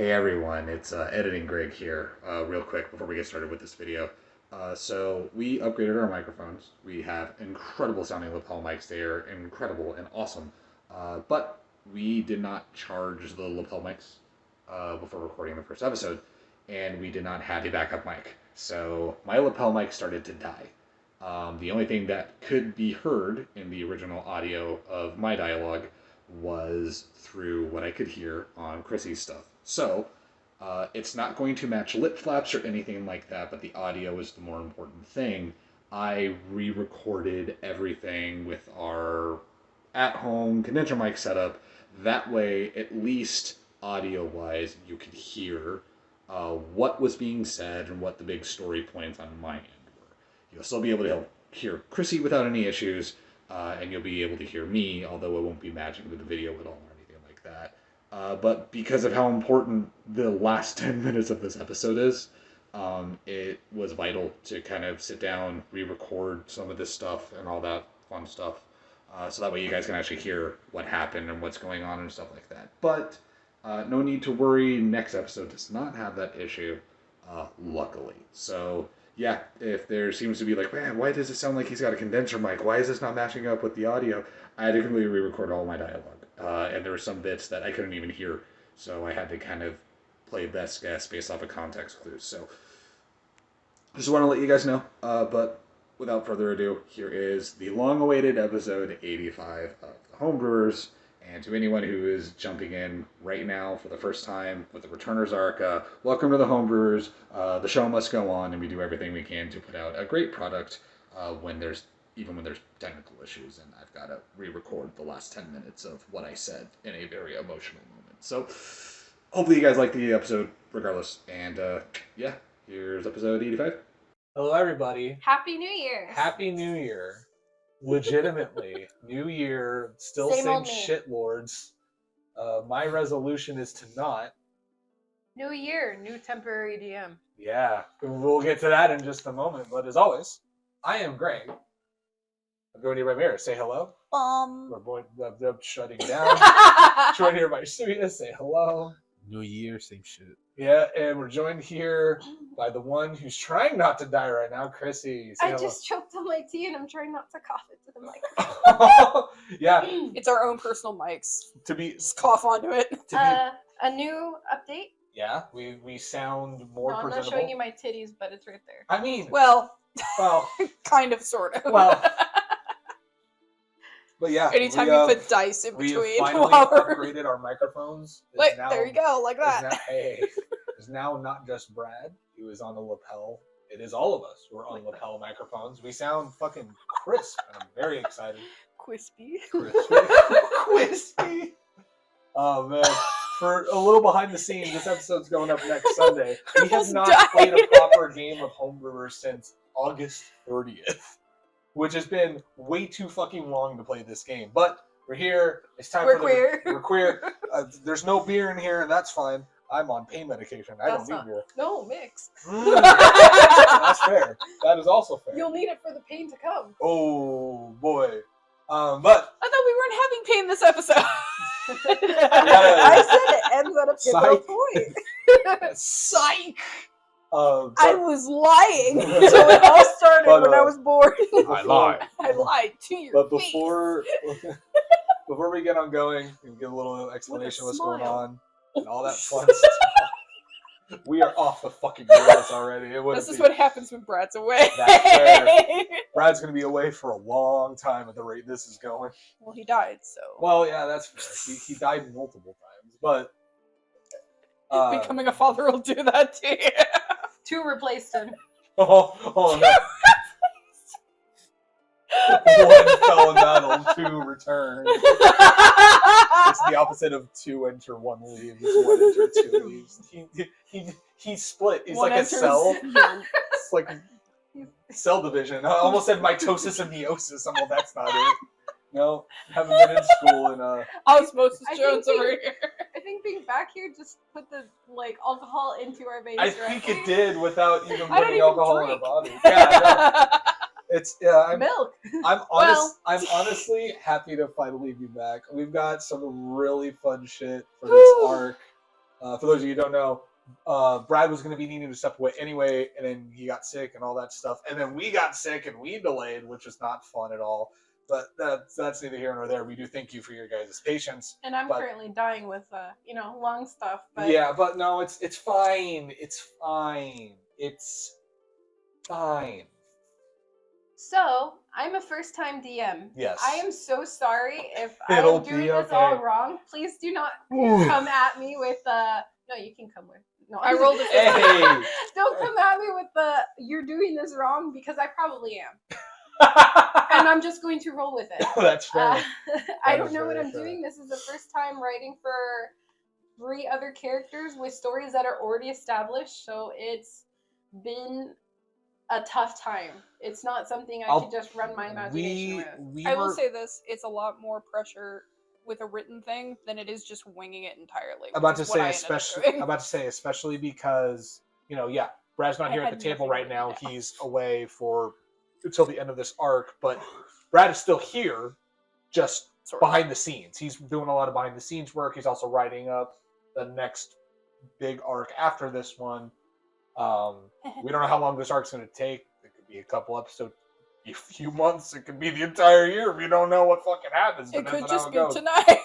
Hey everyone, it's Editing Greg here. Real quick before we get started with this video. So we upgraded our microphones. We have incredible sounding lapel mics. They are incredible and awesome. But we did not charge the lapel mics before recording the first episode, and we did not have a backup mic. So my lapel mic started to die. The only thing that could be heard in the original audio of my dialogue was through what I could hear on Chrissy's stuff. So, it's not going to match lip flaps or anything like that, but the audio is the more important thing. I re-recorded everything with our at-home condenser mic setup. That way, at least audio-wise, you could hear what was being said and what the big story points on my end were. You'll still be able to hear Chrissy without any issues, and you'll be able to hear me, although it won't be matching with the video at all or anything like that. But because of how important the last 10 minutes of this episode is, it was vital to kind of sit down, re-record some of this stuff and all that fun stuff, so that way you guys can actually hear what happened and what's going on and stuff like that. But no need to worry, next episode does not have that issue, luckily. So yeah, if there seems to be like, man, why does it sound like he's got a condenser mic? Why is this not matching up with the audio? I had to completely re-record all my dialogue. And there were some bits that I couldn't even hear. So I had to kind of play best guess based off of context clues. So just want to let you guys know. But without further ado, here is the long-awaited episode 85 of the Homebrewers. And to anyone who is jumping in right now for the first time with the Returner's Arc, welcome to the Homebrewers. The show must go on, and we do everything we can to put out a great product when there's technical issues, and I've got to re-record the last 10 minutes of what I said in a very emotional moment. So hopefully you guys like the episode regardless. And yeah, here's episode 85. Hello, everybody. Happy New Year. Happy New Year. Legitimately. New Year, still same shit lords. My resolution is to not. New Year, new temporary DM. Yeah, we'll get to that in just a moment. But as always, I am Greg. I'm going to right here. Say hello. We're going shutting down. Joined here by Suya. Say hello. New Year, same shit. Yeah, and we're joined here by the one who's trying not to die right now, Chrissy. Say hello. Just choked on my tea and I'm trying not to cough into the microphone. Yeah. It's our own personal mics. Just cough onto it. A new update. Yeah, we sound more presentable. I'm not showing you my titties, but it's right there. I mean, well, kind of, sort of. Well, but yeah. Anytime you put dice in between. We finally upgraded our microphones. There you go, like that. It's now not just Brad who is on the lapel. It is all of us who are on lapel microphones. We sound fucking crisp, and I'm very excited. Crispy. Crispy. Oh man. For a little behind the scenes, this episode's going up next Sunday. We have not played a proper game of Homebrewers since August 30th, which has been way too fucking long to play this game. But we're here. It's time for queer. We're queer. There's no beer in here, and that's fine. I'm on pain medication. I don't need beer. No, mix. That's fair. That is also fair. You'll need it for the pain to come. Oh boy. But I thought we weren't having pain this episode. I said it ends at a pivotal point. Psych. I was lying. So it all started when I was born. I lied. I lied to your But before we get on going and get a little explanation of what's going on and all that fun stuff, we are off the fucking rails already. This is what happens when Brad's away. That's fair. Brad's going to be away for a long time at the rate this is going. Well, he died, so. Well, yeah, that's fair. He died multiple times, but becoming a father will do that to you. 2 replaced him. Oh no. 1 fell in battle, 2 returned. It's the opposite of 2 enter, 1 leaves. 1 enter, 2 leaves. He split. He's like a cell. It's like cell division. I almost said mitosis and meiosis. Well, that's not it. No, haven't been in school in Osmosis Jones over here. I think being back here just put the alcohol into our veins. I think it did without even putting alcohol in our body. Yeah, no. It's milk. I'm honestly happy to finally be back. We've got some really fun shit for this arc. For those of you who don't know, Brad was going to be needing to step away anyway, and then he got sick and all that stuff. And then we got sick and we delayed, which was not fun at all. But that's neither here nor there. We do thank you for your guys' patience. And I'm currently dying with, lung stuff. But Yeah, but no, it's fine. It's fine. It's fine. So, I'm a first-time DM. Yes. I am so sorry if It'll I'm doing be this okay. all wrong. Please do not come at me with, no, you can come with. No, I rolled a Hey. Don't come at me with you're doing this wrong, because I probably am. And I'm just going to roll with it. That's fair. I don't know what I'm doing. This is the first time writing for 3 other characters with stories that are already established, so it's been a tough time. It's not something I could just run my imagination with. I will say this: it's a lot more pressure with a written thing than it is just winging it entirely. I'm about to say especially because Brad's not here at the table right now. He's away for until the end of this arc, but Brad is still here, just behind the scenes. He's doing a lot of behind the scenes work. He's also writing up the next big arc after this one. We don't know how long this arc's going to take. It could be a couple episodes, a few months. It could be the entire year. We don't know what fucking happens. It could just be goes. tonight.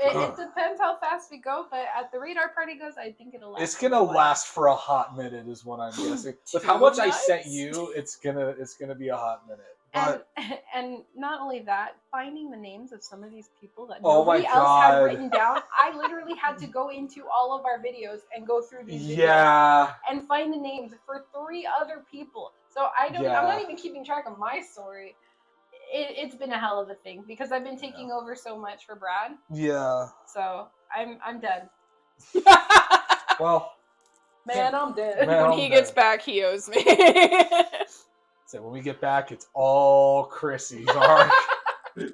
It depends how fast we go, but at the rate our party goes, I think it'll last. It's gonna last for a hot minute, is what I'm guessing. With how much I sent you, it's gonna be a hot minute. But and not only that, finding the names of some of these people that Oh my nobody else had God. written down. I literally had to go into all of our videos and go through these videos yeah, and find the names for 3 other people. So I'm not even keeping track of my story. It's been a hell of a thing because I've been taking over so much for Brad. yeah. So I'm dead. Well, Man, I'm dead. Man. When he gets back, he owes me. so when we get back, it's all Chrissy's arc.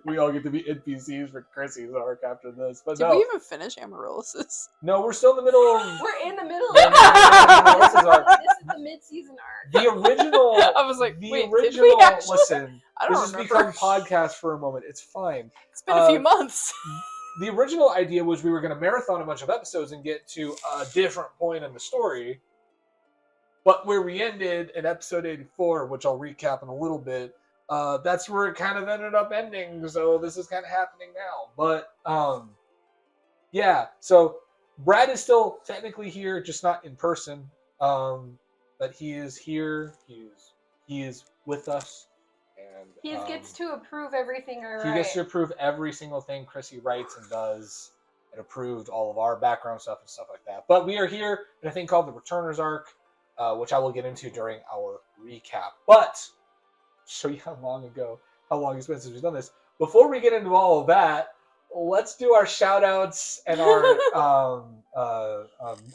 We all get to be NPCs for Chrissy's arc after this. But Did no, we even finish Amaryllis? no, we're still in the middle of We're in the middle of We're in the middle of Melissa's arc. This is the mid-season arc. the original. I was like, the wait, original. did we actually? Listen, I this don't has remember. become podcast for a moment. It's fine. It's been a few months. The original idea was we were going to marathon a bunch of episodes and get to a different point in the story. But where we ended in episode 84, which I'll recap in a little bit, that's where it kind of ended up ending. So this is kind of happening now. But yeah, so Brad is still technically here, just not in person. But he is here. He is with us. And He gets to approve everything I write. he gets to approve every single thing Chrissy writes and does, and approved all of our background stuff and stuff like that. But we are here in a thing called the Returners arc, which I will get into during our recap. But show you how long it's been since we've done this. Before we get into all of that, let's do our shout outs and our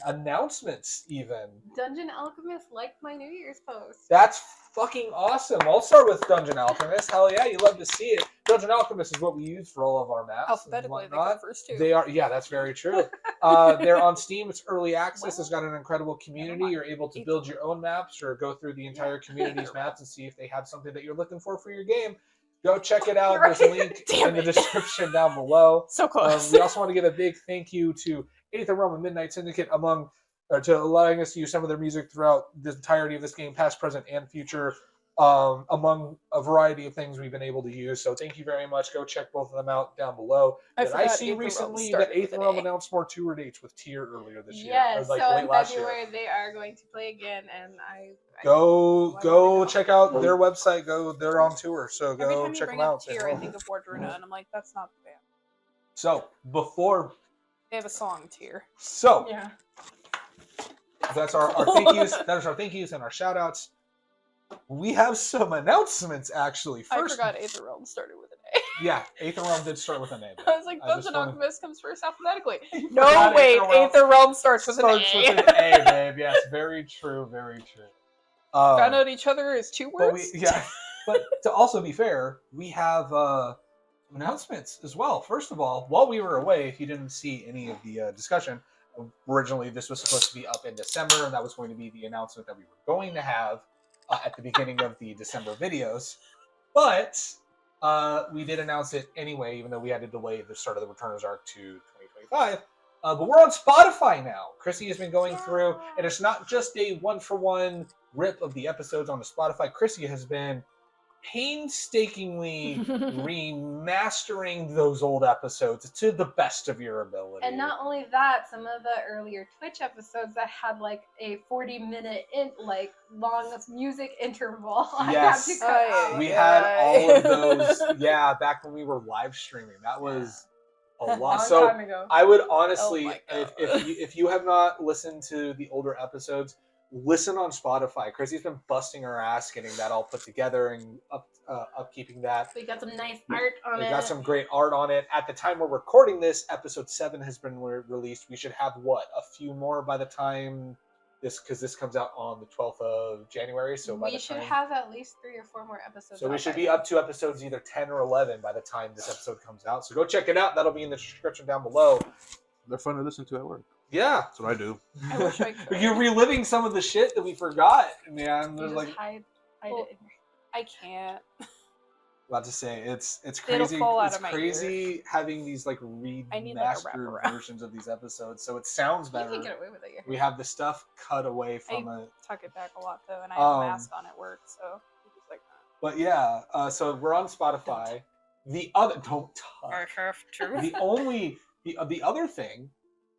announcements even. Dungeon Alchemist liked my New Year's post. That's fucking awesome. I'll start with Dungeon Alchemist. Hell yeah, you love to see it. Dungeon Alchemist is what we use for all of our maps. Alphabetically, they go first too. They are, yeah, that's very true. They're on Steam. It's early access. It's got an incredible community. You're able to build your own maps or go through the entire community's maps and see if they have something that you're looking for your game. Go check it out. There's a link in the description down below. So close. We also want to give a big thank you to Aether Realm and Midnight Syndicate to allowing us to use some of their music throughout the entirety of this game, past, present, and future, among a variety of things we've been able to use. So thank you very much. Go check both of them out down below. I see recently that Aether Realm announced more tour dates with Tier earlier this year. Yes, Like so late in last February year. they are going to play again, and I Go check out their website. They're on tour, so Every go time you check bring them up out. Tier, I think of Wardruna, and I'm like, that's not the band. So before, They have a song, Tier. yeah. That's our thank yous. That is our thank yous and our shout outs. We have some announcements actually. First, I forgot Aether Realm started with an A. yeah, Aether Realm did start with an A. I was like, I just Dungeon wanna- Alchemist comes first alphabetically. forgot No, wait, Aether Realm Aether Realm starts with an A. Starts with an A, babe. Yes, very true, very true. Found out each other is 2 But words? but to also be fair, we have announcements as well. First of all, while we were away, if you didn't see any of the discussion, originally this was supposed to be up in December, and that was going to be the announcement that we were going to have at the beginning of the December videos. But we did announce it anyway, even though we had to delay the start of the Returners arc to 2025. But we're on Spotify now. Chrissy has been going through, and it's not just a one-for-one rip of the episodes on the Spotify. Chrissy has been painstakingly remastering those old episodes to the best of your ability. And not only that, some of the earlier Twitch episodes that had like a 40-minute long music interval. Yes. I had to cut out. We had all of those, back when we were live streaming. That was a lot. Long So time ago. I would honestly, Oh my God. if you have not listened to the older episodes, listen on Spotify. Chrissy's been busting her ass getting that all put together and upkeeping that. We got some nice art on We it. got some great art on it. At the time we're recording this, episode 7 has been released. We should have a few more by the time this comes out on the 12th of January. So by we the should time, have at least 3 or 4 more episodes. so we out should by be then. up to episodes either 10 or 11 by the time this episode comes out. So go check it out. That'll be in the description down below. They're fun to listen to at work. Yeah. That's what I do. I wish I could. You're reliving some of the shit that we forgot, man. You There's just like, hide Well, it in your... I can't. about to say, it's It'll crazy. fall out It's of my crazy having these like I need, like, a remastered wraparound. versions of these episodes, so it sounds You better. can get away with it. We have the stuff cut away from it. Tuck it back a lot though, and I have a Um, mask on at work, so it's just like that. But yeah, so we're on Spotify. The other don't touch. have to. The other thing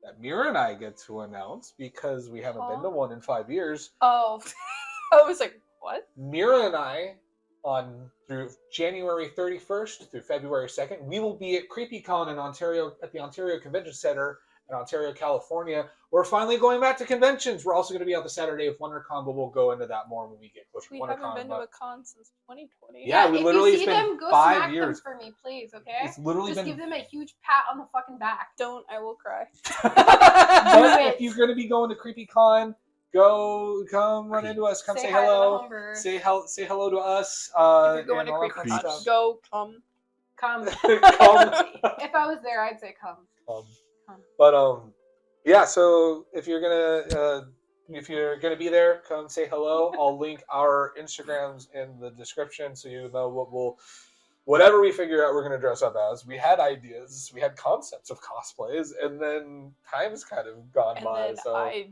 that Mira and I get to announce, because we haven't been to one in 5 years, Oh, I was like, what? Mira and I, through January 31st through February 2nd, we will be at CreepyCon in Ontario, at the Ontario Convention Center in Ontario, California. We're finally going back to conventions. We're also going to be out the Saturday of WonderCon, but we'll go into that more when we get closer to We WonderCon. haven't been to but a con since 2020. Yeah, we if literally- you it's see been them, go 5 smack years. them for me, please, okay? It's literally Just been. give them a huge pat on the fucking back. Don't, I will cry. But it. if you're going to be going to CreepyCon, come run into us. Come say hi to the hello. Homebrewers. Say hello to us. If you're going and to all that creepy fun con, stuff. go come. Come. Come. If I was there, I'd say come. But yeah. So if you're gonna be there, come say hello. I'll link our Instagrams in the description so you know whatever we figure out we're gonna dress up as. We had ideas, we had concepts of cosplays, and then time's kind of gone And by. then So I,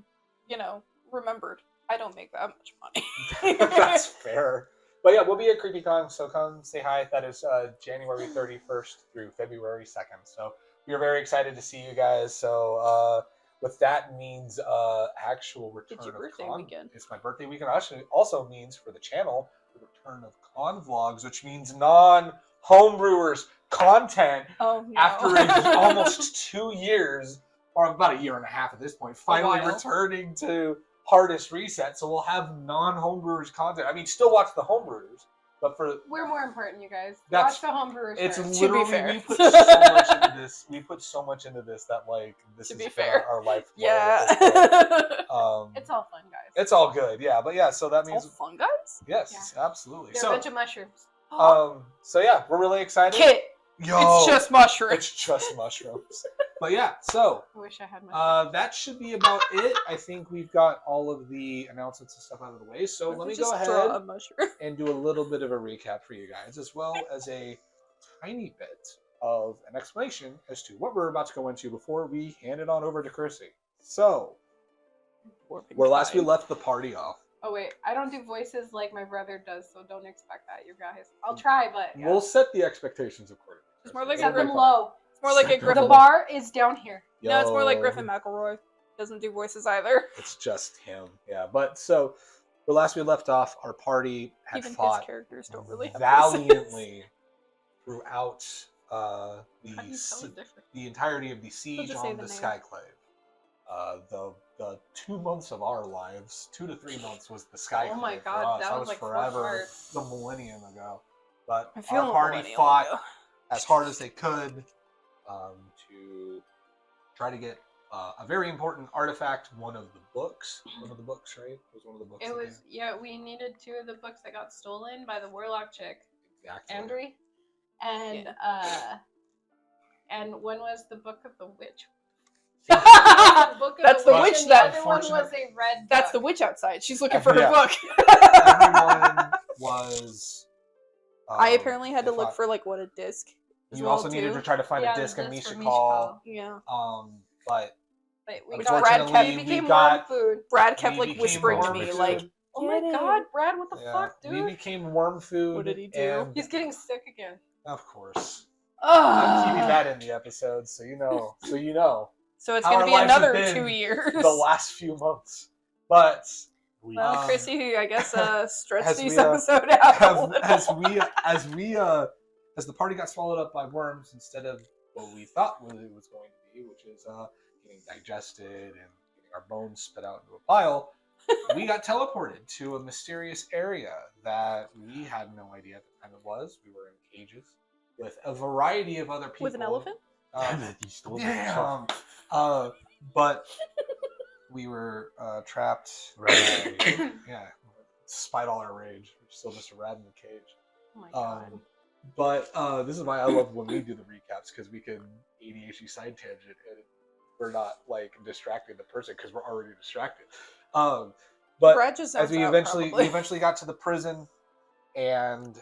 remembered I don't make that much money. that's fair. But yeah, we'll be at CreepyCon, so come say hi. That is January 31st through February 2nd. So we're very excited to see you guys. So what that means, actual return It's your of birthday con. weekend. It's my birthday weekend. Actually, also means for the channel the return of con vlogs, which means non-homebrewers content Oh no. after almost 2 years, or about a year and a half at this point, finally while. returning to Hardest Reset. So we'll have non-homebrewers content. I mean, still watch the homebrewers, but for We're more important, you guys. That's- Watch the Homebrewers it's first. literally fair. we put so much into this. We put so much into this that like this To is be been fair. our life. Yeah. It's all fun, guys. it's all good. Yeah, but yeah. So that All means fun guys. yes, absolutely. They're a So bunch of mushrooms. so yeah, we're really excited. Kit. Yo, It's just mushrooms. it's just mushrooms. But yeah, so I wish I had mushrooms. that should be about it. I think we've got all of the announcements and stuff out of the way. So let me go Just draw a ahead mushroom. and do a little bit of a recap for you guys, as well as a tiny bit of an explanation as to what we're about to go into before we hand it on over to Chrissy. So, where last we left the party off, Oh wait, I don't do voices like my brother does, so don't expect that, you guys. I'll try, but yeah. we'll set the expectations accordingly. It's more like Chrissy. a set them It'll be low. It's more like a Second Griffin. The bar is down here. fun. No, it's more like Yo, Griffin McElroy. Doesn't do voices either. It's just him. Yeah, but so where last we left off, our party had Even his fought characters don't really have valiantly throughout How do you tell the it different? entirety of the siege just say on the the name. Skyclave. The 2 months of our lives, 2 to 3 months was the Skyclave. Oh my for God, us. that was like 4 forever, parts. the millennium ago. But I feel our party millennial fought ago. as hard as they could to try to get a very important artifact, one of the books, right? It was one of the books. It that was, yeah, we needed 2 of the books that got stolen by the warlock chick, exactly. Andri. And one was the Book of the Witch. Book of That's the Witch, witch and that- the other one was a red That's the book. witch outside. She's looking for her Yeah. book. Everyone was. I apparently had they to look fought- for a disc. as You well, also needed too. to try to find Yeah, a the disc and disc for Misha Misha call. Call. Yeah. But But we Which got Brad Unfortunately, kept- we we became got worm food. Brad kept we like became whispering to worm me, food. like, Oh my "Get god, it." Brad, what the fuck, we dude? became worm food. What did he do? And He's getting sick again. of course, Ah. I'm keeping that in the episode, so you know. So it's how gonna our be lives have another been 2 years. the last few months. But Well, Um, Chrissy, I guess stretch as this we, episode out a have, little. as the party got swallowed up by worms instead of what we thought it was going to be, which is getting digested and getting our bones spit out into a pile, we got teleported to a mysterious area that we had no idea at the time it was. We were in cages with a variety of other people. With an elephant? Damn it, you stole my Yeah. stuff. But we were trapped. Right. Yeah. Despite all our rage, we're still just a rat in the cage. Oh my god. But this is why I love when we do the recaps, because we can ADHD side tangent and we're not like distracting the person because we're already distracted. But Brad just as zones we out, we probably. eventually got to the prison, and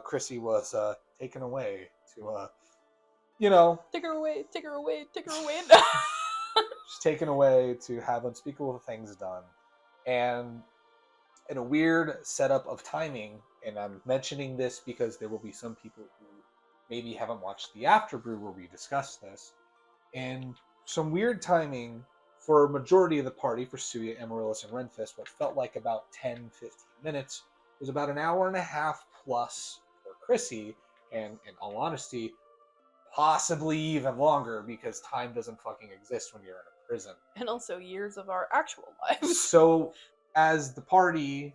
Chrissy was taken away to Take her away, take her away, take her away. she's taken away to have unspeakable things done, and in a weird setup of timing. And I'm mentioning this because there will be some people who maybe haven't watched the After Brew where we discussed this. And some weird timing for a majority of the party, for Suya, Amaryllis, and Renfis, what felt like about 10, 15 minutes, was about an hour and a half plus for Chrissy, and in all honesty, possibly even longer, because time doesn't fucking exist when you're in a prison. And also years of our actual lives. So, as the party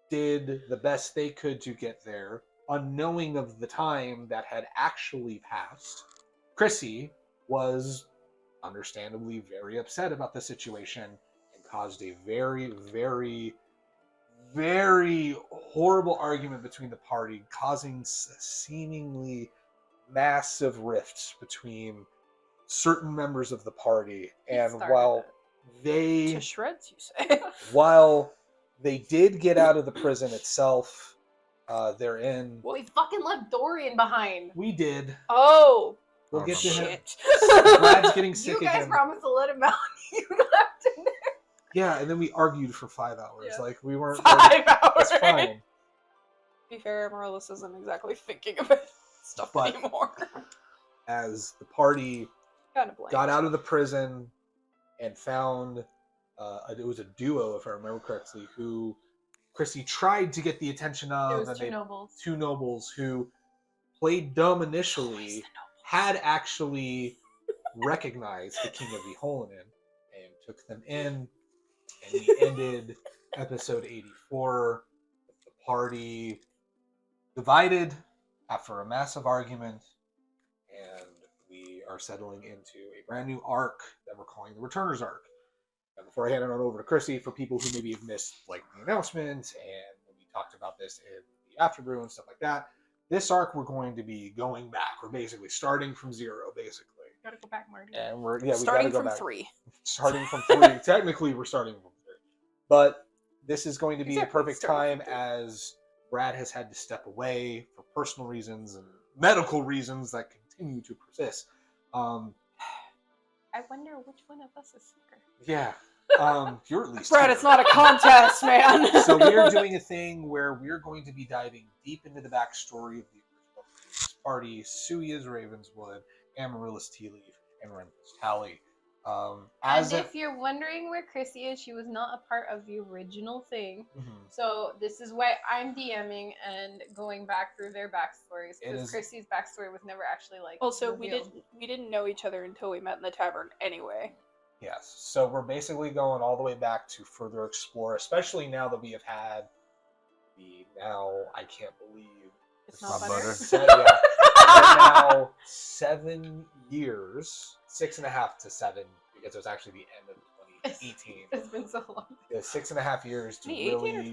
did the best they could to get there, unknowing of the time that had actually passed, Chrissy was understandably very upset about the situation and caused a very, very, very horrible argument between the party, causing seemingly massive rifts between certain members of the party. And started while it. they To shreds, you say? while they did get out of the prison itself, they're in. We fucking left Dorian behind. We did. Oh, We'll get to him. shit. Brad's getting sick You guys again. promised to let him out. You left him there. Yeah, and then we argued for 5 hours. Yeah. Like we weren't. 5 hours. It's fine. To be fair, Amaryllis isn't exactly thinking about stuff But- anymore. As the party Kind of blank. got out of the prison and found, it was a duo, if I remember correctly, who Chrissy tried to get the attention of. It was and two nobles. Two nobles who played dumb initially, had actually recognized the King of the Holonin and took them in, and we ended episode 84 with the party divided after a massive argument, and we are settling into a brand new arc that we're calling the Returners arc. Now, before I hand it on over to Chrissy, for people who maybe have missed like the announcement and when we talked about this in the After Brew and stuff like that, this arc we're going to be going back. We're basically starting from zero, basically. Gotta go back, Marty. And we Starting gotta go from back. 3. Starting from 3. Technically, we're starting from 3. But this is going to be Exactly, a perfect starting time from 3. as Brad has had to step away for personal reasons and medical reasons that continue to persist. I wonder which one of us is sicker. Yeah. You're at least Brad, here. it's not a contest, man. So we are doing a thing where we're going to be diving deep into the backstory of the original party, Suya's Ravenswood, Amaryllis Tea Leaf, and Renfis Tally. And if you're wondering where Chrissy is, she was not a part of the original thing. Mhm. So this is why I'm DMing and going back through their backstories, It because is- Chrissy's backstory was never actually like. Also, we revealed. didn't know each other until we met in the tavern anyway. Yes. So we're basically going all the way back to further explore, especially now that we have had the I can't believe It's not not butter. butter. now 7 years, 6.5 to 7, because it was actually the end of 2018. It's been so long. 6.5 years to 2018 or really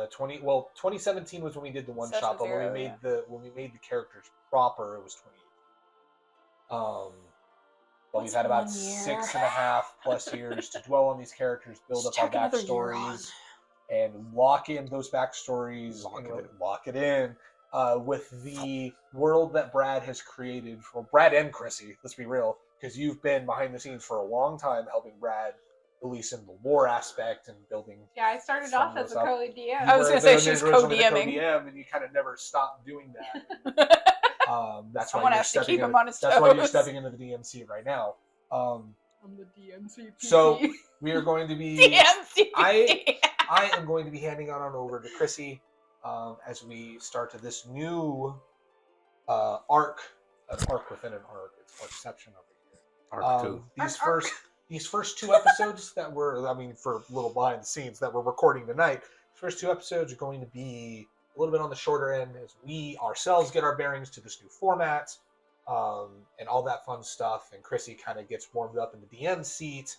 27? 2017 was when we did the one Session shot, but when zero, we made the characters proper, it was 2018. But we've What's had about 1 year? 6.5 plus years to dwell on these characters, build Just up our tack another year on. backstories, and lock in those backstories, lock it in with the world that Brad has created for Brad and Chrissy. Let's be real, because you've been behind the scenes for a long time, helping Brad, at least in the lore aspect and building. Yeah, I started off as a co-DM. I was gonna say she's originally the co-DMing. co-DM, and you kind of never stopped doing that. That's Someone why you're has to stepping keep in, him on his That's why you're toes. stepping into the DMC right now. I'm the DMC. So we are going to be. DMC. I am going to be handing on over to Chrissy as we start this new arc, an arc within an arc. It's Arcception over here. Arc 2. These first 2 episodes that we're, for a little behind the scenes that we're recording tonight, the first 2 episodes are going to be a little bit on the shorter end as we ourselves get our bearings to this new format and all that fun stuff. And Chrissy kind of gets warmed up in the DM seat.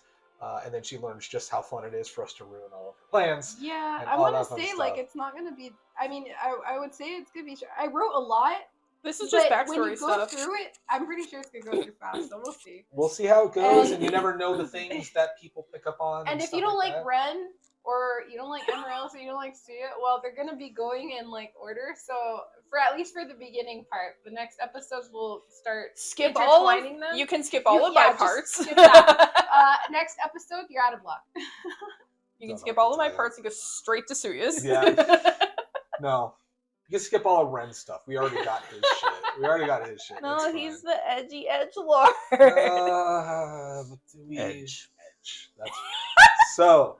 And then she learns just how fun it is for us to ruin all of her plans. Yeah, and I all want to that fun say, stuff. like, it's not going to be... I mean, I would say it's going to be... I wrote a lot, This is just but when backstory you go stuff. through it, I'm pretty sure it's going to go through fast, so we'll see. We'll see how it goes, And- and you never know the things that people pick up on. And if stuff you don't like that. Ren, or you don't like Emerald, or you don't like Stuya, well, they're going to be going in, like, order, so for at least for the beginning part, the next episodes will start Skip all of intertwining them. You can skip all of yeah, my just parts. skip that. Next episode, you're out of luck. You can Don't skip know all what of my to tell you. parts and go straight to Suya's. Yeah. No. You can skip all of Ren's stuff. We already got his shit. No, It's he's fine. the edgy edgelord. But do we... Edge. That's so.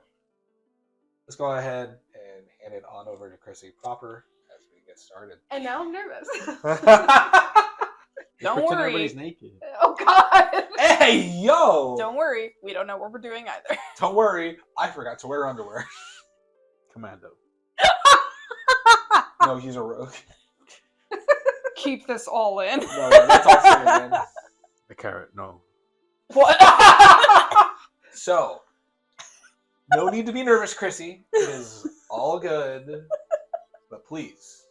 Let's go ahead and hand it on over to Chrissy proper as we get started. And now I'm nervous. Don't Pretend worry. everybody's naked. Oh, God. Hey, yo! Don't worry. We don't know what we're doing either. Don't worry. I forgot to wear underwear. Commando. No, he's a rogue. Keep this all in. No, that's all fair, man. The carrot, no. What? So, no need to be nervous, Chrissy. It is all good. But please,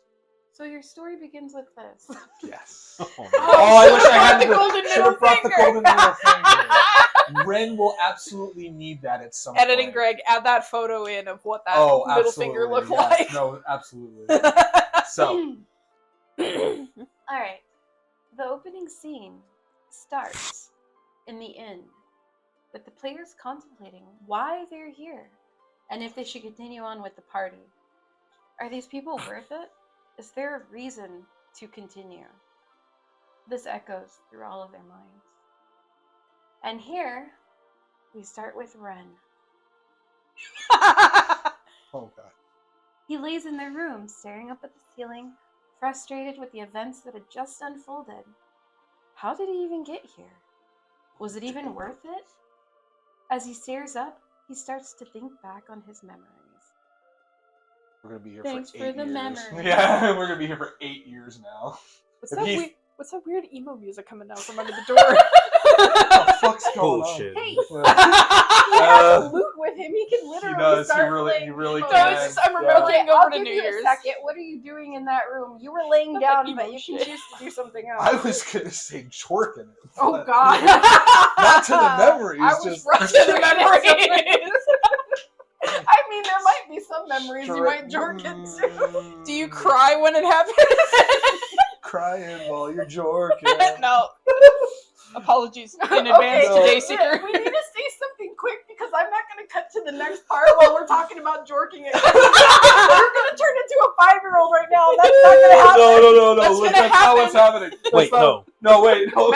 So your story begins with this. yes. Oh, Oh, I wish I had the the golden should have brought the middle golden middle finger. Ren will absolutely need that at some Editing point. Greg, add that photo in of what that Oh, middle absolutely. finger looked yeah. like. No, absolutely. So, All right. The opening scene starts in the inn with the players contemplating why they're here and if they should continue on with the party. Are these people worth it? Is there a reason to continue? This echoes through all of their minds. And here, we start with Ren. oh god. He lays in their room, staring up at the ceiling, frustrated with the events that had just unfolded. How did he even get here? Was it even worth it? As he stares up, he starts to think back on his memories. We're gonna be here Thanks for for 8 the years. memory. Yeah, we're gonna be here for 8 years now. What's that weird emo music coming down from under the door? What the fuck's going Bullshit. Hey, on? he has a lute with him. He can He literally does. He start really playing. can. I'm Yeah. remembering I'll over to give New you Year's. a second. What are you doing in that room? You were laying Fucking down, emo but you can shit. choose to do something else. I was gonna say jorking it. Oh but- God! Not to the memories. I was just right To the memories. I mean, there might be some memories you might jork into. Do you cry when it happens? Crying while you're jorking. No. Apologies in advance no. today, Seeker. We need to say something quick because I'm not going to cut to the next part while we're talking about jorking it. We're going to turn into a 5-year-old right now. And that's not going to happen. No. That's Look, gonna that's not what's happening. That's Wait, not- no. No, wait. No,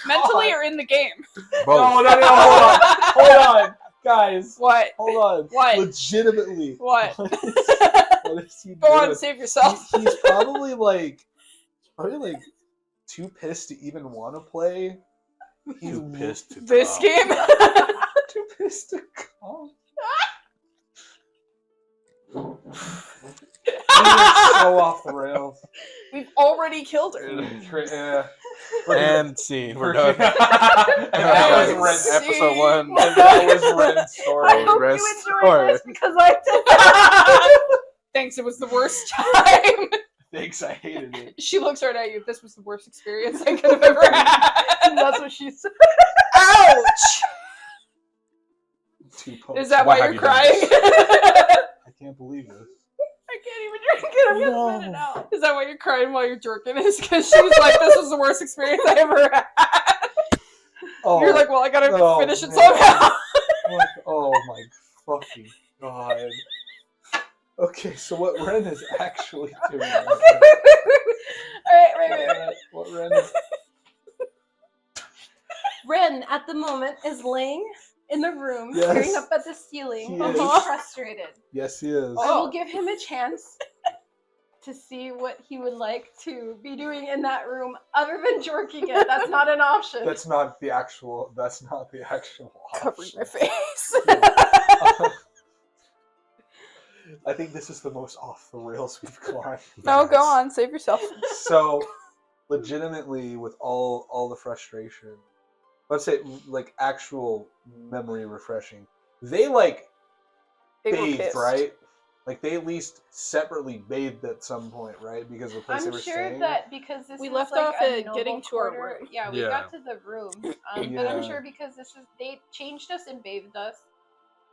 Mentally or in the game? No, hold on. Guys, What? hold on. What? Legitimately. What? What is he Go on, doing? save yourself. He's probably too pissed to even want to play. He's Too pissed to This come. game? Too pissed to come. He is so off the rails. We've already killed her. And scene. We're done. And that was Ren's See? episode 1. And that was Ren's story. I hope Rest you enjoyed or- this because I did. Thanks, it was the worst time. Thanks, I hated it. She looks right at you. This was the worst experience I could have ever had. That's what she said. Ouch! Too poked. Is that Why why have you're you done crying? I can't believe this. I can't even drink it. I'm gonna spit it out. Is that why you're crying while you're jerking? Is because she was like, this was the worst experience I ever had. Oh, You're like, well, I gotta no, finish it man. somehow. Like, oh my fucking god. Okay, so what Ren is actually doing? Okay, Alright, wait. What Ren is? Ren, at the moment, is laying in the room, Yes. staring up at the ceiling, He and is. he's frustrated. Yes, he is. I will Oh. give him a chance to see what he would like to be doing in that room, other than jorking it. That's not an option. That's not the actual. Covering option. my face. I think this is the most off the rails we've gone. No, go on, save yourself. So, legitimately, with all the frustration, let's say like actual memory refreshing, they like They were bathed, pissed. right? Like they at least separately bathed at some point, right? Because of the place they I'm were sure staying. that because this We is left like off a at noble getting to our quarter, room. Yeah, we Yeah. got to the room. But I'm Yeah. sure because they changed us and bathed us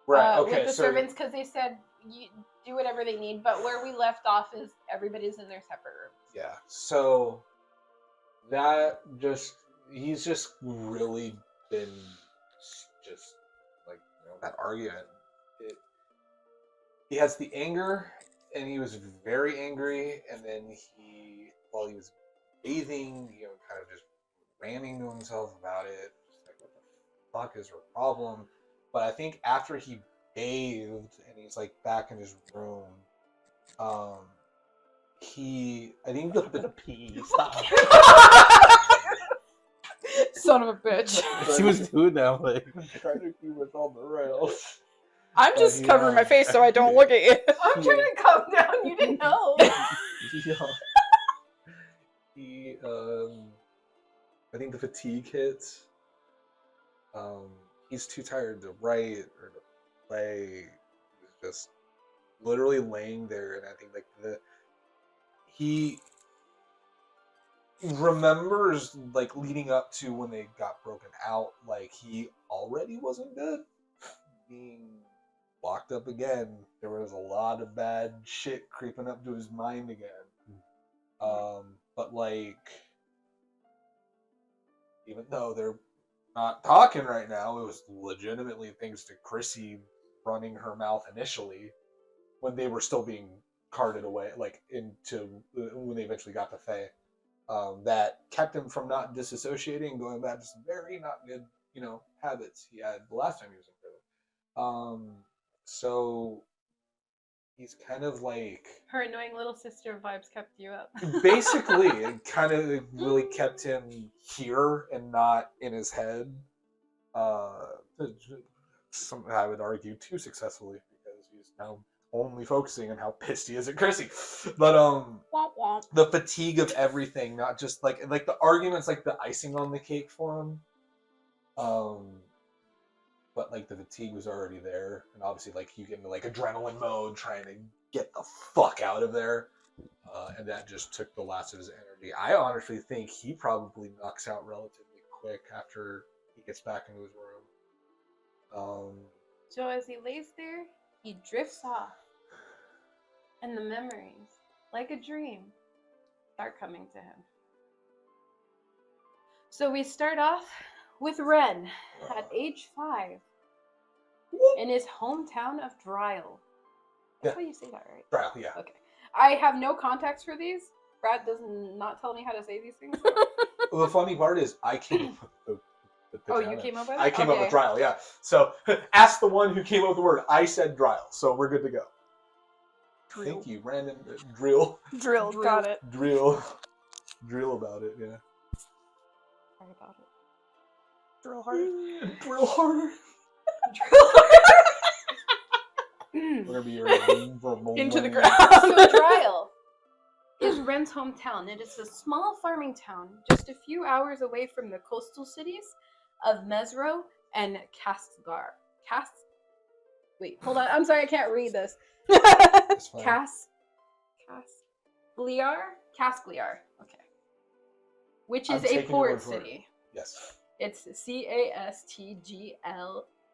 Right. Okay. with the So servants because they said you do whatever they need. But where we left off is everybody's in their separate rooms. yeah. So that he's just really been just like that argument. He has the anger, and he was very angry, and then while he was bathing, kind of just ranting to himself about it. Just like, what the fuck is your problem? But I think after he bathed and he's like back in his room, I think the pee. Stop. Son of a bitch. She was doing that like Trying to keep us on the rails. I'm But just he, covering my face so I don't look at you. I'm trying to calm down. You didn't know. He, I think the fatigue hits. He's too tired to write or to play. He's just literally laying there, and I think like he remembers like leading up to when they got broken out, like he already wasn't good. Being locked up again, there was a lot of bad shit creeping up to his mind again. But like, even though they're not talking right now, it was legitimately thanks to Chrissy running her mouth initially when they were still being carted away, like into when they eventually got to Faye. That kept him from not disassociating and going back to some very not good, habits he had the last time he was in prison. So he's kind of like Her annoying little sister vibes kept you up. basically it kind of really kept him here and not in his head. I would argue too successfully because he's now only focusing on how pissed he is at Chrissy. But Womp womp. the fatigue of everything, not just like the arguments, like the icing on the cake for him. But like the fatigue was already there, and obviously like you get into like adrenaline mode, trying to get the fuck out of there, and that just took the last of his energy. I honestly think he probably knocks out relatively quick after he gets back into his room. So as he lays there, he drifts off, and the memories, like a dream, start coming to him. So we start off with Ren at age 5 in his hometown of Dryle. That's how you say that, right? Trial, yeah. Okay. I have no context for these. Brad does not tell me how to say these things. Well, the funny part is I came up with the Oh, town you name. came up with it? I came up with Okay. Dryle, yeah. So ask the one who came up with the word. I said Dryle, so we're good to go. Drill. Thank you, random drill. Drill, got it. Drill about it, yeah. Sorry about it. Drill hard. Drill harder. Drill. We're gonna be your Into the land. ground. So Dryle is Ren's hometown. It is a small farming town just a few hours away from the coastal cities of Mesro and Casgar. Wait, hold on. I'm sorry, I can't read this. It's fine. Casgliar. Okay. Which I'm is a taking your port word for it. city. Yes. It's Castgliar.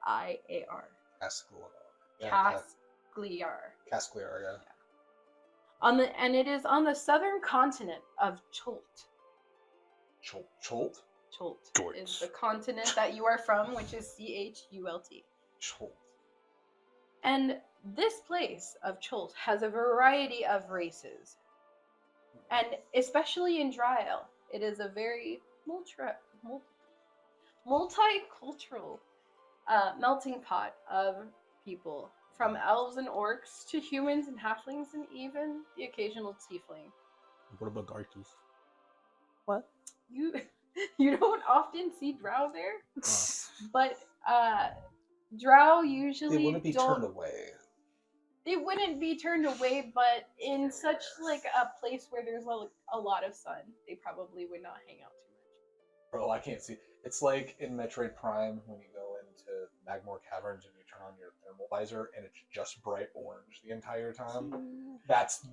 Casgliar. Casgliar. Casgliar, yeah. And it is on the southern continent of Cholt. Cholt? Chult Chult. is the continent that you are from, which is Chult. Chult. And this place of Chult has a variety of races. And especially in Dryel, it is a very multicultural melting pot of people. From elves and orcs to humans and halflings and even the occasional tiefling. What about darkies? What? You don't often see drow there, but drow usually They wouldn't be don't. turned away. They wouldn't be turned away, but in such like a place where there's a lot of sun, they probably would not hang out too much. Bro, I can't see. It's like in Metroid Prime when you go into Magmore Caverns and you turn on your thermal visor and it's just bright orange the entire time. That's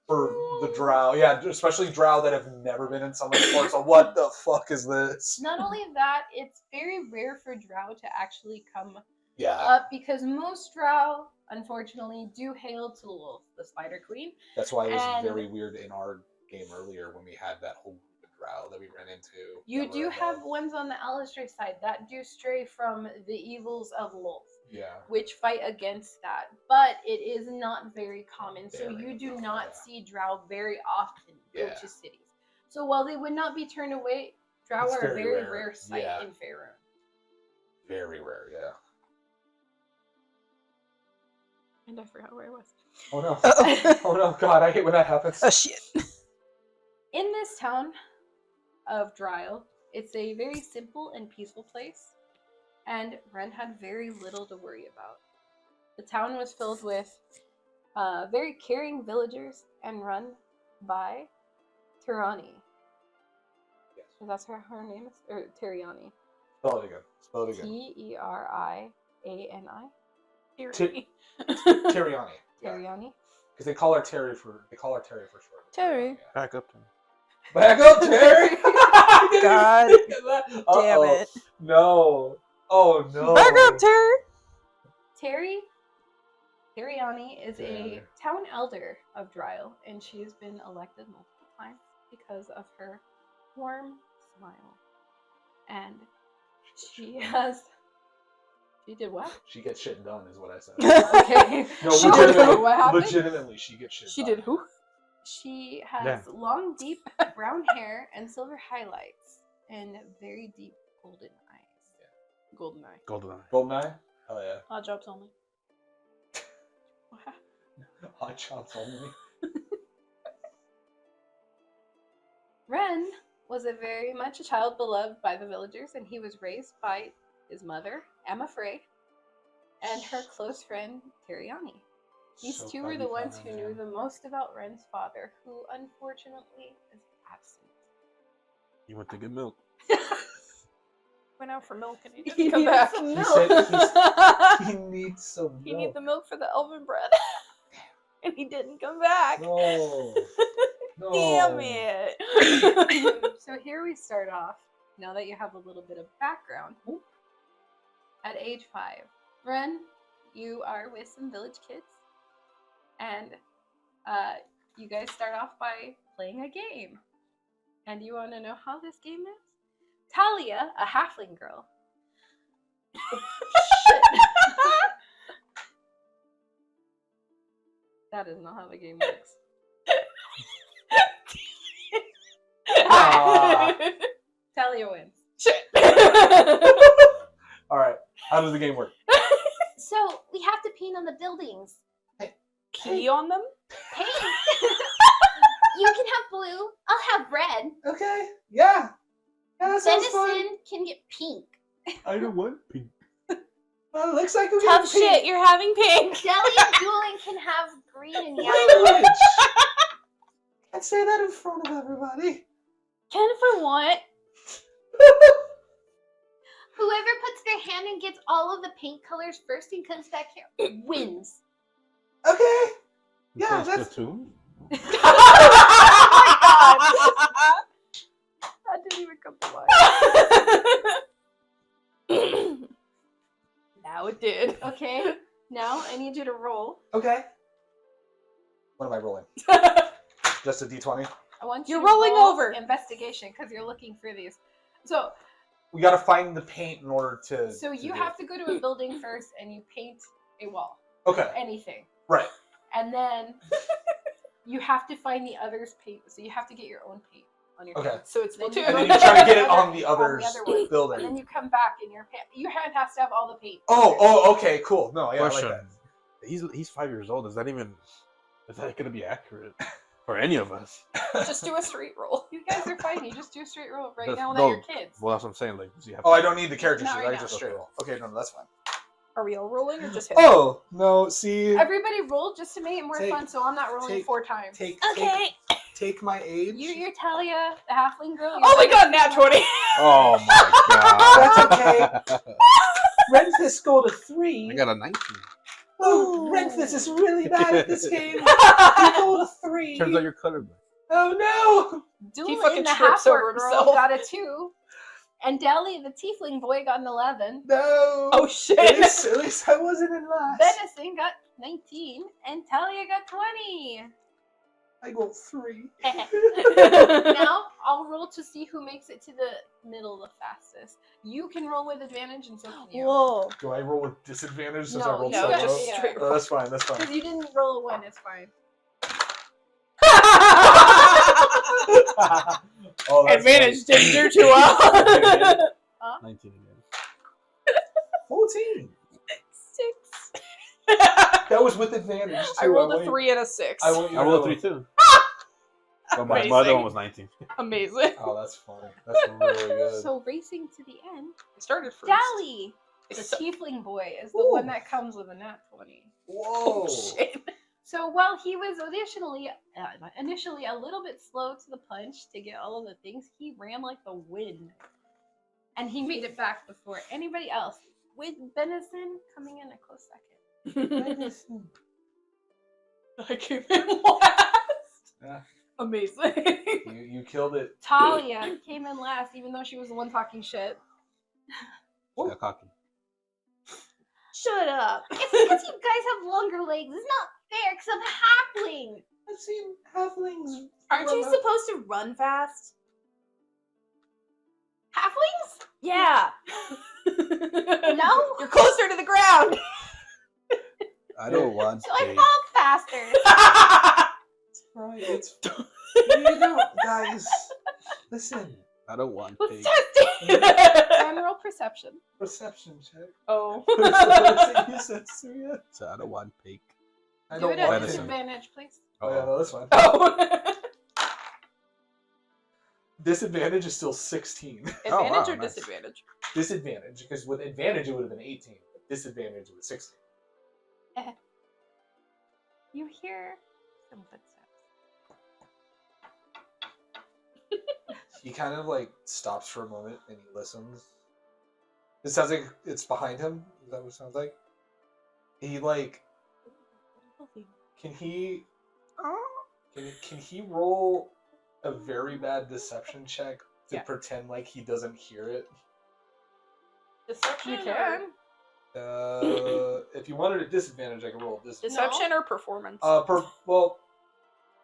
for the drow. Yeah, especially drow that have never been in Summon before. So what the fuck is this? Not only that, it's very rare for drow to actually come Yeah. up because most drow, unfortunately, do hail to Lilith, the Spider Queen. That's why it was And- very weird in our game earlier when we had that whole group of drow that we ran into. You that were do have above. ones on the Alistair side that do stray from the evils of Lilith, Yeah. which fight against that, but it is not very common. So Very you do common, not yeah. see drow very often go Yeah. to cities. So while they would not be turned away, drow It's are a very very rare, rare sight yeah. in Faerun. Very rare, yeah. And I forgot where I was. Oh no. Uh-oh. Oh no, God, I hate when that happens. Oh shit. In this town of Dryel, it's a very simple and peaceful place, and Ren had very little to worry about. The town was filled with very caring villagers and run by Tirani. Yes. That's her name is? Or Teriani. Spell it again. Spell it again. T-E-R-I-A-N-I. Eerie. Teriani. Yeah. Teriani. Because they call her Terry for short. Terry. Yeah. Back up to me. Back up, Terry! God Damn Damn it. No. Oh no. Back up, Terry. Teriani is a Terry. town elder of Dryel, and she's been elected multiple times because of her warm smile. And she did what? She gets shit done, is what I said. Okay. No, She did legitimately, who? What happened? legitimately, she gets shit She done. did who? She has Yeah. long, deep brown hair and silver highlights and very deep golden eyes. Yeah. Golden eye. Goldeneye. Goldeneye? Oh yeah. Odd jobs only. Hot chops only. Ren was a very much a child beloved by the villagers, and he was raised by his mother, Emma Frey, and her close friend, Teriani. These So two were glad the you ones found who her, knew man. the most about Ren's father, who unfortunately is absent. You went to get milk. Went out for milk and he He didn't come needed back. some He milk. said he needs some He need milk. the milk for the elven bread. And he didn't come back. No. No. Damn it. So here we start off, now that you have a little bit of background. At age 5, Ren, you are with some village kids, and you guys start off by playing a game. And you want to know how this game is? Talia, a halfling girl. Shit. That is not how the game works. Ah. Talia wins. Shit. Alright. How does the game work? So we have to paint on the buildings. Pee on them? Paint. You can have blue. I'll have red. Okay. Yeah. Yeah, that sounds fun. Venison can get pink. I don't want pink. Well, it looks like we're Tough getting shit, you're having pink. Deli and Julian can have green and yellow. language. Can't say that in front of everybody. Jennifer, what? Whoever puts their hand and gets all of the paint colors first and comes back here wins. Okay. You Yeah, play that's- Splatoon? Oh my god. That didn't even come to mind. Now it did. Okay. Now I need you to roll. Okay. What am I rolling? Just a d20? I want you You're to rolling roll over. investigation because you're looking for these So We gotta find the paint in order to. you have to go to a building first and you paint a wall. Okay. Anything. Right. And then you have to find the other's paint. So you have to get your own paint on your Okay. paint. So it's Then Splatoon. And then you try to get it on the on the other's other one. And building. then you come back and your hand has to have all the paint. Oh, okay, cool. No, yeah, Question. I like that. He's 5 years old. Is that gonna be accurate for any of us? Just do a street roll. You guys are fine. You just do a straight roll right That's- now no, that you're kids. Well, that's what I'm saying. Like, does he have? Oh, I don't need the character Not sheet. right I now. just straight roll. Okay, no, that's fine. Are we all rolling or just him? Oh no, see. Everybody roll just to make it more Take- fun, so I'm not rolling take- 4 times. Take my age. You're Talia, the halfling girl. Oh my god, nat 20! Oh my god. That's okay. Renfis scored a 3. I got a 19. Oh, Renfis is really bad at this game. He scored a 3. Turns out you're colorblind. Oh Doolin, fucking the trips over half-orc girl, himself. got a 2. And Deli, the tiefling boy, got an 11. no! No! Oh shit! At least I wasn't in last. Venison got 19. And Talia got 20. I got 3. Now, I'll roll to see who makes it to the middle the fastest. You can roll with advantage, and so can you. Whoa. Do I roll with disadvantage since No, I rolled you so got- low? yeah. straight Oh, that's fine. That's fine. Because you didn't roll a 1, it's fine. Oh, that's Advantage didn't do too well. 19 again. 14. 6. That was with advantage too. I rolled a want- 3 and a 6. I want you I to rolled a know. 3 too. But my Amazing. other one was 19. Amazing. Oh, that's funny. That's really good. So, racing to the end, I started first. Dali, the So- tiefling boy, is the Ooh. one that comes with a nat 20. Whoa. Oh shit. So while he was initially a little bit slow to the punch to get all of the things, he ran like the wind. And he made it back before anybody else, with Venison coming in a close second. I came in last. Yeah. Amazing. You killed it. Talia came in last, even though she was the one talking shit. Yeah, cocky. Shut up. It's because you guys have longer legs. It's not fair because I'm a halfling. I've seen halflings. Aren't you supposed to run fast? Halflings? Yeah. No? You're closer to the ground. I don't want So I to. fall faster. Right. It's you know, guys. Listen. I don't want Let's pig. test it. General perception. Perception check. Oh. You said Surya. So I don't want pig. I Do don't it at want venison. to. disadvantage, please. Oh yeah, no, that's fine. Oh. Disadvantage is still 16. Advantage wow, or nice. disadvantage? Disadvantage, because with advantage it would have been 18. But disadvantage was 16. You hear some footsteps. He kind of like stops for a moment and he listens. It sounds like it's behind him. Is that what it sounds like? He like can he can he roll a very bad deception check to Yeah. pretend like he doesn't hear it? Deception. You can. If you wanted a disadvantage, I could roll a disadvantage. Deception or performance? Well,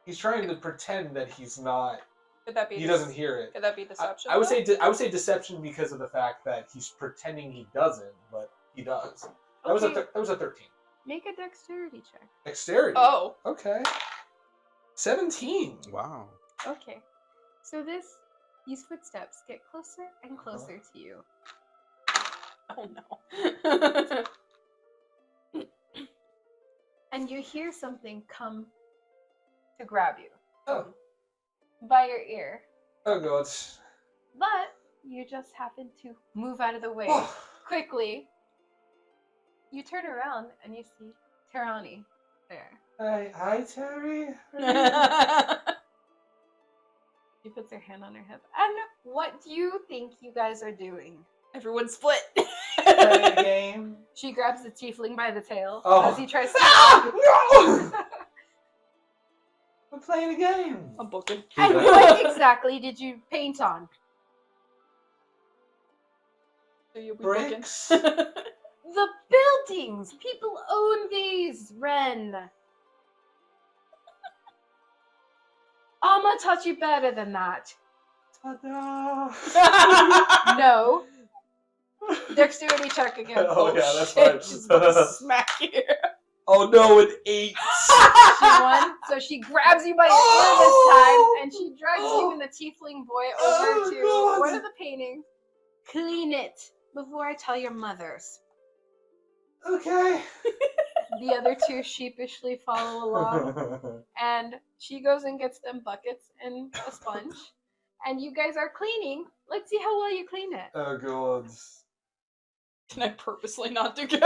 he's trying to pretend that he's not. Could that be? He doesn't hear it. Could that be deception? I would though? say I would say deception because of the fact that he's pretending he doesn't, but he does. That was a Okay. that was a 13. Make a dexterity check. Dexterity. Oh. Okay. 17. Wow. Okay. So these footsteps get closer and closer to you. Oh no. And you hear something come to grab you Oh. by your ear. Oh god. But you just happen to move out of the way Oh. quickly. You turn around and you see Terani there. Hi, Terry. She puts her hand on her hip. And what do you think you guys are doing? Everyone split. Playing a game. She grabs the tiefling by the tail Oh. as he tries to. No! We're playing a game. I'm booking. And what exactly did you paint on? So you'll be booking. Bricks. The buildings! People own these, Ren! I'ma touch you better than that. Ta-da! No. Dexterity check again. Oh, yeah, that's shit, fine. she's about to smack you. Oh no, an 8! She won, so she grabs you by your ear this time, and she drags you and the tiefling boy over to God. one of the paintings. Clean it before I tell your mothers. Okay. The other two sheepishly follow along, and she goes and gets them buckets and a sponge, and you guys are cleaning. Let's see how well you clean it. Oh god. Can I purposely not do good?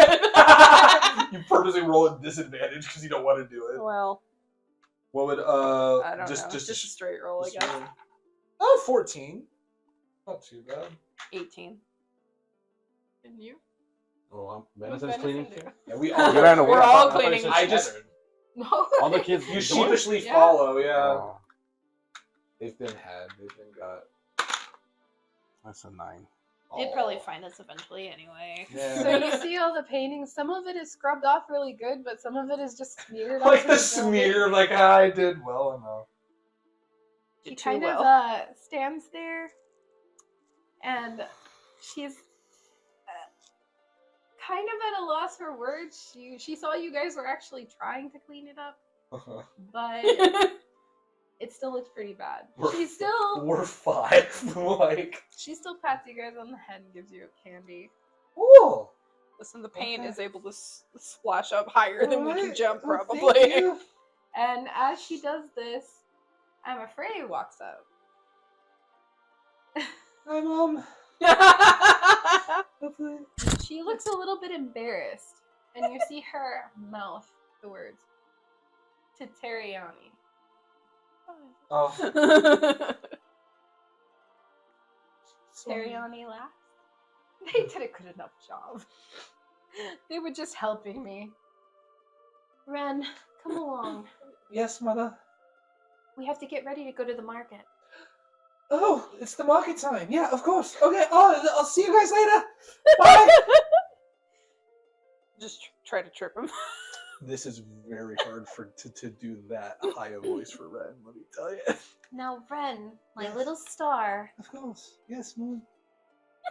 You purposely roll a disadvantage because you don't want to do it. Well, What would I don't just know. just Just a straight roll, I just guess. roll. Oh, 14. Not too bad. 18. And you? Oh, What's Madison's cleaning. Madison do? Yeah, we You all ran away. We're I all thought you cleaning. said I just- scattered. No. All the kids. you joined? sheepishly Yeah. follow, yeah. Oh, They've been had, they've been got. that's a 9. They'd probably find us eventually anyway. Yeah. So you see all the paintings. Some of it is scrubbed off really good, but some of it is just smeared. Like onto the the building. smear, like I did well enough. She Did too kind of well. stands there, and she's kind of at a loss for words. She saw you guys were actually trying to clean it up, but it still looks pretty bad. We're- She still We're 5. Like, she still pats you guys on the head and gives you a candy. ooh. Listen, the paint Okay. is able to splash up higher than we can Alright, jump, well, thank probably. you. And as she does this, I'm afraid walks up. Hi, Mom. Hopefully. She looks a little bit embarrassed, and you see her mouth the words to Teriani. Oh, Teriani laughs. They did a good enough job. They were just helping me. Ren, come along. yes, Mother. We have to get ready to go to the market. Oh, it's the market time. Yeah, of course. Okay. Oh, I'll see you guys later. Bye. Just try to trip him. This is very hard to do that high a voice for Ren. Let me tell you. Now, Ren, my Yes. little star, Of course. Yes, Mom.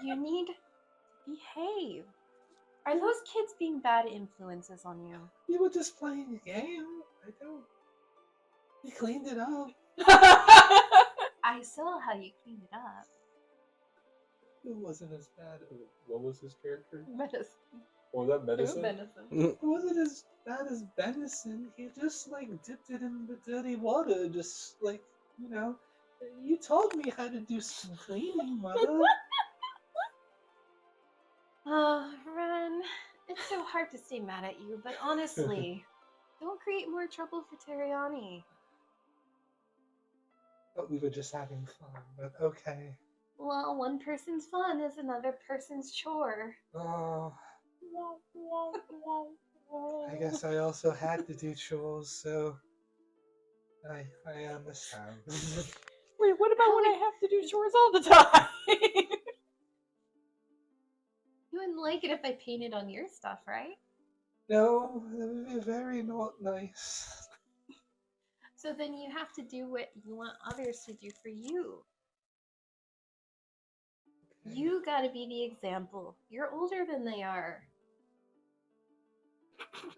you need to behave. Are those kids being bad influences on you? We were just playing a game. I don't. We cleaned it up. I saw how you cleaned it up. It wasn't as bad. What was his character? Medicine. Or was that medicine? Medicine. It wasn't as bad as venison. He just like dipped it in the dirty water. Just like, you know. You told me how to do some cleaning, Mother. Oh, Ren, it's so hard to stay mad at you, but honestly, don't create more trouble for Teriani. But we were just having fun. But okay. Well, one person's fun is another person's chore. Oh, I guess I also had to do chores, so I understand. Wait, what about when I have to do chores all the time? You wouldn't like it if I painted on your stuff, right? No, that would be very not nice. So then you have to do what you want others to do for you. You gotta be the example. You're older than they are.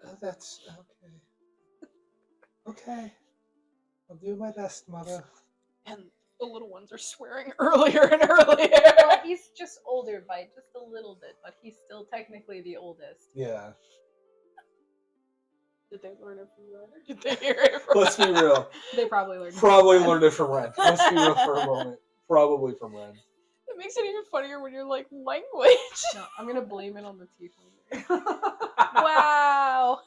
Oh, that's okay. Okay. I'll do my best, Mother. And the little ones are swearing earlier and earlier. Well, he's just older by just a little bit, but he's still technically the oldest. Yeah. Did they learn it from Ren, or did they hear it from Let's be real. They probably learned. Probably learned it from Ren. Let's be real for a moment. Probably from Ren. It makes it even funnier when you're like, language. No, I'm gonna blame it on the tiefling. Wow.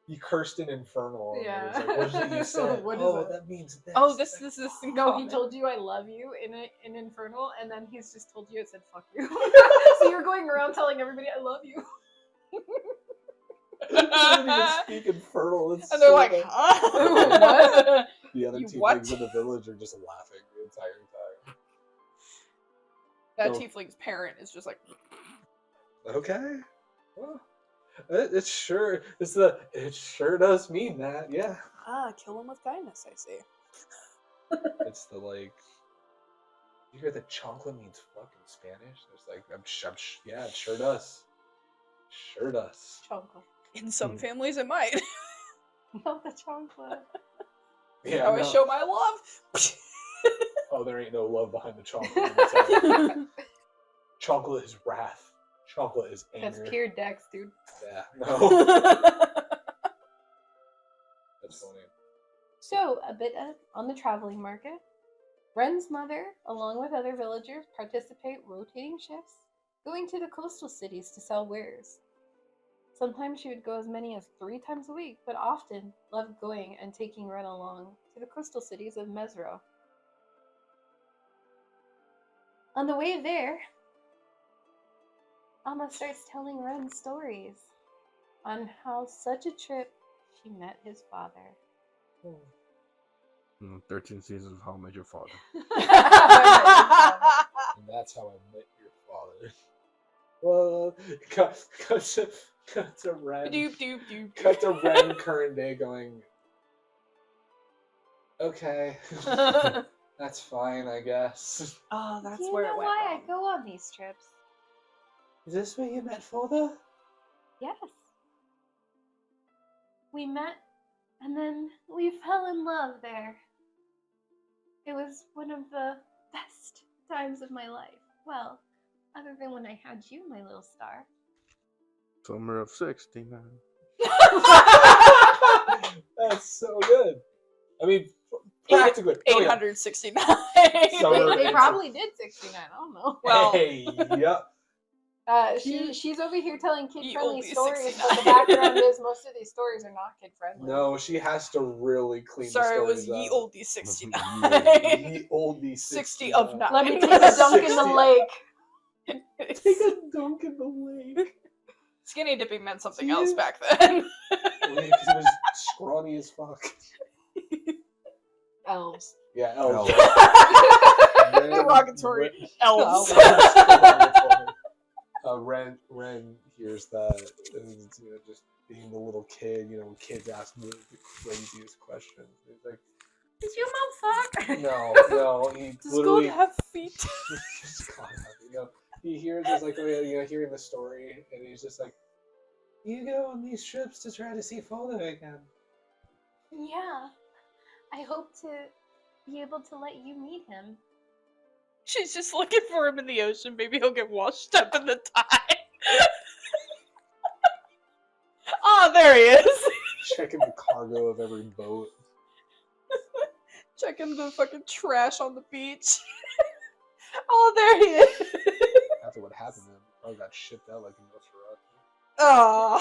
You cursed an infernal. on Yeah. It's like, what is it you said? What is oh, it? that means this. Oh, this is No, he told you I love you in Infernal, and then he's just told you it said fuck you. So you're going around telling everybody I love you. He doesn't even speak infernal. It's And they're so like, bad. huh? What? The other You two what? things in the village are just laughing the entire time. That So- tiefling's parent is just like, Okay. Well, it sure does mean that. Yeah. kill him with kindness, I see. It's the like You hear that chocolate means fucking Spanish? It's like, yeah, it sure does. Sure does. Chocolate. In some families, it might. Not the chocolate. Yeah, How I show my love. Oh, there ain't no love behind the chocolate. let me tell you. Chocolate is wrath. Chocolate is anger. That's pure Dex, dude. Yeah, no. That's funny. So, a bit on the traveling market. Ren's mother, along with other villagers, participate rotating shifts, going to the coastal cities to sell wares. Sometimes she would go as many as 3 times a week, but often loved going and taking Ren along to the coastal cities of Mesro. On the way there, Amma starts telling Ren stories on how such a trip she met his father. 13 seasons of How I Met Your Father. And that's how I met your father. Well, cut to Ren. Doop, doop, doop. Cut to Ren current day going, okay, that's fine, I guess. Oh, that's Do you where know it went why wrong. I go on these trips? Is this where you met father? Yes. We met, and then we fell in love there. It was one of the best times of my life. Well, other than when I had you, my little star. Summer of 69. That's so good. I mean, practically. 869. Summer They of probably did 69. I don't know. Well, Hey, yep. She's over here telling Ye kid-friendly olde stories, but the 69. background is most of these stories are not kid-friendly. No, she has to really clean sorry, it the was stories ye up. olde 69. Ye oldie 60 of 9. Let me take a dunk in the 60. lake. Take a dunk in the lake. Skinny dipping meant something Yeah. else back then. Because it was scrawny as fuck. Elves. Yeah, elves. Derogatory elves. Ren hears that, and just being the little kid, kids ask the craziest questions. He's like, Does your mom fuck? no, he Does literally. God have feet? He hears it's like, hearing the story, and he's just like, you go on these trips to try to see father again. Yeah. I hope to be able to let you meet him. She's just looking for him in the ocean. Maybe he'll get washed up in the tide. Oh, there he is. Checking the cargo of every boat. Checking the fucking trash on the beach. Oh, there he is. After what happened to him, he probably got shipped out like a Nosferatu. Oh.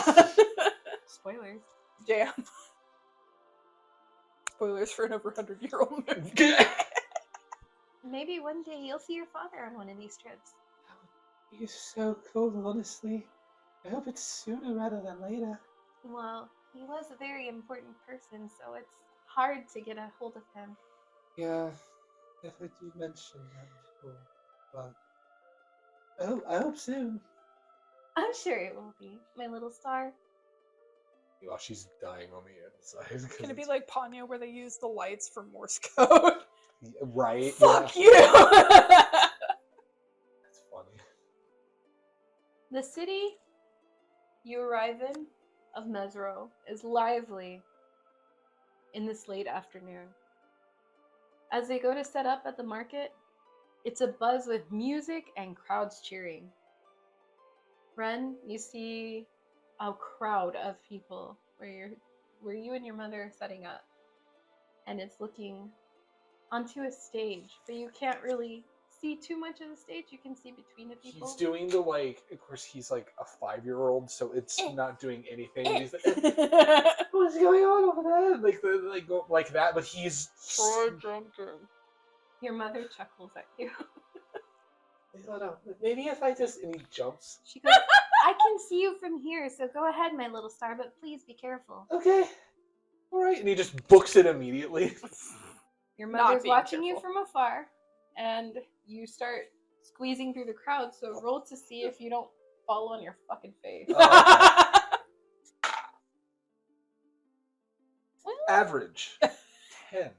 Spoilers. Damn. Spoilers for an over 100-year-old movie. Maybe one day you'll see your father on one of these trips. He's so cool, honestly. I hope it's sooner rather than later. Well, he was a very important person, so it's hard to get a hold of him. Yeah, if I do mention that before, but I hope soon. I'm sure it will be, my little star. Well, she's dying on the inside. Can it be like Ponyo where they use the lights for Morse code? Right? Fuck yeah. you! That's funny. The city you arrive in of Mesro is lively in this late afternoon. As they go to set up at the market, it's a buzz with music and crowds cheering. Ren, you see a crowd of people where you and your mother are setting up, and it's looking onto a stage, but you can't really see too much of the stage. You can see between the people. He's doing the, of course, he's like a 5-year-old, so it's not doing anything. He's like, what's going on over there? Like that, but he's Your mother chuckles at you. Hold on. Maybe if I just, and he jumps. She goes, I can see you from here, so go ahead, my little star, but please be careful. Okay. All right. And he just books it immediately. Your Not mother's being watching you careful. from afar, and you start squeezing through the crowd, so roll to see if you don't fall on your fucking face. Average 10.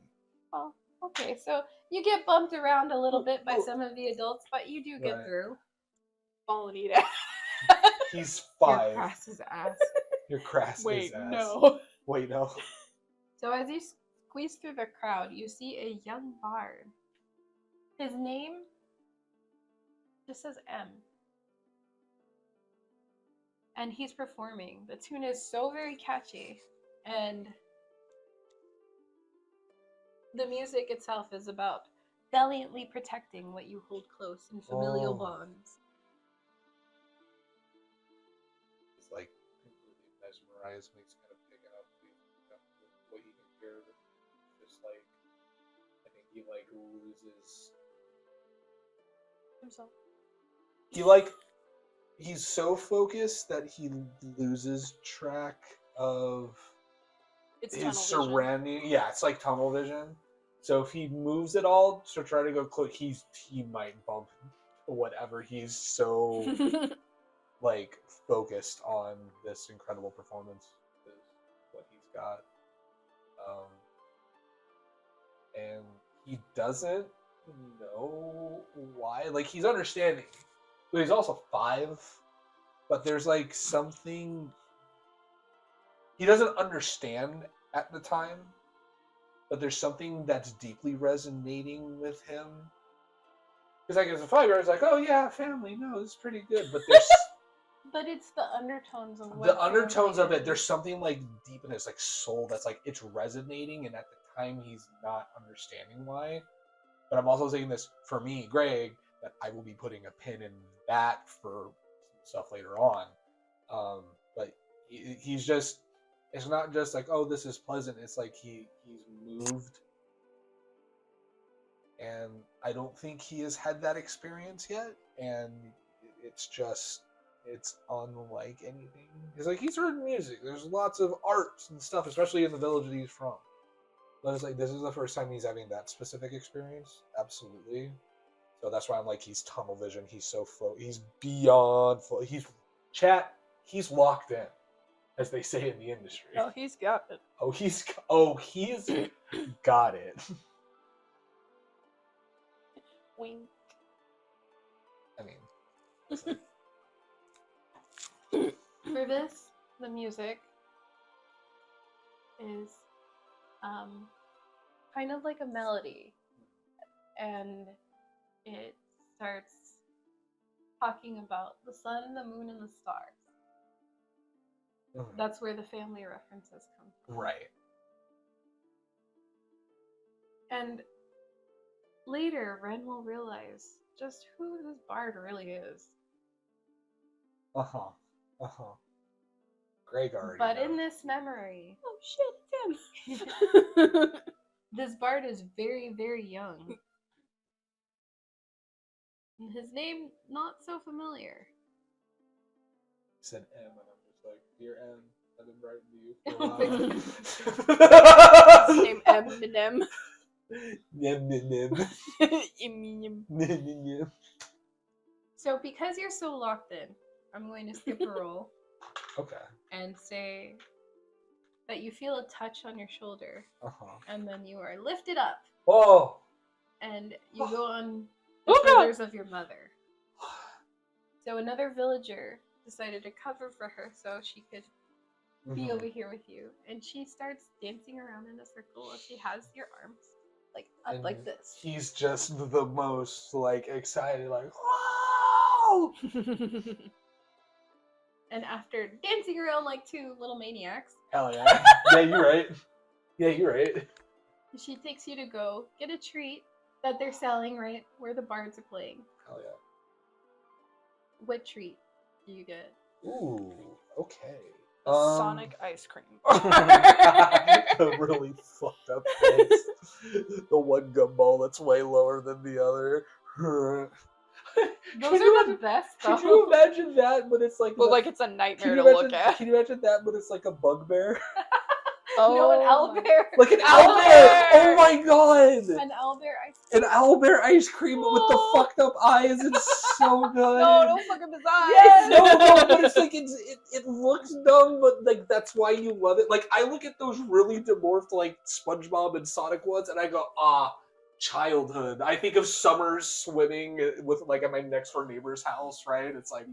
Well, Okay, so you get bumped around a little bit by some of the adults, but you do get Right. through. Quality. He's Your 5. crass is ass. Your crass Wait, is ass. no. Wait, no. So as you squeeze through the crowd, you see a young bard. His name just says M. And he's performing. The tune is so very catchy, and the music itself is about valiantly protecting what you hold close in familial Oh. bonds. He's like completely mesmerized when he's kind of picking up what he can hear. Just like, I think he like loses. Himself. He's so focused that he loses track of It's his tunnel vision. surrounding. Yeah, it's like tunnel vision. So if he moves at all to try to go close, he might bump whatever. He's so like focused on this incredible performance is what he's got, and he doesn't know why. Like he's understanding, but he's also 5. But there's like something he doesn't understand at the time. But there's something that's deeply resonating with him. Because like as a 5-year-old, it's like, oh yeah, family, no, this is pretty good. But there's But it's the undertones of what the undertones family of it. is. There's something like deep in his like soul that's like it's resonating, and at the time he's not understanding why. But I'm also saying this for me, Greg, that I will be putting a pin in that for some stuff later on. But he's just. It's not just like, oh, this is pleasant. It's like he's moved. And I don't think he has had that experience yet. And it's unlike anything. It's like he's heard music. There's lots of art and stuff, especially in the village that he's from. But it's like, this is the first time he's having that specific experience. Absolutely. So that's why I'm like, he's tunnel vision. He's so he's beyond he's locked in. As they say in the industry. Oh, he's got it. He's got it. Wink. I mean, For this, the music is kind of like a melody, and it starts talking about the sun, the moon, and the stars. Mhm. That's where the family references come from. Right. And later, Ren will realize just who this bard really is. Greg already But knows. in this memory, Oh shit, it's him. this bard is very, very young. And his name, not so familiar. He said M, and I'm just like, dear M, I've been writing to you. His name Eminem. Eminem. So because you're so locked in, I'm going to skip a roll Okay. and say that you feel a touch on your shoulder, and then you are lifted up, Oh. and you go on the shoulders of your mother. So another villager decided to cover for her so she could be over here with you, and she starts dancing around in a circle. She has your arms like up And like this. He's just the most like excited, like, whoa! And after dancing around like two little maniacs, Hell yeah. Yeah, you're right. Yeah, you're right. she takes you to go get a treat that they're selling right where the bards are playing. Hell yeah. What treat do you get? Ooh, okay. A Sonic ice cream. The really fucked up ones. The one gumball that's way lower than the other. Those are the best, though. Could you imagine that, but it's like... But like it's a nightmare to look at. Can you imagine that, but it's like a bugbear? No, an owlbear. Like an Owlbear! owlbear! Oh my god! An owlbear ice cream. An owlbear ice cream with the fucked up eyes. It's so good. No, don't fuck up his eyes. Yes! No, but it's like it looks dumb, but like that's why you love it. Like I look at those really demorphed like SpongeBob and Sonic ones, and I go, childhood. I think of summers swimming with like at my next door neighbor's house, right? It's like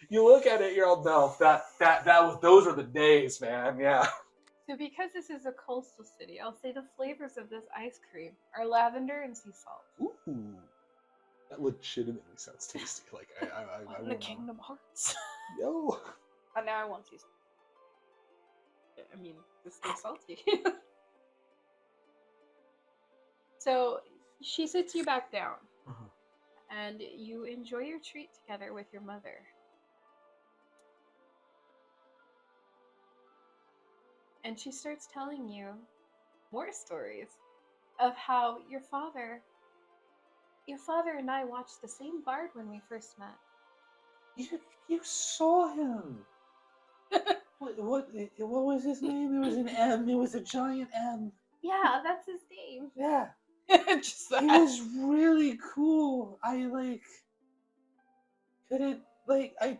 you look at it, you're all no, that was those are the days, man. Yeah. So because this is a coastal city, I'll say the flavors of this ice cream are lavender and sea salt. Ooh, that legitimately sounds tasty. Like I In the Kingdom Hearts. Yo. And now I want sea salt. I mean, it's still salty. So she sits you back down, and you enjoy your treat together with your mother. And she starts telling you more stories of how your father and I watched the same bard when we first met. You saw him. What was his name? There was an M. It was a giant M. Yeah, that's his name. Yeah. Just He that. was really cool. I couldn't I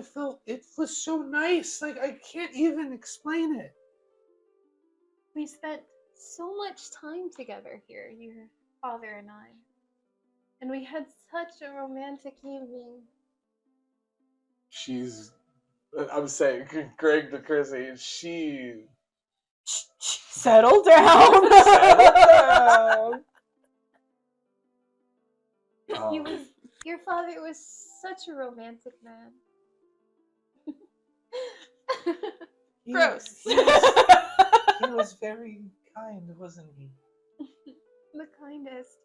felt it was so nice. Like I can't even explain it. We spent so much time together here, your father and I. And we had such a romantic evening. I'm saying, Greg to Chrissy, she Settle down. Your father was such a romantic man. Gross. He was very kind, wasn't he? The kindest.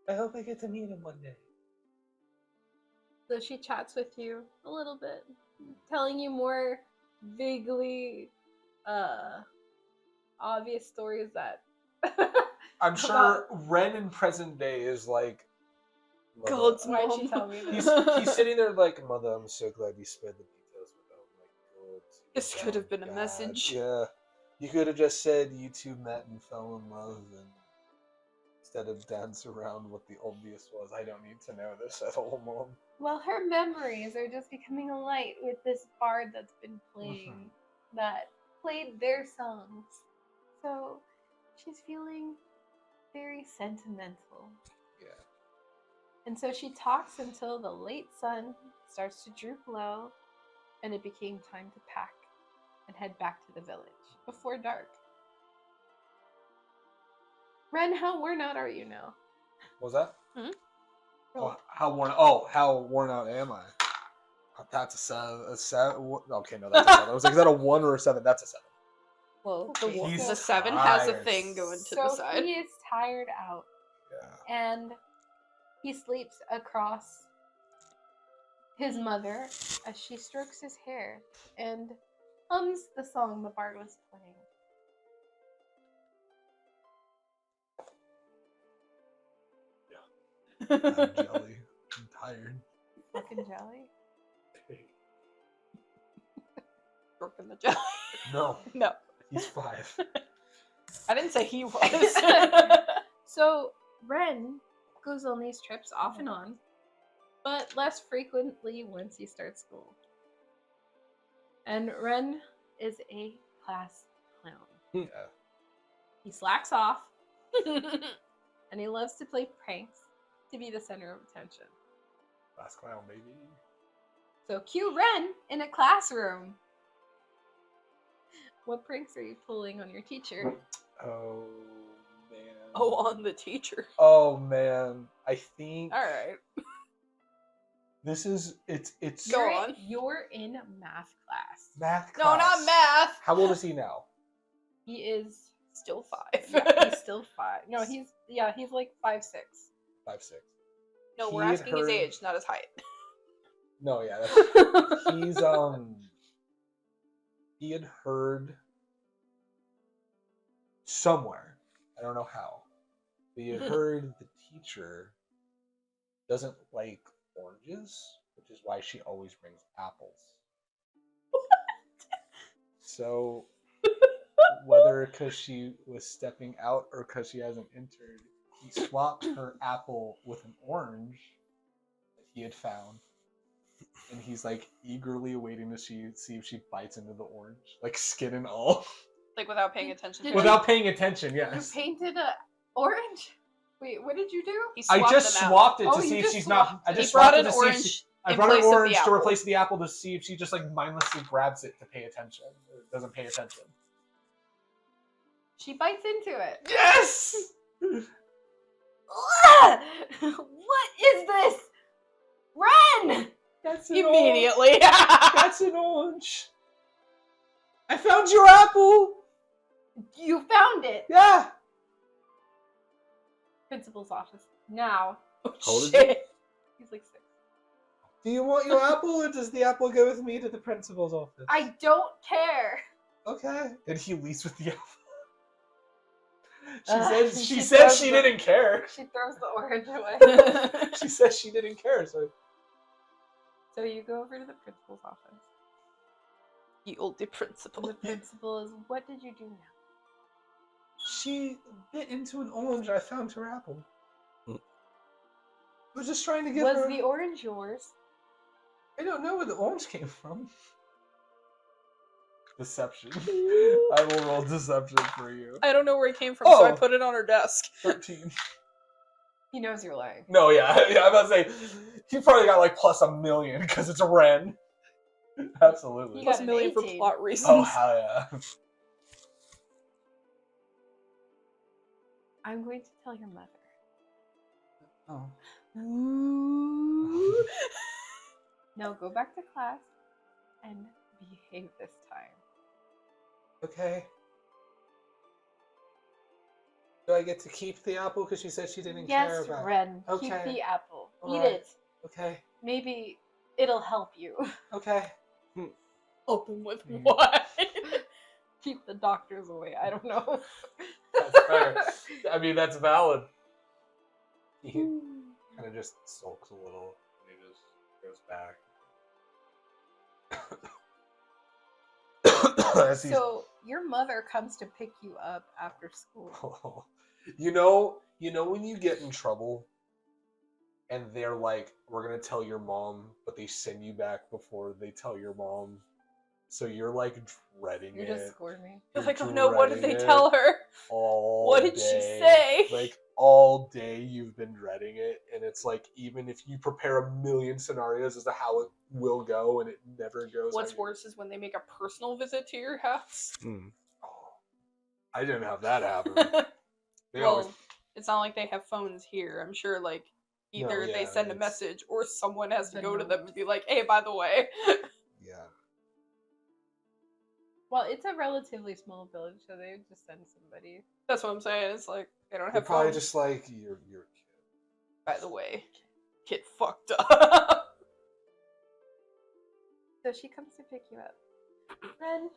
I hope I get to meet him one day. So she chats with you a little bit, telling you more vaguely obvious stories that I'm sure Ren in present day is like, Mother, God's why'd she mom. tell me he's this? sitting there like, Mother, I'm so glad you spared the details, but oh my god. This could have been a God. message. Yeah. You could have just said you two met and fell in love and instead of dance around what the obvious was. I don't need to know this at all, Mom. Well, her memories are just becoming alight with this bard that's been playing, that played their songs. So she's feeling very sentimental. Yeah. And so she talks until the late sun starts to droop low, and it became time to pack and head back to the village before dark. Ren, how worn out are you now? What was that? Roll. How worn out am I? That's a seven. Okay, no, that's a 7. I was like, is that a 1 or a 7? That's a 7. Well, Okay, the so- 7 has a tired. thing going to So the side. he is tired out, Yeah. and he sleeps across his mother as she strokes his hair and hums the song the bard was playing. I'm jelly. I'm tired. Fucking jelly. Broken the jelly. No, No, he's 5. I didn't say he was. So Ren goes on these trips off and on, but less frequently once he starts school. And Ren is a class clown. Yeah. He slacks off, and he loves to play pranks to be the center of attention. Last clown, baby. So cue Ren in a classroom. What pranks are you pulling on your teacher? Oh man. Oh, on the teacher. Oh man. I think All right. this is it's Go on. You're in math class. math No, class. not math. How old is he now? He is Still 5. yeah, he's still 5. No, he's like 5'6". 5'6". No, we're He had asking his heard- age, not his height. No, yeah, that's he's he had heard somewhere, I don't know how, but he had heard the teacher doesn't like oranges, which is why she always brings apples. So whether because she was stepping out or because she hasn't entered, he swapped her apple with an orange that he had found. And he's like eagerly waiting to see if she bites into the orange, like skin and all. Like without paying attention to Did it. Without paying attention, You yes. painted a orange. Wait, what did you do? He I swapped just them out. swapped it Oh, to you see if just she's not. swapped I it. just He brought swapped it an to see if orange she. I in brought an place of the orange to apple. replace the apple to see if she just like mindlessly grabs it to pay attention. Or doesn't pay attention. She bites into it. Yes. Ugh! What is this? Ren! That's an Immediately. That's an orange. I found your apple. You found it. Yeah. Principal's office. Now. Oh, How old is shit. He's like 6. Do you want your apple, or does the apple go with me to the principal's office? I don't care. Okay. And he leaves with the apple. She She said throws she the- didn't care. She throws the orange away. She said she didn't care. So So you go over to the principal's office. You old principal. The principal is, what did you do now? she bit into an orange. I found her apple. Hmm. I was just trying to give Was her. the orange yours? I don't know where the orange came from. Deception. I will roll deception for you. I don't know where it came from, so I Oh. put it on her desk. 13. He knows you're lying. No, yeah, I'm about to say he probably got like plus +1,000,000 because it's a Ren. Absolutely. He Plus got a an million for 18. plot reasons. Oh hell yeah! I'm going to tell your mother. Oh. Ooh. No, go back to class and behave this time. Okay. Do I get to keep the apple because she said she didn't care Yes, about? Ren. Keep Okay. the apple. Eat Alright. it. Okay. Maybe it'll help you. Okay. Open with Mhm. what? Keep the doctors away. I don't know. That's fair. I mean, that's valid. He kind of just sulks a little and he just goes back. As he's- So your mother comes to pick you up after school. you know when you get in trouble and they're like, we're gonna tell your mom, but they send you back before they tell your mom. So you're like dreading You're it. just scorning. You're You're like, oh no, what did they dreading tell it her? all What did she day. say? Like all day you've been dreading it, and it's like even if you prepare a million scenarios as to how it will go, and it never goes. What's how you- worse is when they make a personal visit to your house. Oh, I didn't have that happen. They Well, always it's not like they have phones here. I'm sure, like, No, either they yeah, send a it's- message or someone has to The go to note. them and be like, hey, by the way. yeah. Well, it's a relatively small village, so they would just send somebody. That's what I'm saying. It's like, they don't They're have probably phones. just like you're a kid. By the way, kid fucked up. So she comes to pick you up. Ren,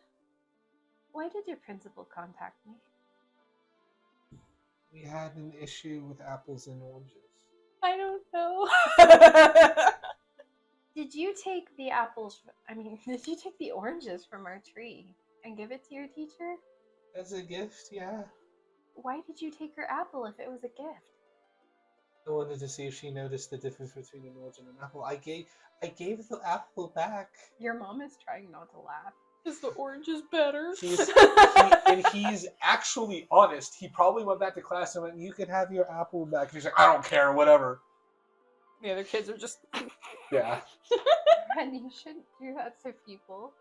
why did your principal contact me? We had an issue with apples and oranges. I don't know. Did you take the apples? Did you take the oranges from our tree and give it to your teacher? As a gift, yeah. Why did you take her apple if it was a gift? I wanted to see if she noticed the difference between an orange and an apple. I gave the apple back. Your mom is trying not to laugh. Is the orange is better? He's actually honest. He probably went back to class and went, "You can have your apple back." And he's like, "I don't care, whatever." The other kids are just. Yeah. Ren, you shouldn't do that to people.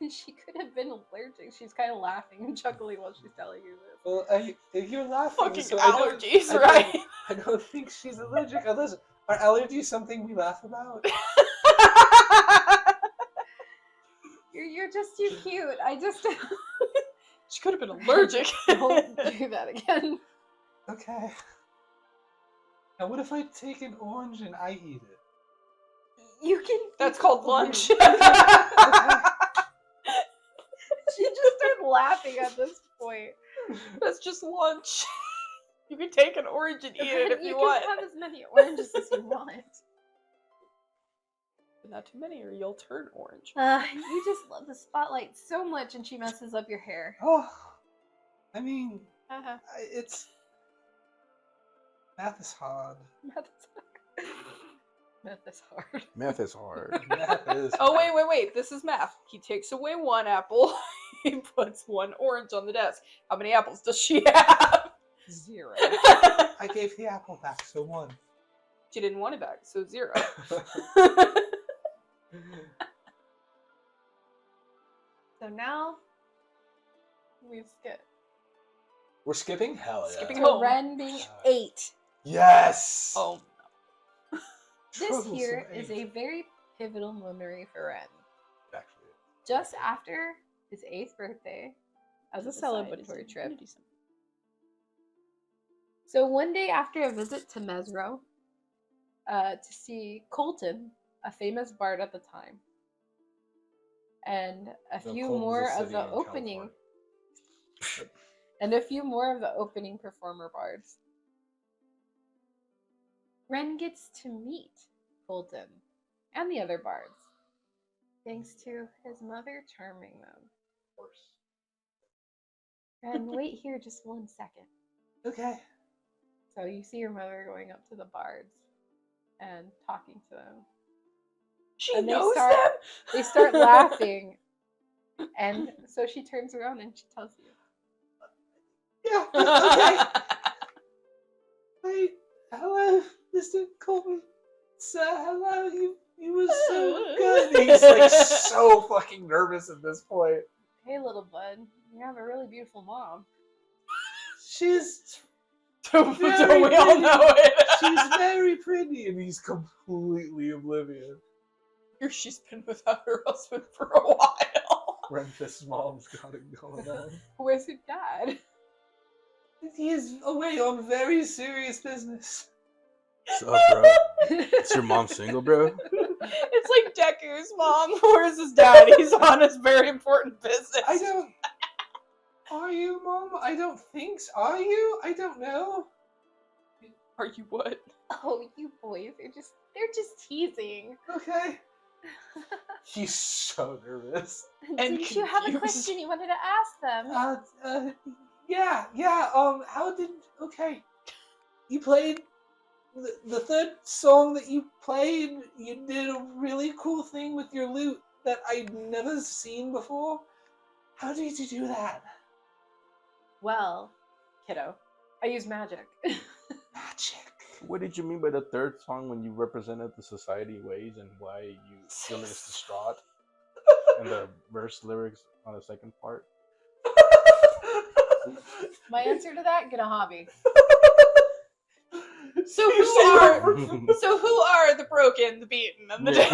She could have been allergic. She's kind of laughing and chuckling while she's telling you this. Well, you're laughing. Fucking so I don't- allergies, I don't- right? I don't think she's allergic. Unless are allergies something we laugh about? You're just too cute. I just She could have been allergic. don't do that again. Okay. Now, what if I take an orange and I eat it? You can. That's called lunch. She just started laughing at this point. That's just lunch. You can take an orange and eat it if you want. can have as many oranges as you want. But not too many, or you'll turn orange. You just love the spotlight so much, and she messes up your hair. Oh, I mean, Uh-huh. it's math is hard. Math is hard. Math is hard. Math is. Oh wait. This is math. He takes away one apple. He puts one orange on the desk. How many apples does she have? 0. I gave the apple back, so 1. She didn't want it back, so 0. So now we skip. We're skipping? Hell yeah. Skipping To home. Ren being 8. Yes! Oh. This Troublesome here is a 8. very pivotal memory for Ren. Actually. Just after his 8th birthday, as a celebratory trip. So one day after a visit to Mesro, to see Colton, a famous bard at the time, and a few more of the opening performer bards, Ren gets to meet Colton and the other bards, thanks to his mother charming them. Of course. Ren, wait here just 1 second. Okay. So you see your mother going up to the bards and talking to them. She And knows them? They start laughing. And so she turns around and she tells you. Yeah, okay. Wait, hello, Mr. Colton. Sir, hello, you were so good. He's like so fucking nervous at this point. Hey, little bud, you have a really beautiful mom. She's Don't very we all pretty. know it? She's very pretty, and he's completely oblivious. She's been without her husband for a while. Renfis' mom's got it going on. Where's your dad? He is away on very serious business. What's up, bro? Is your mom single, bro? It's like Deku's mom. Where's his dad? He's on his very important business. I don't. Are you, Mom? I don't think so. Are you? I don't know. Are you what? Oh, you boys, they're just teasing. Okay. He's so nervous. And Didn't you have a confused. question you wanted to ask them? Yeah. Okay. You played the third song that you played. You did a really cool thing with your lute that I'd never seen before. How did you do that? Well, kiddo, I use magic. Magic. What did you mean by the third song when you represented the society ways and why you feeling is distraught? And the verse lyrics on the second part? My answer to that, get a hobby. So who are the broken, the beaten, and the dead?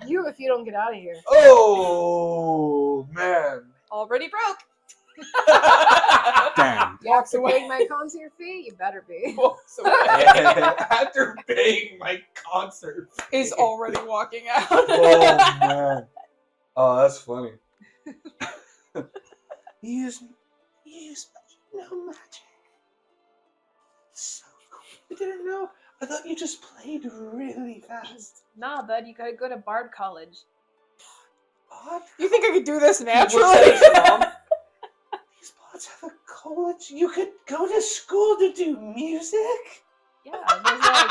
You, if you don't get out of here. Oh man. Already broke. Damn. You have to pay my concert fee? You better be. Walks away. After paying my concert fee. Is already walking out. Oh man. Oh, that's funny. You use no magic. So cool. I didn't know. I thought you just played really fast. Nah, bud, you gotta go to Bard College. What? You think I could do this What's naturally? that, Mom? These bards have a college. You could go to school to do music. Yeah, there's like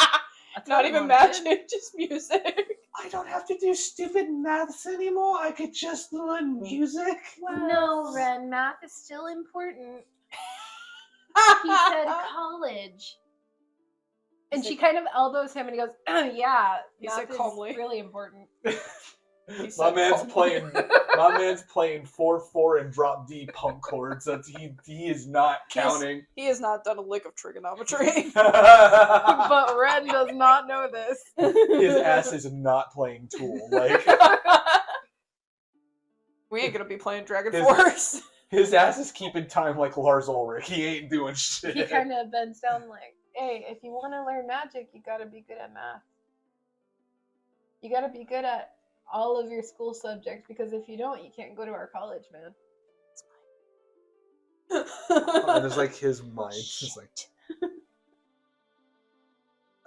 a Not ton even of magic, just music. I don't have to do stupid maths anymore. I could just learn music. No, Ren, math is still important. He said college. And she kind of elbows him and he goes, yeah, He math said is calmly. really important. He My said man's calmly. playing 4/4 and drop D punk chords. That's he is not counting. He has not done a lick of trigonometry. But Ren does not know this. His ass is not playing Tool. Like We ain't gonna be playing Dragon His- Force. his ass is keeping time like Lars Ulrich. He ain't doing shit. He kind of bends down like, hey, if you want to learn magic, you gotta be good at math. You gotta be good at all of your school subjects, because if you don't, you can't go to our college, man. And it's like his mind just like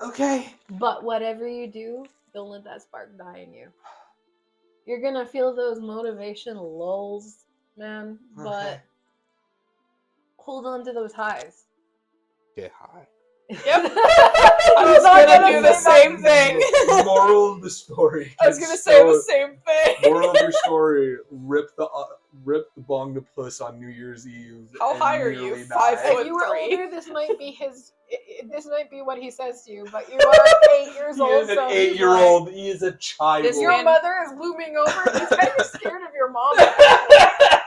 okay. But whatever you do, don't let that spark die in you. You're gonna feel those motivation lulls, man, but Okay. hold on to those highs. Get high. Yep. I was gonna do the same thing. Moral of the story. I was gonna say the same thing. Moral of your story: rip the bong to puss on New Year's Eve. How and high are you? nearly 5 die. foot? If you were 3. older, this might be this might be what he says to you, but you are 8 years He old. is an so he's 8-year-old. He is a child. This Your man- mother is looming over. He's kind of scared of your mom.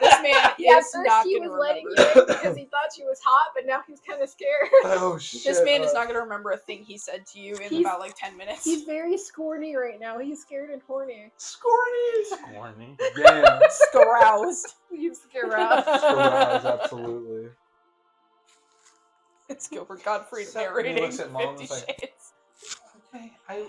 This man At is first, not he gonna was letting remember. you in because he thought she was hot, but now he's kind of scared. Oh shit! This man is not gonna remember a thing he said to you in He's- about like 10 minutes. He's very scorny right now. He's scared and horny. Scorny. Corny. Yeah. Scaroused. He's scared out. Scarouse, absolutely. It's Gilbert Gottfried So he narrating looks at Mom and 50 is like- Shades. Okay, I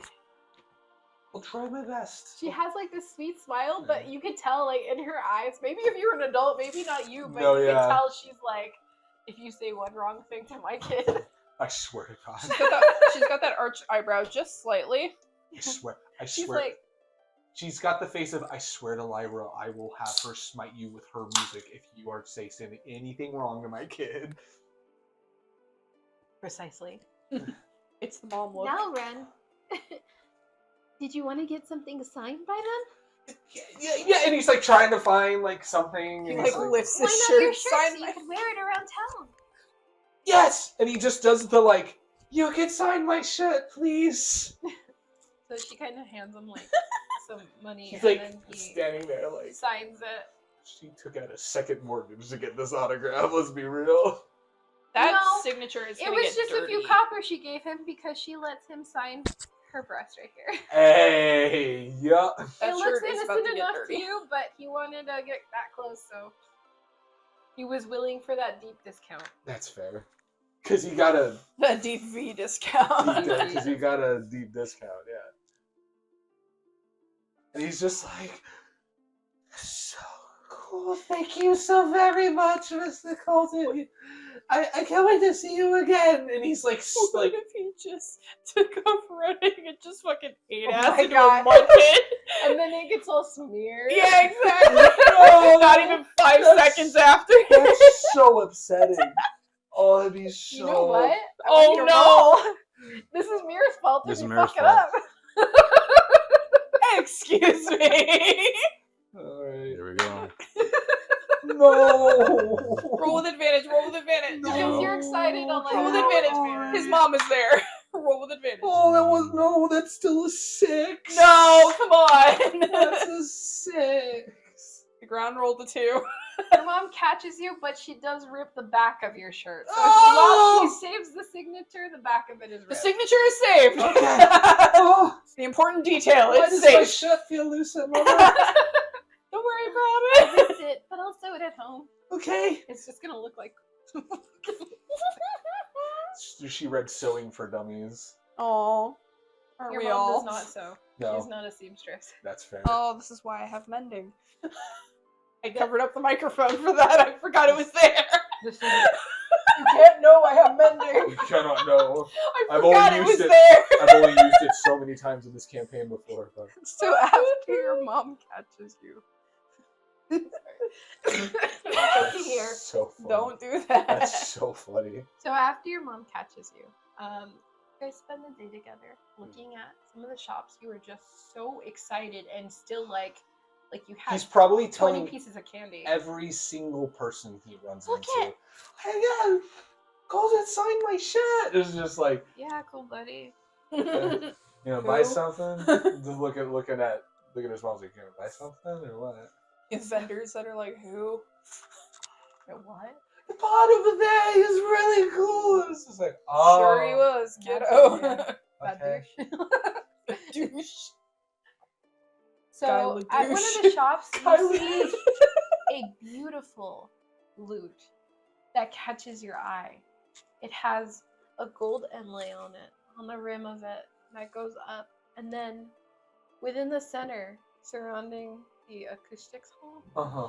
will try my best. She has like this sweet smile, but you could tell like in her eyes. Maybe if you were an adult, maybe not you, but No, you yeah. could tell she's like, if you say one wrong thing to my kid, I swear to God. She's got that arched eyebrow just slightly. I swear. I she's swear. like, She's got the face of, I swear to Lyra, I will have her smite you with her music if you are saying anything wrong to my kid. precisely. It's the mom look. Now, Ren, did you want to get something signed by them? Yeah, and he's like trying to find like something. He And like he's like, lifts Why his not shirt. your shirt Sign so you my- could wear it around town? yes! And he just does the like, you can sign my shirt, please. So she kind of hands him like some money, He's and like then he standing there like, signs it. she took out a second mortgage to get this autograph, let's be real. That No, signature is It gonna was get just dirty. a few coppers she gave him because she lets him sign her breast right here. Hey, yeah. That it looks shirt is about innocent to get enough dirty. to you, but he wanted to get that close, so he was willing for that deep discount. That's fair. Cause he got a That deep V discount. because he got a deep discount, yeah. And he's just like, so cool. Thank you so very much, Mr. Colton. I can't wait to see you again. And he's like, What like if he just took off running and just fucking ate Oh ass my into God. a mud pit? And then it gets all smeared. Yeah, exactly. No, Not even 5 that's- seconds after. that's so upsetting. Oh, it'd be so. You know what? Oh, You're no. wrong. This is Mira's fault. This If is you Mira's fuck it fault. up. Excuse me. Alright. Here we go. No. Roll with advantage. Roll with advantage. Because you're excited on like Roll with how advantage. hard. His mom is there. Roll with advantage. Oh, that was no. That's still a 6. No, come on. That's a 6. The ground rolled a 2. Your mom catches you, but she does rip the back of your shirt. So Oh! while she saves the signature, the back of it is The ripped. signature is saved. Okay. Oh, The important detail why is does my saved. shirt feel loose at mama? Don't worry I about it. ripped it, but I'll sew it at home. Okay. It's just gonna look like. She read Sewing for Dummies. Oh, are Your we mom all? does not sew. No, She's not a seamstress. that's fair. Oh, this is why I have mending. I covered up the microphone for that. I forgot it was there. This is. You can't know I have mending. We cannot know. I I've forgot only it used was it- there. I've only used it so many times in this campaign before, but So after your mom catches you, Looky here. that's so funny. don't do that. That's so funny. So after your mom catches you, you guys spend the day together looking at some of the shops. You were just so excited and still like you had He's probably 20 telling pieces of candy. every single person he runs Look into. it. Hey, yeah, Golden signed my shirt. It's just like, Yeah, cool, buddy. you know, buy Who? something. Just looking at his mom's like, you gonna buy something or what? Vendors that are like, who? What? The pot over there is really cool. It's just like, oh, Sure he was, That's kiddo. it, Bad okay. douche. Douche. So Kyla at one of douche. the shops, Kyla you see douche. a beautiful lute that catches your eye. It has a gold inlay on it, on the rim of it, that goes up, and then within the center, surrounding the acoustics hall. Uh-huh.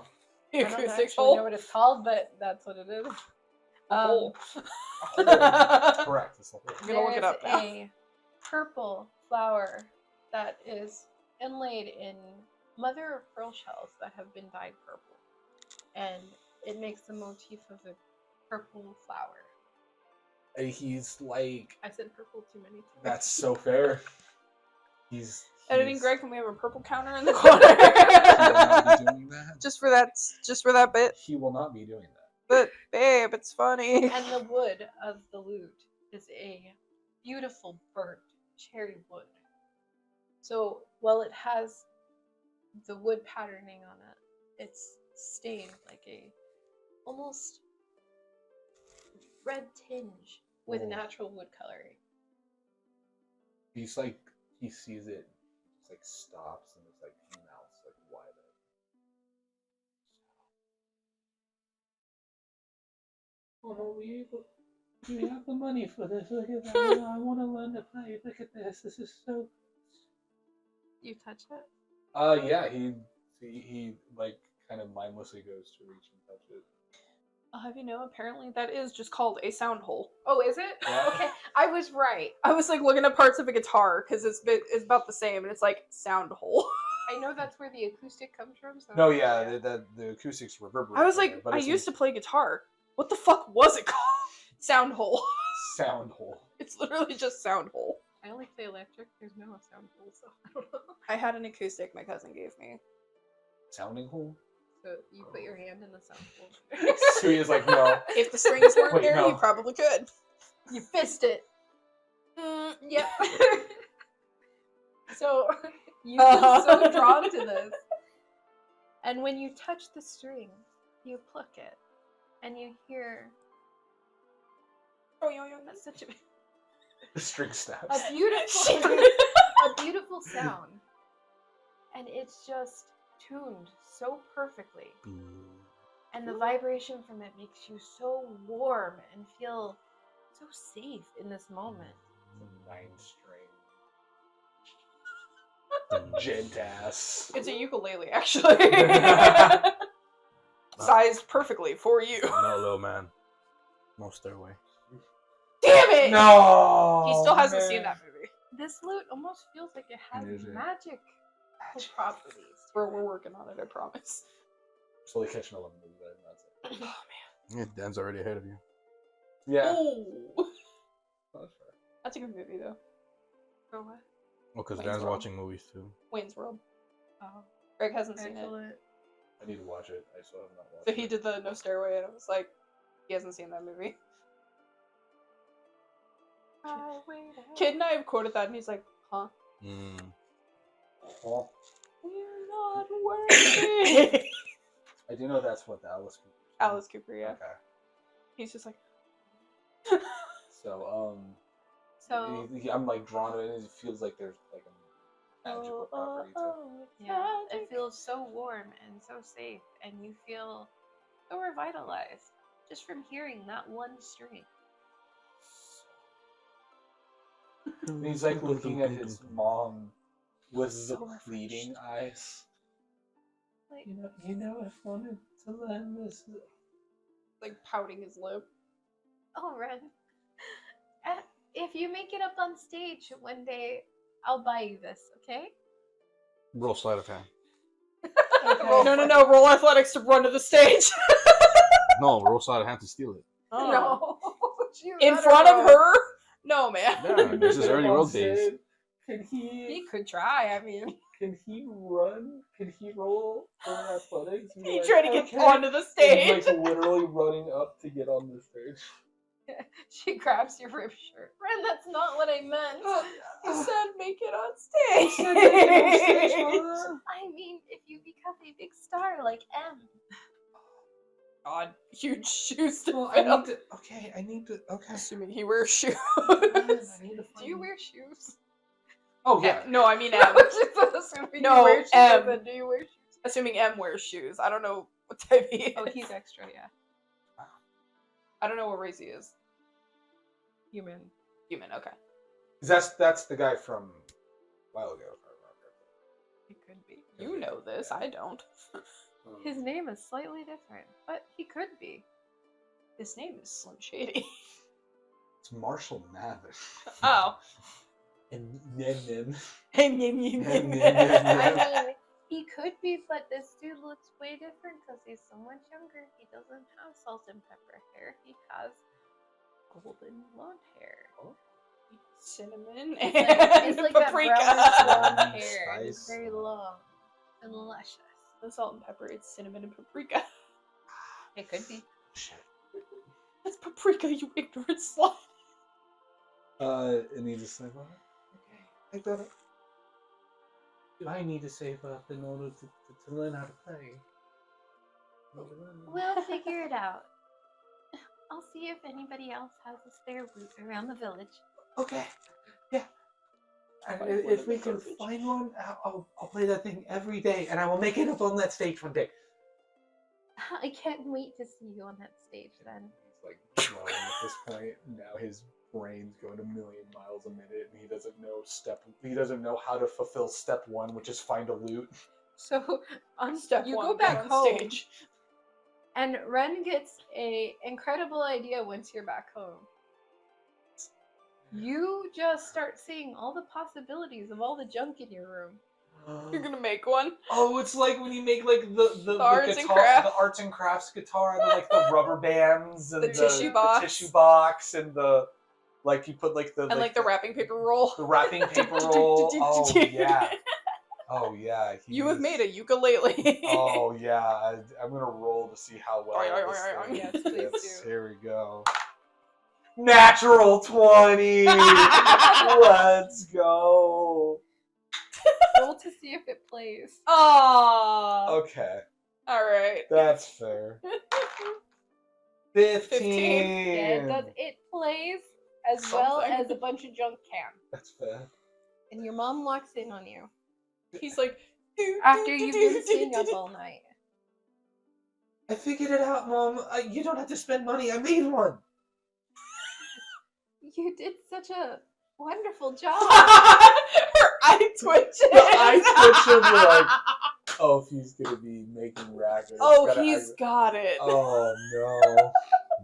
The I don't acoustics actually know hole. what it's called, but that's what it is. Hole. Correct. It's the whole- I'm gonna look it up There's now. a purple flower that is inlaid in mother of pearl shells that have been dyed purple, and it makes the motif of a purple flower. He's like, I said purple too many times. that's so fair. He's Editing he's- Greg, can we have a purple counter in the He will not corner? be doing that. just for that bit. He will not be doing that. But babe, it's funny. And the wood of the lute is a beautiful burnt cherry wood. So while it has the wood patterning on it, it's stained like a almost red tinge with Oh. natural wood coloring. He's like, he sees it, just like stops and it's like mouths like wide open. Oh, we have the money for this. Look at that. I want to learn to play. Look at this. This is so. You touch it? Yeah. He like kind of mindlessly goes to reach and touch it. Apparently that is just called a sound hole. Oh, is it? Yeah. Okay, I was right. I was like looking at parts of a guitar because it's about the same, and it's like sound hole. I know that's where the acoustic comes from. So No, yeah, the acoustics reverberate. I was like, I used to play guitar. What the fuck was it called? Sound hole. sound hole. It's literally just sound hole. I only play electric. There's no sound hole, so I don't know. I had an acoustic my cousin gave me. Sounding hole. So you put your hand in the sound hole. So he is like, no. If the strings weren't Wait, there, no. he probably could. You fist it. Yep. So you feel so drawn to this. And when you touch the string, you pluck it. And you hear that's such The string snaps. a beautiful sound. And it's just tuned so perfectly. And the vibration from it makes you so warm and feel so safe in this moment. It's a 9-string. Gent ass. It's a ukulele, actually. Sized perfectly for you. No, little man. No stairway. Damn it! No. He still hasn't man. seen that movie. This lute almost feels like it has Is it? magic properties. We're working on it, I promise. Slowly catching up on the movie, but that's it. Oh Yeah, Dan's already ahead of you. Yeah. Oh, That's fair. that's a good movie though. For what? Well, because Wayne's Dan's World. watching movies too. Wayne's World. Oh, Greg hasn't seen it, excellent. I need to watch it. I still have not watched so it. he did the No Stairway, and I was like, he hasn't seen that movie. Kid and I have quoted that, and he's like, "Huh? Mm. Well, We're not worthy." I do know that's what the Alice Cooper. Alice Cooper, yeah. Okay. He's just like, So, So, I'm like drawn to it. And it feels like there's like a magical property to it. yeah, it feels so warm and so safe, and you feel so revitalized just from hearing that one string. And he's like looking at his mom with the So pleading eyes. Like, You know, I've wanted to learn this. like pouting his lip. oh, Ren, if you make it up on stage one day, I'll buy you this, okay? Roll sleight of hand. No, roll athletics to run to the stage. No, roll sleight of hand to steal it. No. She's In not front a of rogue. her? No, man. Yeah, this is early world days. Can He he? could try, I mean. Can he run? Can he roll for athletics? And be He like, tried to get "Okay." onto the And stage. he's like literally running up to get on the stage. She grabs your rib shirt. Ren, that's not what I meant. He said make it on stage. said make it on stage, Mama. I mean, if you become a big star like M. God, huge shoes to Well, fill. I need to. Okay. Assuming he wears shoes. I need to Do you wear shoes? Oh yeah. No, I mean M. Assuming No, you wear shoes, M. then do you wear shoes? Assuming M wears shoes. I don't know what type he is. Oh, he's extra, yeah. I don't know what race he is. Human. Human, okay. That's the guy from a while ago. If I remember. He could be. You know this, I don't. His name is slightly different, but he could be. His name is Slim Shady. It's Marshall Mathers. Oh. And Nen. I mean, he could be, but this dude looks way different because he's so much younger. He doesn't have salt and pepper hair. He has golden blonde hair. Cinnamon It's and like, it's like that paprika. brownish blonde hair, and it's Spice. very long and luscious. The salt and pepper, it's cinnamon and paprika. It could be. That's paprika, you ignorant slut. It needs to save up. Okay, I got it. Do I need to save up in order to learn how to play? We'll figure it out. I'll see if anybody else has a spare route around the village. Okay. Yeah. And Find one if in we the can garbage. find one, I'll play that thing every day, and I will make it up on that stage one day. I can't wait to see you on that stage then. He's like drawing at this point. Now his brain's going a million miles a minute, and he doesn't know how to fulfill step one, which is find a loot. So on Step you one, go back on home, stage. and Ren gets a incredible idea once you're back home. You just start seeing all the possibilities of all the junk in your room. You're gonna make one. Oh, it's like when you make like the arts and guitar, crafts. the arts and crafts guitar, and like the rubber bands and The tissue box. the tissue box, and the like you put like the And like the wrapping paper roll. the wrapping paper roll. Oh yeah, oh yeah. You have made a ukulele. Oh yeah, I'm gonna roll to see how well this thing Yes, please fits. do. Here we go. Natural 20. Let's go. Roll to see if it plays. Aww. Okay, Alright. that's fair. 15. Yeah, it does. It plays as well Something. as a bunch of junk can. That's fair. And your mom walks in on you He's like, after you've been staying up all night. I figured it out, Mom. You don't have to spend money. I made one. You did such a wonderful job. Her eye twitches. The eye twitch of like, oh, he's gonna be making rackets. Oh, Gotta he's act- got it. Oh no.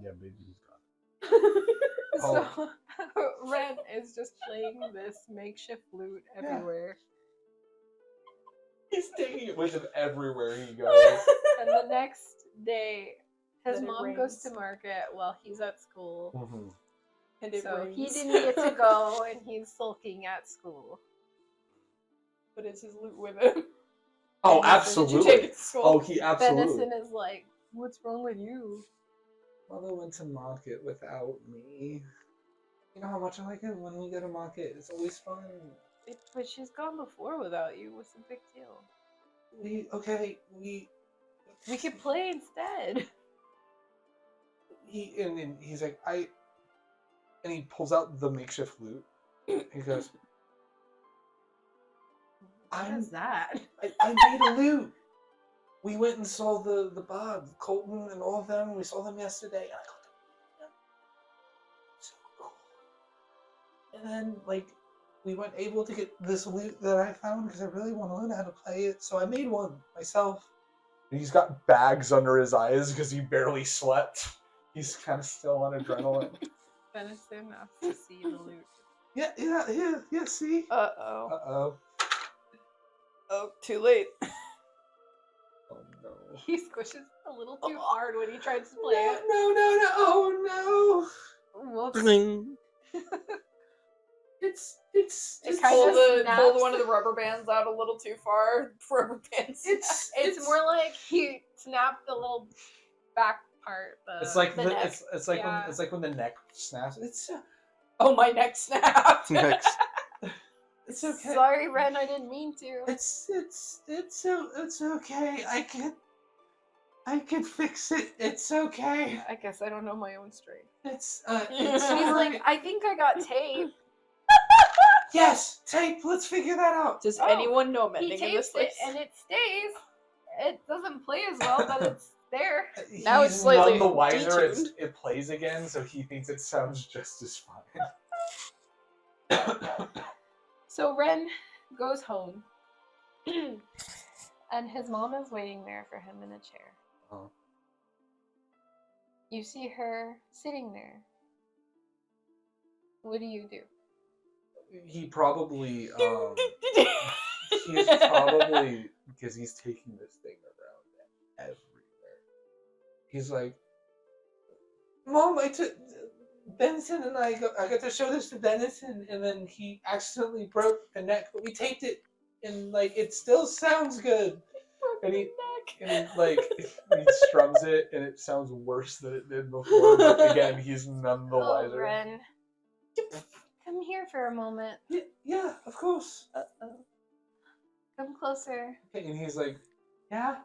Yeah, baby, he's got it. Oh. So Ren is just playing this makeshift flute everywhere. He's taking it with him everywhere he goes. And the next day, his Then it mom goes rains. to market while he's at school. Mhm. And it So rains. he didn't get to go, and he's sulking at school. But is his loot with him? Oh, Did you take absolutely. it to school? Oh, he absolutely. Venison is like, "What's wrong with you?" Mother went to market without me. You know how much I like it when we go to market. It's always fun. But she's gone before without you. What's the big deal? We could play instead. And he's like, and he pulls out the makeshift flute. He goes, What is that? I made a lute. We went and saw the bar, Colton and all of them. We saw them yesterday. And I got them. So cool. And then, like, we weren't able to get this lute that I found because I really want to learn how to play it. So I made one myself. And he's got bags under his eyes because he barely slept. He's kind of still on adrenaline. Venison asks to see the loot. Yeah, see? Uh-oh. Uh-oh. Oh, too late. Oh, no. He squishes a little too hard when he tries to play No, it. no. Oh, Whoops. It's It Pull kind of snaps. one of the rubber bands out a little too far. Rubber bands. It's more like he snapped the little back part. It's like the the neck. it's like Yeah. when it's like when the neck snaps. Oh, my neck snapped. Next. It's okay. Sorry, Ren, I didn't mean to. It's okay. I can fix it. It's okay. I guess I don't know my own strength. It's He's like, I think I got tape. yes, tape. Let's figure that out. Does Oh, anyone know He mending in tapes this place? it and it stays. It doesn't play as well, but it's there. Now He's it's slightly none the wiser. detuned. It plays again, so he thinks it sounds just as fine. So Ren goes home, and his mom is waiting there for him in a chair. Oh. You see her sitting there. What do you do? He probably he's probably because he's taking this thing around everywhere. He's like, Mom, Benson and I got to show this to Benson, and then he accidentally broke the neck, but we taped it, and like it still sounds good. And he like he strums it, and it sounds worse than it did before. But again, he's none the Oh, wiser. Ren. Come here for a moment. Yeah, of course. Come closer. Okay, and he's like, yeah,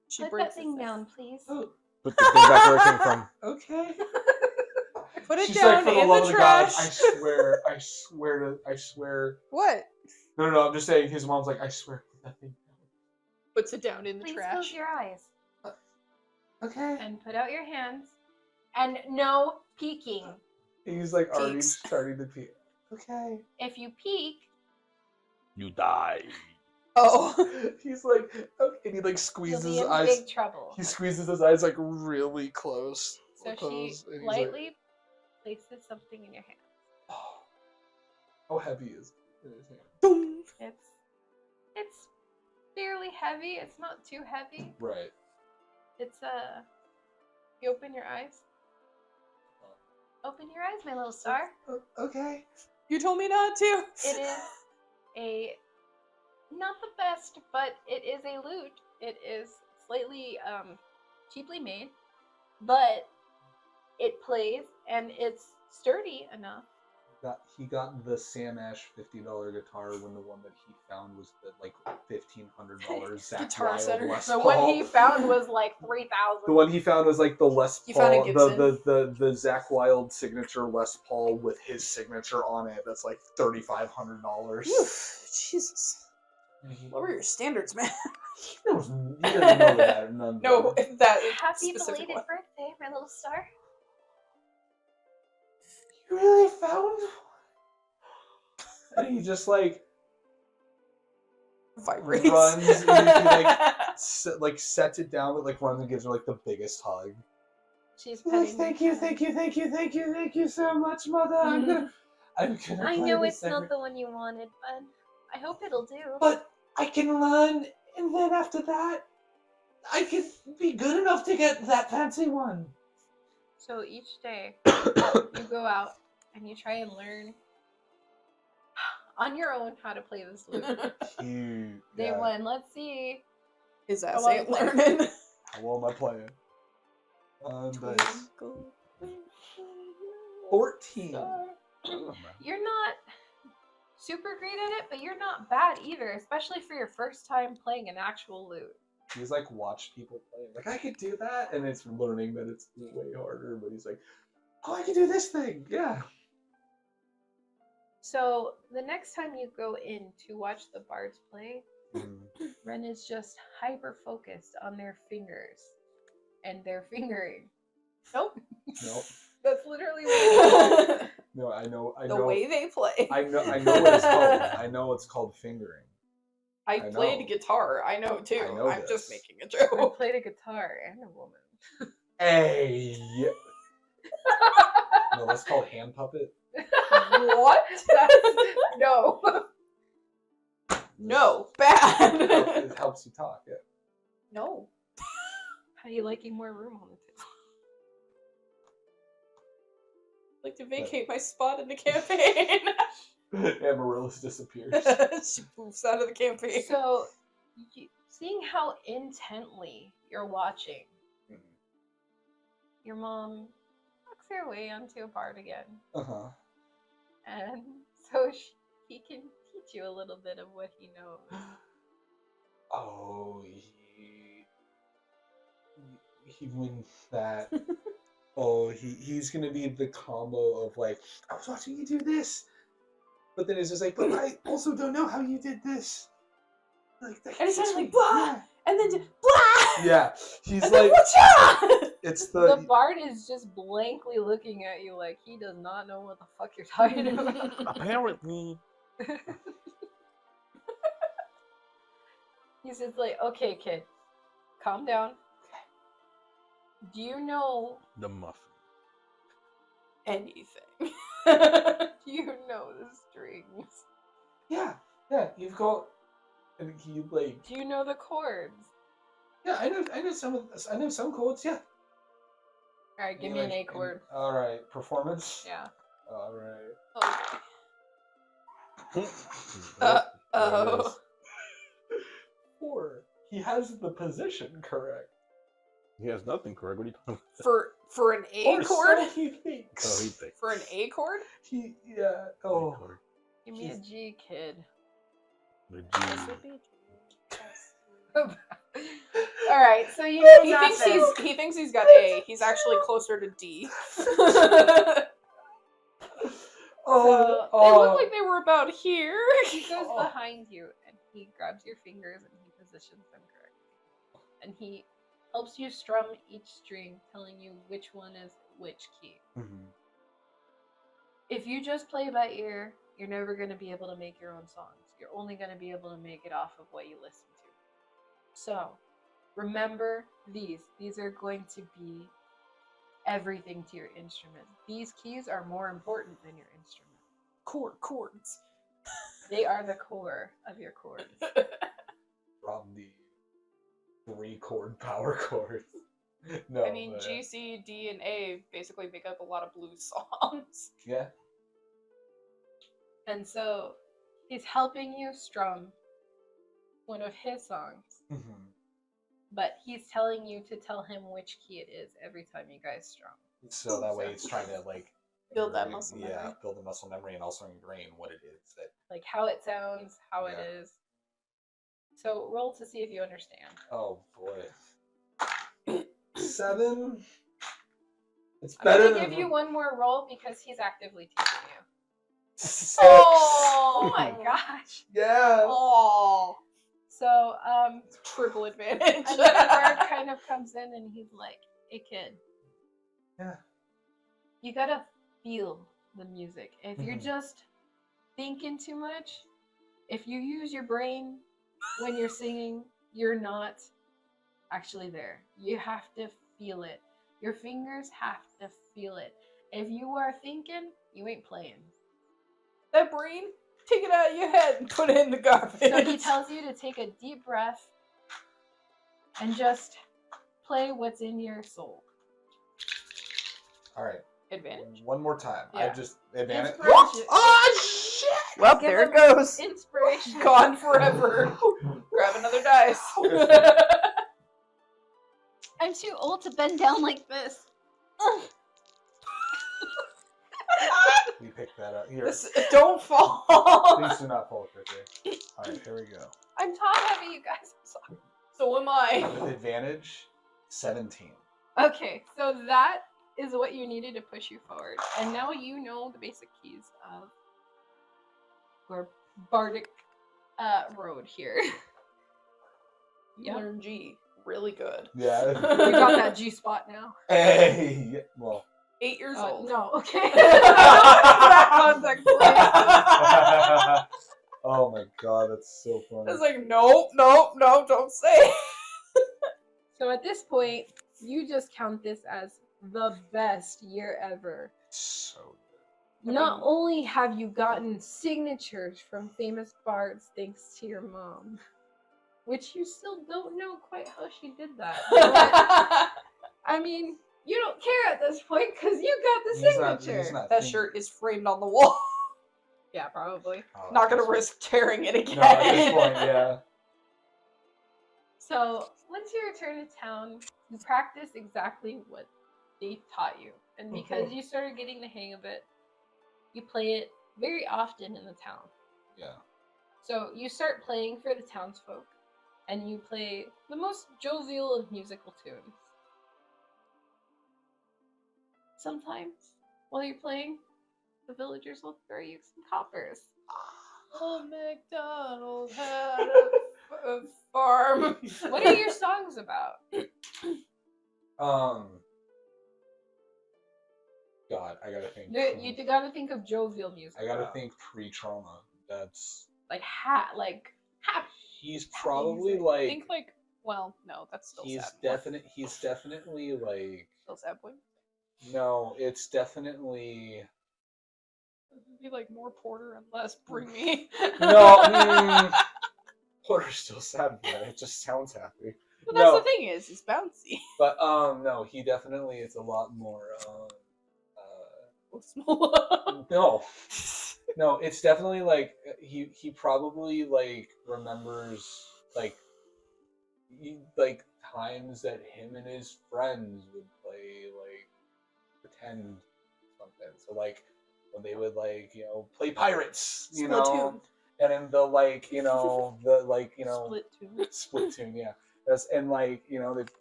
She Put breaks that thing his- down, please. oh, Put the thing back where it came from. okay. Put it She's down like, for the in love the of God, trash. I swear. What? No, I'm just saying. His mom's like, I swear, put that thing down. Puts it down in the Please trash. close your eyes Okay. and put out your hands. And no peeking. He's like already Peeks. starting to pee. Okay. If you peek, You die. Oh. He's like, okay, and he like you'll squeezes be his in eyes. big trouble. He squeezes his eyes like really close. So she Close, and he's like, lightly places something in your hand. oh, how heavy is it in his hand? Boom. It's fairly heavy. It's not too heavy. Right. It's You open your eyes. Open your eyes, my little star. Okay. You told me not to. It is a not the best, but it is a lute. It is slightly cheaply made, but it plays and it's sturdy enough. He got the Sam Ash $50 guitar when the one that he found was the like $1,500 Zach Guitar Wild Center. Les The Paul. one he found was like 3,000. The one he found was like the Les You found a Paul, Gibson? the Zach Wild signature Les Paul with his signature on it. That's like $3,500. Jesus. Lower your standards, man. He doesn't know that. None No, that Happy specific belated one. birthday, my little star. You really found one? And he just like Vibrates. runs and he like sets it down, but like runs and gives her like the biggest hug. She's Like, petting thank your you, head. thank you so much, Mother. I'm gonna I play know this it's not every- the one you wanted, but I hope it'll do. But I can learn, and then after that, I can be good enough to get that fancy one. So each day, you go out and you try and learn on your own how to play this lute. Cute. Day one, let's see. His ass I love ain't it. learning. How well am I playing? Dice. Twinkle, twinkle, 14. star. You're not super great at it, but you're not bad either, especially for your first time playing an actual lute. He's like watched people play. Like I could do that, and it's learning that it's way harder. But he's like, oh, I can do this thing. Yeah. So the next time you go in to watch the bards play, Ren is just hyper focused on their fingers and their fingering. Nope, Nope. that's literally what No, I know. The way they play. I know what it's called. I know it's called fingering. I I played know. guitar. I know too. I know I'm just this. making a I joke. played a guitar and a woman. Hey. No, that's called hand puppet. What? No. No, bad. It helps you talk. Yeah. No. How do you liking more room on the table? I'd like to vacate my spot in the campaign. Amaryllis disappears. She poofs out of the campaign. So, seeing how intently you're watching, your mom walks her way onto a bard again. Uh-huh. And so he can teach you a little bit of what he knows. Oh, he wins that. Oh, he's gonna be the combo of like, I was watching you do this, but then it's just like, but I also don't know how you did this. Like, that And it's gets like, me- blah! And then just blah! Yeah, he's And then like, whatcha! it's The the bard is just blankly looking at you like he does not know what the fuck you're talking about. Apparently. He's just like, okay, kid, calm down. Do you know? The muffin. Anything. Do you know the strings? yeah. You've got, and he like, Do you know the chords? yeah, I know some chords. Yeah, Alright, give me an A chord. All right, performance. Yeah. All right. Oh. 4. He has the position correct. He has nothing correct. What are you talking about? For an A Or chord? so he thinks. Oh, he thinks. For an A chord? Yeah. Oh. Give me a G, kid. The This G. would be Alright, so you know he thinks he's got A. He's actually closer to D. Oh. They look like they were about here. He goes behind you and he grabs your fingers and he positions them correctly. And he helps you strum each string, telling you which one is which key. Mhm. If you just play by ear, you're never going to be able to make your own songs. You're only going to be able to make it off of what you listen to. So, remember these. These are going to be everything to your instrument. These keys are more important than your instrument. Chords. They are the core of your chords. From the 3-chord power chords. No. I mean, G, C, D, and A basically make up a lot of blues songs. Yeah. And so, he's helping you strum one of his songs. Mhm. But he's telling you to tell him which key it is every time you guys strum. So that way he's trying to like Build that ingrain- muscle Yeah, memory. build the muscle memory and also ingrain what it is that. Like how it sounds, how it Yeah. is. So roll to see if you understand. Oh boy. 7. It's I'm better gonna than give you one more roll because he's actively teaching you. 6. Oh my gosh. Yeah. Oh, So triple advantage. another guard kind of comes in and he's like, "Hey kid. Yeah. You gotta feel the music. If you're Mhm. just thinking too much, if you use your brain when you're singing, you're not actually there. You have to feel it. Your fingers have to feel it. If you are thinking, you ain't playing." That brain, take it out of your head and put it in the garbage. So he tells you to take a deep breath and just play what's in your soul. All right. Advantage? One more time. I Yeah. just advantage. Inspiration. Oh shit! Well, Give there him it goes. Inspiration. Gone forever. Grab another dice. I'm too old to bend down like this. We picked that up. Here. Don't fall. Please do not fall quickly. All right, here we go. I'm top heavy, you guys. I'm sorry. So am I. With advantage, 17. Okay, so that is what you needed to push you forward. And now you know the basic keys of your bardic road here. Yep. Learn G. Really good. Yeah. We got that G spot now. Hey. Well. 8 years old. No, okay. That context, please. Oh my god, that's so I funny. was like, nope, don't say. So at this point, you just count this as the best year ever. So Not only have you gotten signatures from famous bards thanks to your mom, which you still don't know quite how she did that. But, I mean, you don't care at this point because you got the signature. That shirt is framed on the wall. Yeah, probably. Not gonna risk tearing it again. No, at this point, yeah. So once you return to town, you practice exactly what they taught you. And because you started getting the hang of it, you play it very often in the town. Yeah. So you start playing for the townsfolk, and you play the most jovial of musical tunes. Sometimes, while you're playing, the villagers will throw you some coppers. Old MacDonald had a farm. What are your songs about? God, I gotta think. You gotta think of jovial music. I gotta think pre-trauma. That's. Like happy. He's probably music. like. Think like, well, no, that's still He's sad. He's definitely like. Still sad boy. No, it's definitely. Be like more porter and less bring me. No. Porter's still sad, but it just sounds happy. But that's No. the thing is, it's bouncy. But no, he definitely it's a lot more Small. no, it's definitely like he probably like remembers like like times that him and his friends would play like pretend something. So like when they would like play pirates, Splatoon. and then the like the like Splatoon. yeah. That's, and like they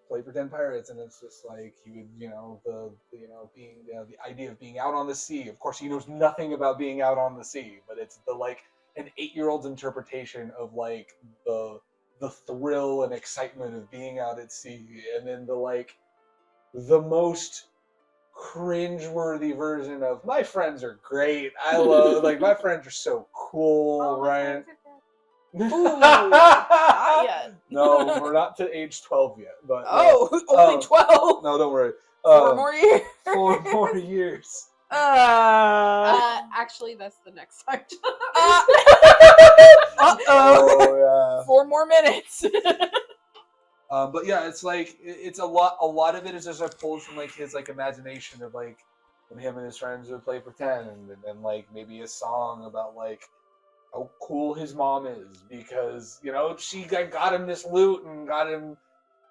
play pretend pirates, and it's just like he would being the idea of being out on the sea. Of course, he knows nothing about being out on the sea, but it's the like an 8-year-old's interpretation of like the thrill and excitement of being out at sea, and then the most cringeworthy version of my friends are great. I love like my friends are so cool, All my right? friends are dead. Not yet. No, we're not to age 12 yet. But only 12. no, don't worry. 4 more years. 4 more years. Actually, that's the next time. Oh 4 more minutes. but yeah, it's like it's a lot of it is just pulled from like his like imagination of like when him and his friends would play pretend, and then like maybe a song about like how cool his mom is because she got him this loot and got him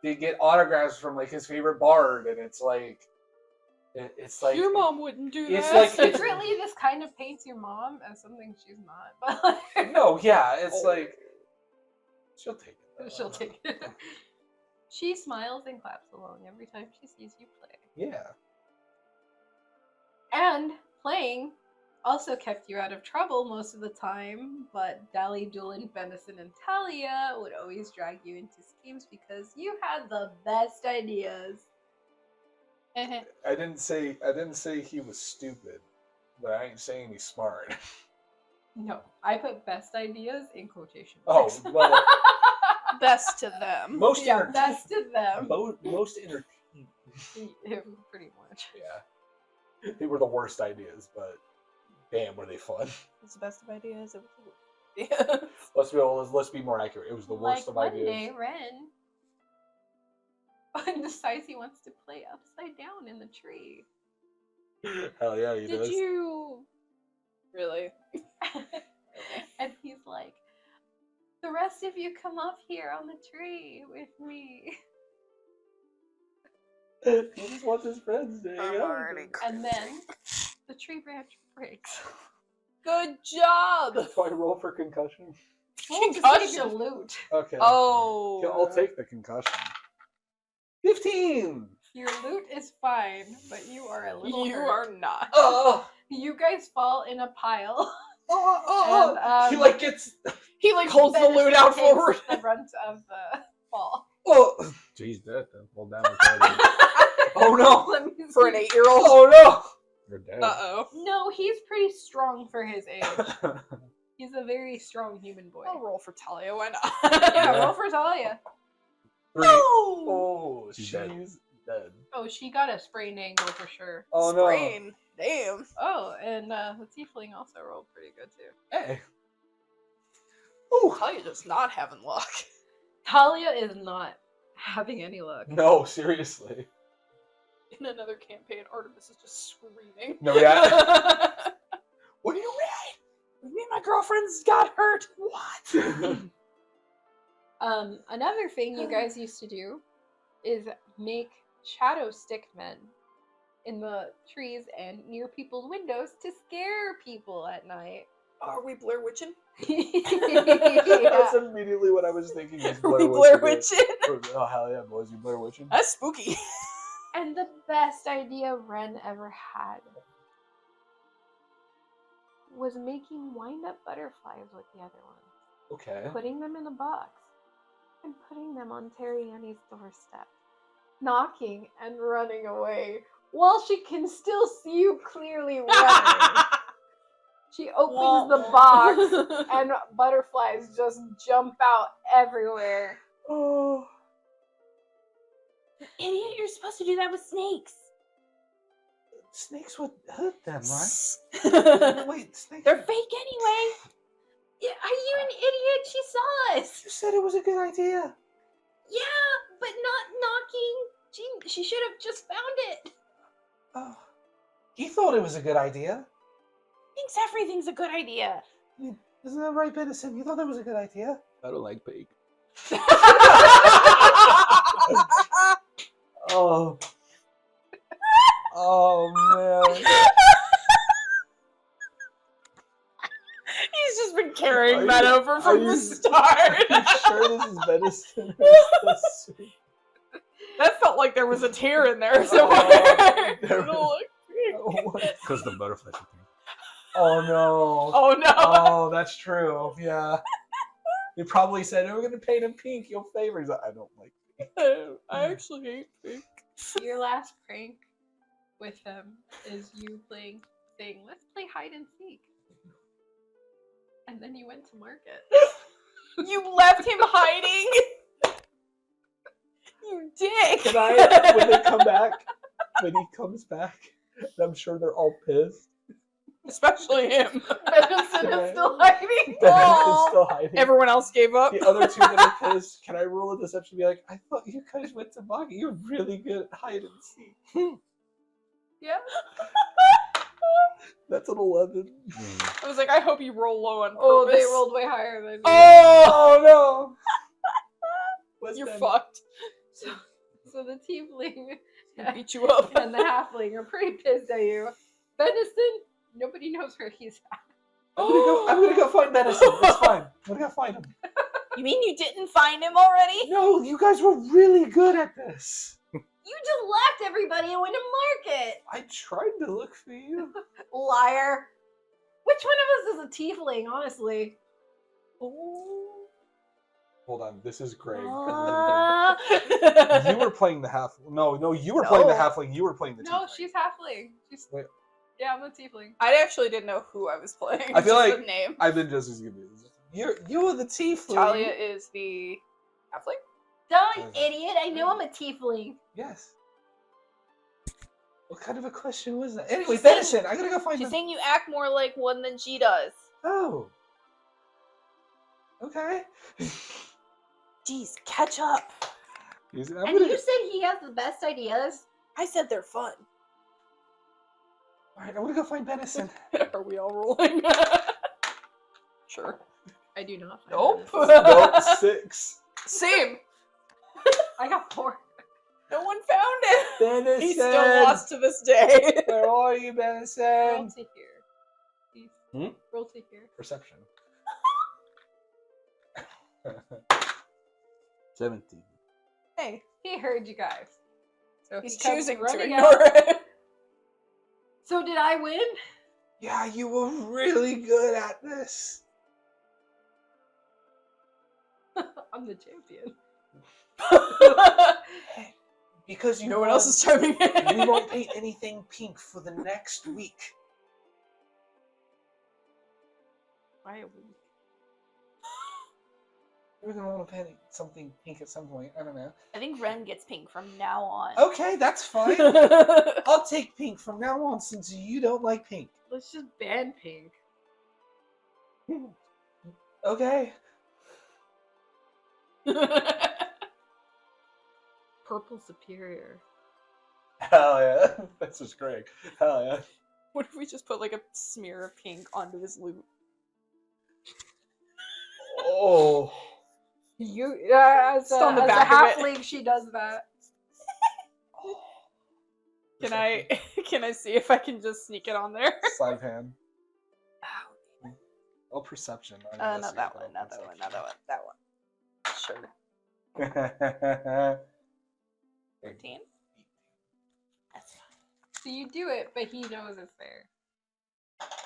to get autographs from like his favorite bard, and it's like Your mom wouldn't do it's that. like Secretly, this kind of paints your mom as something she's not. But no, yeah, it's like she'll take it. Though. she'll take it. She smiles and claps along every time she sees you play. Yeah. And playing also kept you out of trouble most of the time, but Dally, Doolin, Benison, and Talia would always drag you into schemes because you had the best ideas. I didn't say he was stupid, but I ain't saying he's smart. No, I put best ideas in quotation Oh marks. well, Best to them. most yeah, entertaining. best of them. Most entertaining. Pretty much. Yeah, they were the worst ideas, but damn, were they fun. It's the best of ideas. It was Let's be more accurate. It was the worst like of ideas. One day, Ren decides he wants to play upside down in the tree. Hell yeah, he Did does. you really? And he's like, the rest of you come up here on the tree with me. He just wants his friends to hang out with him. And then the tree branch breaks. Good job. So I roll for concussion. Well, to save your loot. Okay. Oh. Yeah, I'll take the concussion. 15. Your loot is fine, but you are a little You hurt. are not. Oh. You guys fall in a pile. Oh. And, He like gets. He like holds the loot out Benison forward. takes the brunt of the fall. Oh. She's dead then. Well, damage already. Oh no. Let me For an see. 8-year-old. Oh no. You're dead. Uh-oh. No, he's pretty strong for his age. He's a very strong human boy. I'll roll for Talia. Why not? Yeah, Yeah. roll for Talia. 3. No. Oh, She's she's dead. dead. Oh, she got a sprained ankle for sure. Oh no. Sprain. Damn. Oh, and the tiefling also rolled pretty good too. Hey. Ooh. Talia just not having luck. Talia is not having any luck. No, seriously. In another campaign, Artemis is just screaming. No, yeah. What do you Me and my girlfriends got hurt. What? mean? Another thing you guys used to do is make shadow stick men in the trees and near people's windows to scare people at night. Are we Blair Witching? That's immediately what I was thinking. Was Are we Blair Blair Witching. Witching? Oh hell yeah, boys! You Blair Witching. That's spooky. And the best idea Ren ever had was making wind-up butterflies with the other ones, Okay. putting them in a box, and putting them on Terriani's doorstep, knocking and running away while she can still see you clearly running. She opens the box and butterflies just jump out everywhere. Oh. Idiot, you're supposed to do that with snakes. Snakes would hurt them, right? Wait, snakes. They're fake anyway. Are you an idiot? She saw us. You said it was a good idea. Yeah, but not knocking. She should have just found it. Oh, he thought it was a good idea. Thinks everything's a good idea. Isn't that right, Benison? You thought that was a good idea? I don't like pig. Oh. Oh, man. He's just been carrying Are that you- over from are the you- start. Are you sure this is venison? Or is this soup? That felt like there was a tear in there Oh, somewhere. there It'll was- look pink. Because the butterflies are pink. Oh, no. Oh no. Oh, that's true. Yeah. They probably said, we're going to paint him pink. You'll favor. He's like, I don't like I actually hate pink. Your last prank with him is you saying, let's play hide and seek. And then you went to market. You left him hiding. You dick. Can I, when they come back, when he comes back, I'm sure they're all pissed. Especially him. Benson is still hiding. Benison's still hiding. Everyone else gave up. The other two that are pissed, can I roll a deception and be like, I thought you guys went to market. You're really good at hide and seek. Yeah. That's an 11. I was like, I hope you roll low on purpose. Oh, they rolled way higher than you. Oh, no. What's you're that? fucked. So the tiefling He beat you up. and the halfling are pretty pissed at you. Benison, nobody knows where he's at. I'm gonna go find Benison. It's fine. I'm gonna go find him. You mean you didn't find him already? No, you guys were really good at this. You just left everybody and went to market. I tried to look for you. Liar. Which one of us is a tiefling, honestly? Hold on, this is great. Uh, You were playing the halfling. No, you were playing the No. halfling. You were playing the No, tiefling. she's halfling. She's Wait. Yeah, I'm a tiefling. I actually didn't know who I was playing. I feel just like- the name. I've been just as confused. You're the tiefling. Talia is the halfling. Don't, Okay. idiot. I know I'm a tiefling. Yes. What kind of a question was that? Anyway, She's saying- Benison, I gotta go find She's him. saying you act more like one than she does. Oh. Okay. Jeez, catch up. I'm And gonna- you said he has the best ideas? I said they're fun. All right, I'm gonna go find Benison. Are we all rolling? Sure. I do not. find Nope. Benison. Nope, 6. Same. I got 4. No one found it. Benison. He's still lost to this day. Where are you, Roll Benison? to here. Please. Hmm? Roll to here. Perception. 17. Hey, He heard you guys. so He's he's come choosing to running ignore it. So did I win? Yeah, you were really good at this. I'm the champion. Because you No one won, else is chiming in. we won't paint anything pink for the next week. Why a week? We're gonna want to paint something pink at some point. I don't know. I think Ren gets pink from now on. Okay, that's fine. I'll take pink from now on since you don't like pink. Let's just ban pink. Okay. Purple superior. Hell yeah. That's just great. Hell yeah. What if we just put like a smear of pink onto his loot? Oh. You as Just on the a back of halfling, she does that. Can I see if I can just sneak it on there? Sleight of hand. Oh, perception. Not that one, not that one, not that one, that one. Sure. one. 13. That's fine. So you do it, but he knows it's there.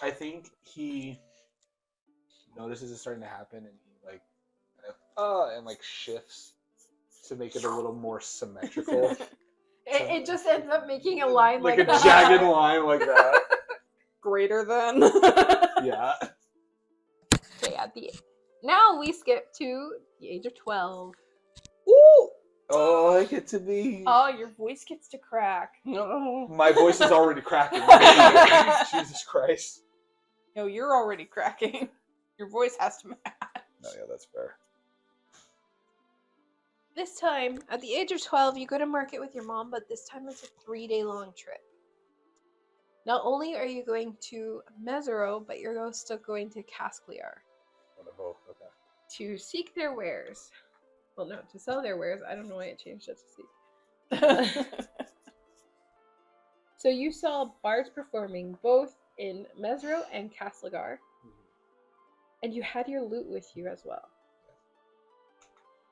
I think he notices it's starting to happen, and he like, and like shifts to make it a little more symmetrical, It just ends up making a line like like a that. jagged line like that. Greater than. Yeah. Okay, now we skip to the age of 12. Ooh. Oh, I get to be. Oh, your voice gets to crack. No. My voice is already cracking. Jesus Christ. No, you're already cracking. Your voice has to match. No, yeah, that's fair. This time, at the age of 12, you go to market with your mom, but this time it's a 3-day long trip. Not only are you going to Mesero, but you're also going to Cascliar Oh, they're both okay. to seek their wares. Well, no, to sell their wares. I don't know why it changed it to seek. So you saw bards performing both in Mesero and Castlegar, and you had your lute with you as well.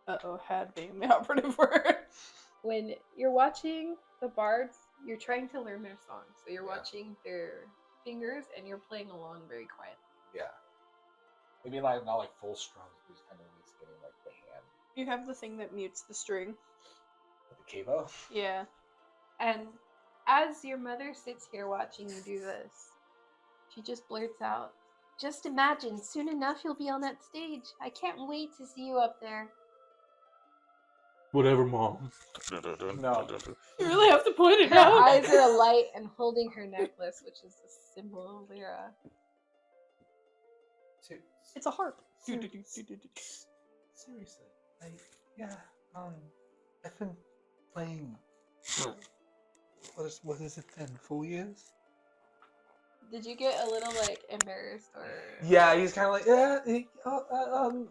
Uh-oh, had being the operative word. When you're watching the bards, you're trying to learn their songs. So you're Yeah. watching their fingers and you're playing along very quietly. Yeah. Maybe like not like full strums, but just kind of at least getting like the hand. You have the thing that mutes the string. The cavo. Yeah. And as your mother sits here watching you do this, she just blurts out, "Just imagine, soon enough you'll be on that stage. I can't wait to see you up there." Whatever, Mom. No. You really have to point it Her out. eyes are alight and holding her necklace, which is the symbol of Lyra. It's a harp. Seriously, I've been playing. What is it then? 4 years? Did you get a little like embarrassed or? Yeah, he's kind of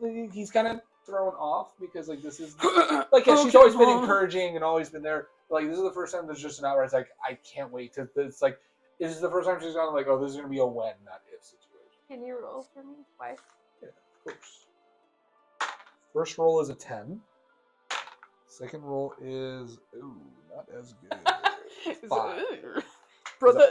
like he's kind of thrown off because like this is like yeah, she's Okay, always been Mom. encouraging and always been there. But, like this is the first time there's just an outright. It's like I can't wait to. It's like this is the first time she's gone like, oh, this is gonna be a when, not if situation. Can you roll for me? Why? Yeah, of course. First roll is a 10. Second roll is not as good. 5. Brother.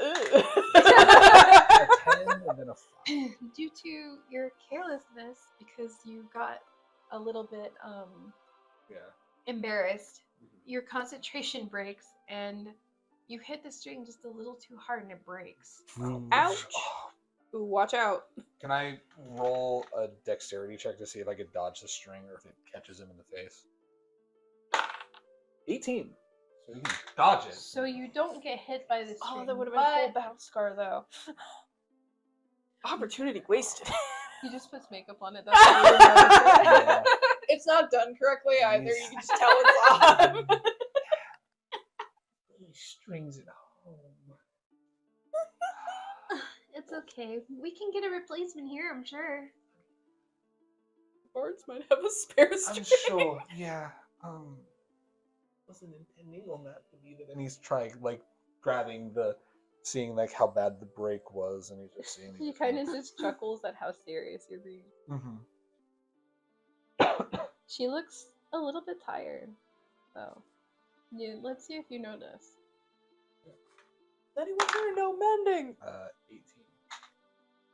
A 10 and then a 5. Due to your carelessness, because you got a little bit Yeah. embarrassed, your concentration breaks and you hit the string just a little too hard and it breaks. Ouch. Ooh, watch out. Can I roll a dexterity check to see if I could dodge the string or if it catches him in the face? 18. So you can dodge it. So you don't get hit by the string. Oh, that would have been a full but bounce scar, though. Opportunity wasted. he just puts makeup on it. That's how you notice it. It's not done correctly either. You Nice. can just tell it's off. Strings at home. It's okay. We can get a replacement here, I'm sure. Bards might have a spare I'm string. sure. Yeah. Wasn't intending on that to be that. And he's trying, like, grabbing the, seeing like how bad the break was, and he's just seeing. He kind of just chuckles at how serious you're being. Mm-hmm. She looks a little bit tired, though. Yeah, let's see if you notice. Anyone here know mending? 18.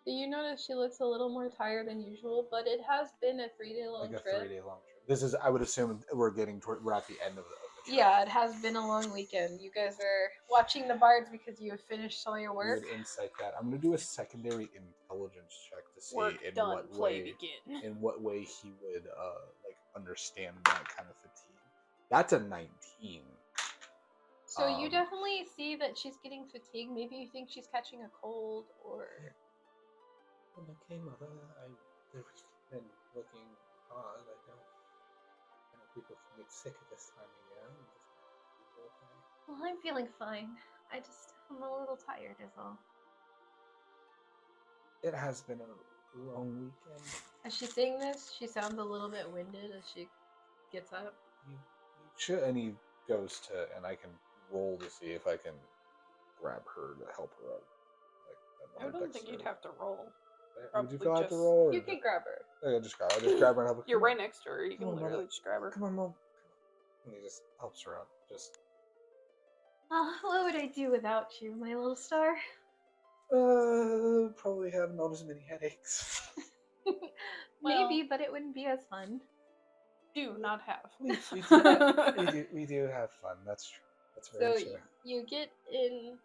Do you notice she looks a little more tired than usual? But it has been a 3-day long Like a trip. 3-day long trip. This is, I would assume, we're at the end of the trip. Yeah, it has been a long weekend. You guys are watching the bards because you have finished all your We work. would insight that. I'm gonna do a secondary intelligence check to see Work in done, what play way, begin. in what way he would like understand that kind of fatigue. That's a 19. So you Um, definitely see that she's getting fatigued. Maybe you think she's catching a cold or... Okay, Mother. I've been working hard. I know people can get sick at this time of year. Well, I'm feeling fine. I'm a little tired is all. It has been a long weekend. As she's saying this, she sounds a little bit winded as she gets up. You should, and he goes to, and I can roll to see if I can grab her to help her out. Like, I don't think you'd have to roll. Would you probably feel I have to just- roll? Or You can grab her. I just grab her and help her. You're Come right next to her. You Come can on, Mother. literally just grab her. Come on, Mom. And he just helps her out. Just What would I do without you, my little star? probably have not as many headaches. Maybe, but it wouldn't be as fun. Do not have. we do have fun. That's true. That's So very true. you get in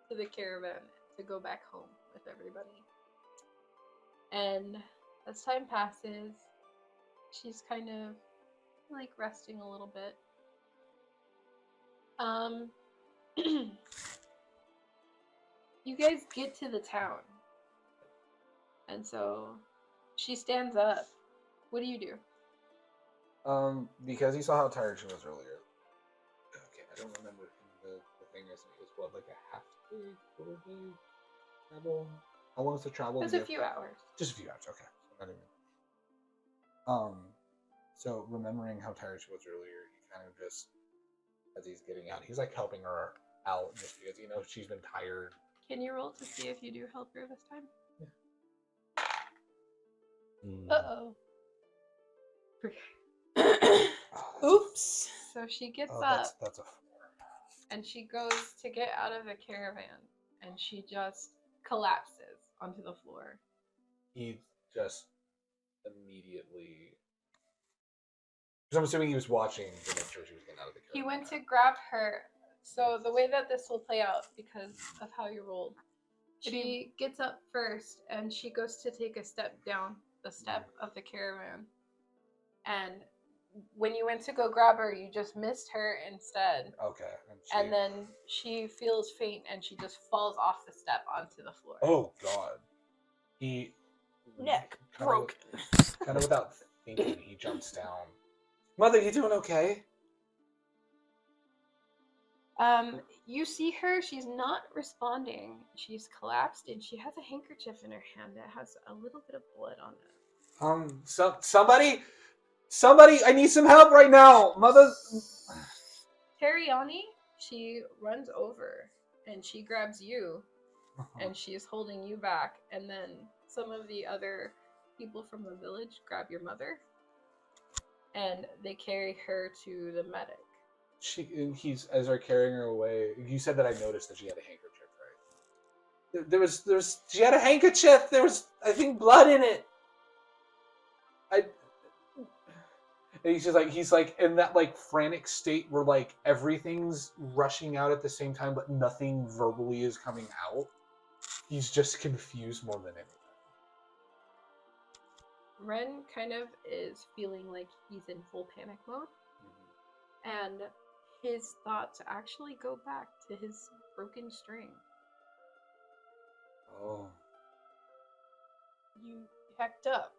to the caravan to go back home with everybody. And as time passes, she's kind of like resting a little bit. You guys get to the town. And so she stands up. What do you do? Because you saw how tired she was earlier. Okay, I don't remember the thing is what, like a half day, quarter day travel? How long is the travel? It's a few hours. Just a few hours, okay. So not even. So remembering how tired she was earlier, he kind of just, as he's getting out, he's like helping her out just because she's been tired. Can you roll to see if you do help her this time? Mm. Uh-oh. Oops. So she gets Oh, up that's a 4. and she goes to get out of the caravan and she just collapses onto the floor. He just immediately. Because I'm assuming he was watching to make sure she was getting out of the car. He went to grab her. So the way that this will play out, because of how you rolled, she gets up first and she goes to take a step down the step of the caravan. And when you went to go grab her, you just missed her instead. Okay. And then she feels faint and she just falls off the step onto the floor. Oh God. He Neck kind broken. Kind of without thinking, he jumps down. Mother, you doing okay? You see her, she's not responding. She's collapsed and she has a handkerchief in her hand that has a little bit of blood on it. Somebody, I need some help right now. Mother. Teriani, she runs over and she grabs you and she is holding you back. And then some of the other people from the village grab your mother and they carry her to the medic. As they're carrying her away, you said that I noticed that she had a handkerchief, right? She had a handkerchief. There was, I think, blood in it. And he's like in that like frantic state where like everything's rushing out at the same time, but nothing verbally is coming out. He's just confused more than anything. Ren kind of is feeling like he's in full panic mode. And his thoughts actually go back to his broken string. Oh. You hecked up.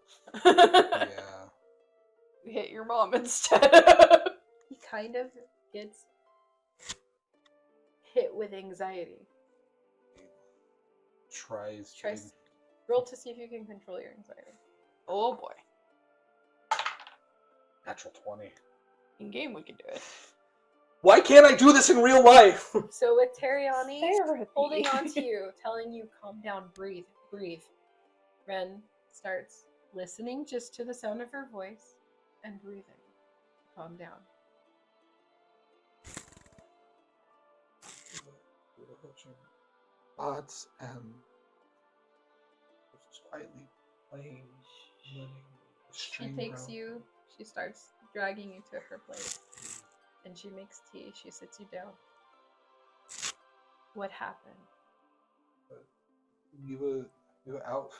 Yeah. You hit your mom instead. He kind of gets hit with anxiety. Tries. Roll to see if you can control your anxiety. Oh boy. Natural 20. In game we can do it. Why can't I do this in real life? So with Teriani Therapy. holding on to you, telling you, calm down, breathe, breathe, Ren starts listening just to the sound of her voice and breathing. Calm down. Odds and just quietly playing, letting the She string takes grow. you, she starts dragging you to her place. And she makes tea, she sits you down. What happened? We were out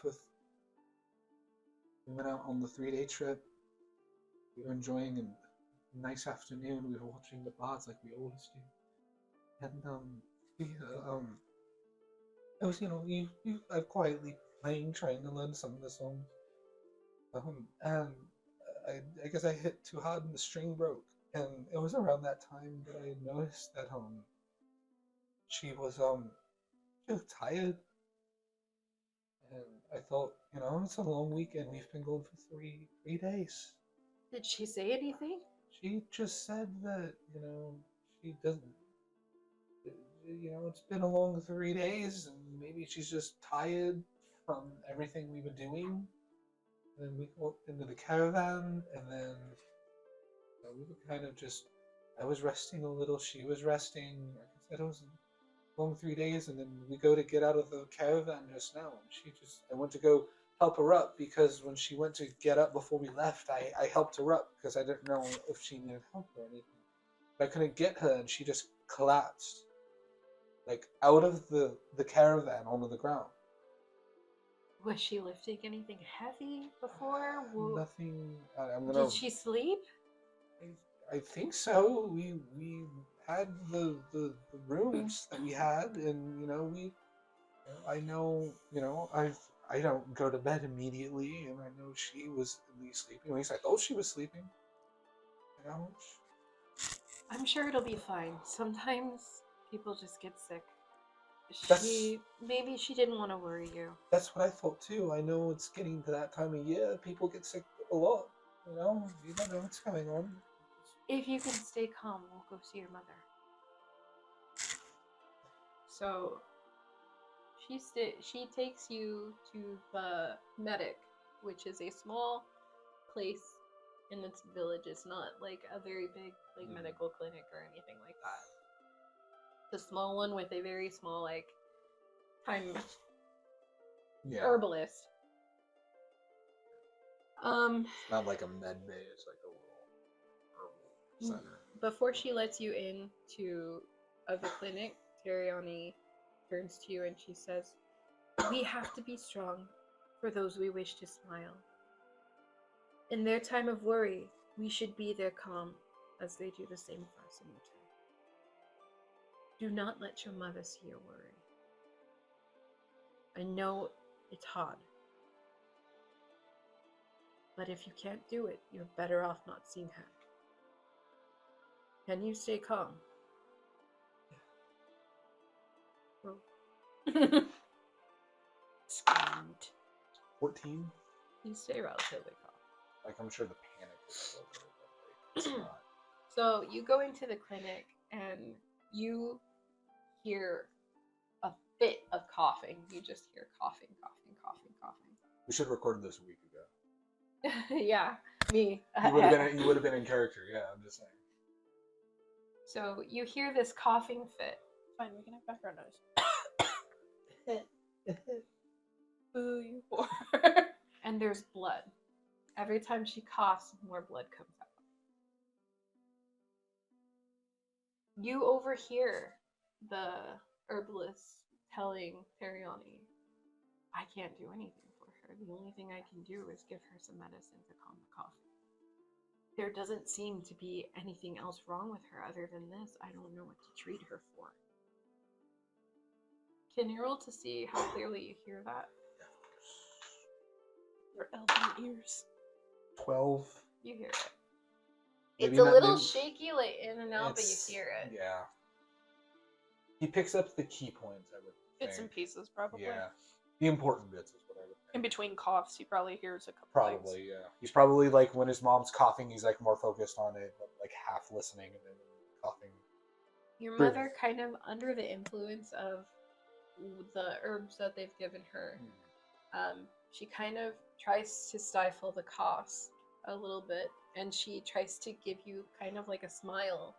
we went out on the 3-day trip. We were enjoying a nice afternoon. We were watching the bards like we always do. And I was I'm quietly playing, trying to learn some of the songs. And I guess I hit too hard and the string broke. And it was around that time that I noticed that she was tired. And I thought, it's a long weekend. We've been gone for three days. Did she say anything? She just said that, she doesn't. It's been a long 3 days, and maybe she's just tired from everything we were doing. And then we walked into the caravan, and then we were kind of just. I was resting a little. She was resting. Like I said, it was a long 3 days, and then we go to get out of the caravan just now. And I went to go help her up because when she went to get up before we left, I helped her up because I didn't know if she needed help or anything. But I couldn't get her, and she just collapsed. Like out of the caravan onto the ground. Was she lifting anything heavy before? Nothing. Did she sleep? I think so. We had the rooms that we had, and I know I don't go to bed immediately, and I know she was at least sleeping. At least I thought she was sleeping. Ouch. I'm sure it'll be fine. Sometimes people just get sick. That's- Maybe she didn't want to worry you. That's what I thought too. I know it's getting to that time of year. People get sick a lot. You don't know what's going on. If you can stay calm, we'll go see your mother. So she takes you to the medic, which is a small place in its village. It's not like a very big like medical clinic or anything like that. It's a small one with a very small like time herbalist. Not like a med bay, it's like a little herbal center. Before she lets you in to the clinic, Teriani turns to you and she says, "We have to be strong for those we wish to smile. In their time of worry, we should be there calm, as they do the same for us in return. Do not let your mother see your worry. I know it's hard, but if you can't do it, you're better off not seeing her. Can you stay calm?" Screamed. 14? You stay relatively calm. Like, I'm sure the panic is still there, but like, it's not. So you go into the clinic and you hear a fit of coughing. You just hear coughing, coughing, coughing, coughing. We should have recorded this a week ago. Yeah, me. You would have been in character, yeah, I'm just saying. So you hear this coughing fit. Fine, we can have background noise. Boo, you whore. And there's blood. Every time she coughs, more blood comes out. You overhear the herbalist telling Teriani, "I can't do anything for her. The only thing I can do is give her some medicine to calm the cough. There doesn't seem to be anything else wrong with her other than this. I don't know what to treat her for." Can you roll to see how clearly you hear that? Your elven ears. 12. You hear it. Maybe It's a not- little maybe- shaky, like in and out, but you It's- hear it. Yeah. He picks up the key points, I would Bits and think. pieces, probably. Yeah. The important bits is what I would think. In between coughs, he probably hears a couple Probably, things. yeah. He's probably like when his mom's coughing, he's like more focused on it, but like half listening and then coughing. Your True. mother, kind of under the influence of the herbs that they've given her, she kind of tries to stifle the coughs a little bit, and she tries to give you kind of like a smile,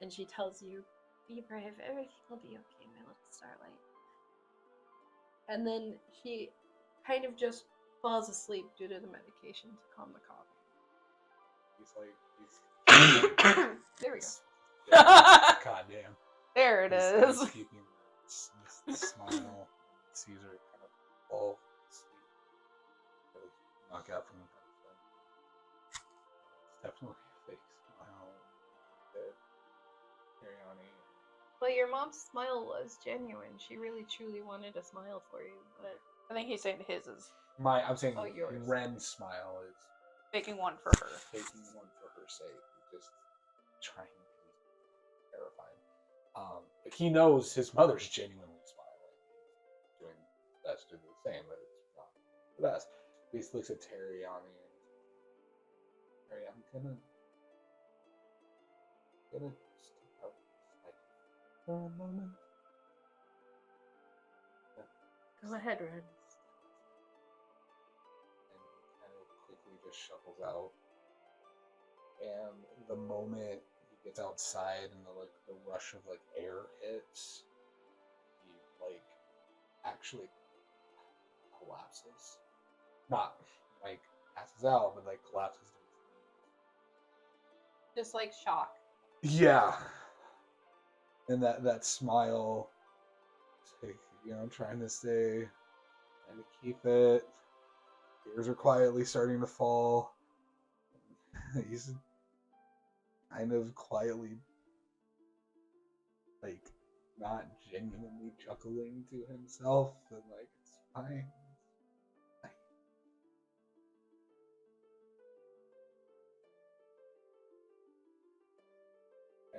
and she tells you, "Be brave, everything will be okay, my little starlight." And then she kind of just falls asleep due to the medication to calm the coughing. He's like, There we go. God damn. There it He's is. keeping this smile. Sees her kind of fall asleep. Really knock out from the bed. It's definitely a fake smile. That Ariani. Well, your mom's smile was genuine. She really truly wanted a smile for you, but I think he's saying his is I'm saying Oh, yours. Ren's smile is faking one for her. taking one for her sake. Just trying to be terrified. But he knows his mother's genuinely smiling. He's doing his best to do the same, but it's not the best. He looks at Teriani and Terry, I'm gonna step out for a moment. go ahead, Ren. And he kind of quickly just shuffles out. And the moment he gets outside and the rush of like air hits, he like actually collapses. Not like passes out, but like collapses. Just like shock. Yeah. And that smile, like, I'm trying to keep it. Tears are quietly starting to fall. He's kind of quietly, like, not genuinely chuckling to himself, and like, it's fine.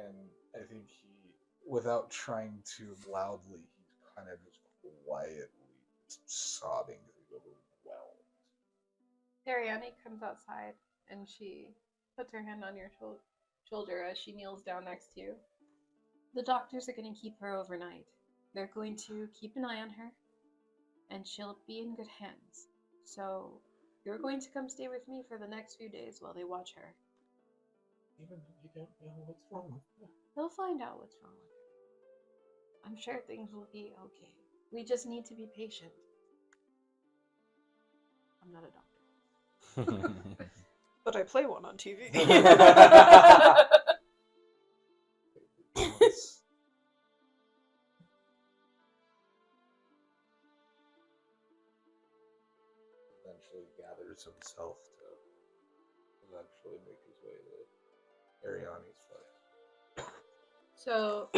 and I think he, without trying to loudly, he's kind of just quietly just sobbing as he's overwhelmed. Ariane comes outside and she puts her hand on your shoulder as she kneels down next to you. The doctors are going to keep her overnight. They're going to keep an eye on her, and she'll be in good hands. So you're going to come stay with me for the next few days while they watch her. Even if you don't know what's wrong with her. They'll find out what's wrong with her. I'm sure things will be okay. We just need to be patient. I'm not a doctor. But I play one on TV. Eventually gathers himself to eventually make his way to Ariane's place. So,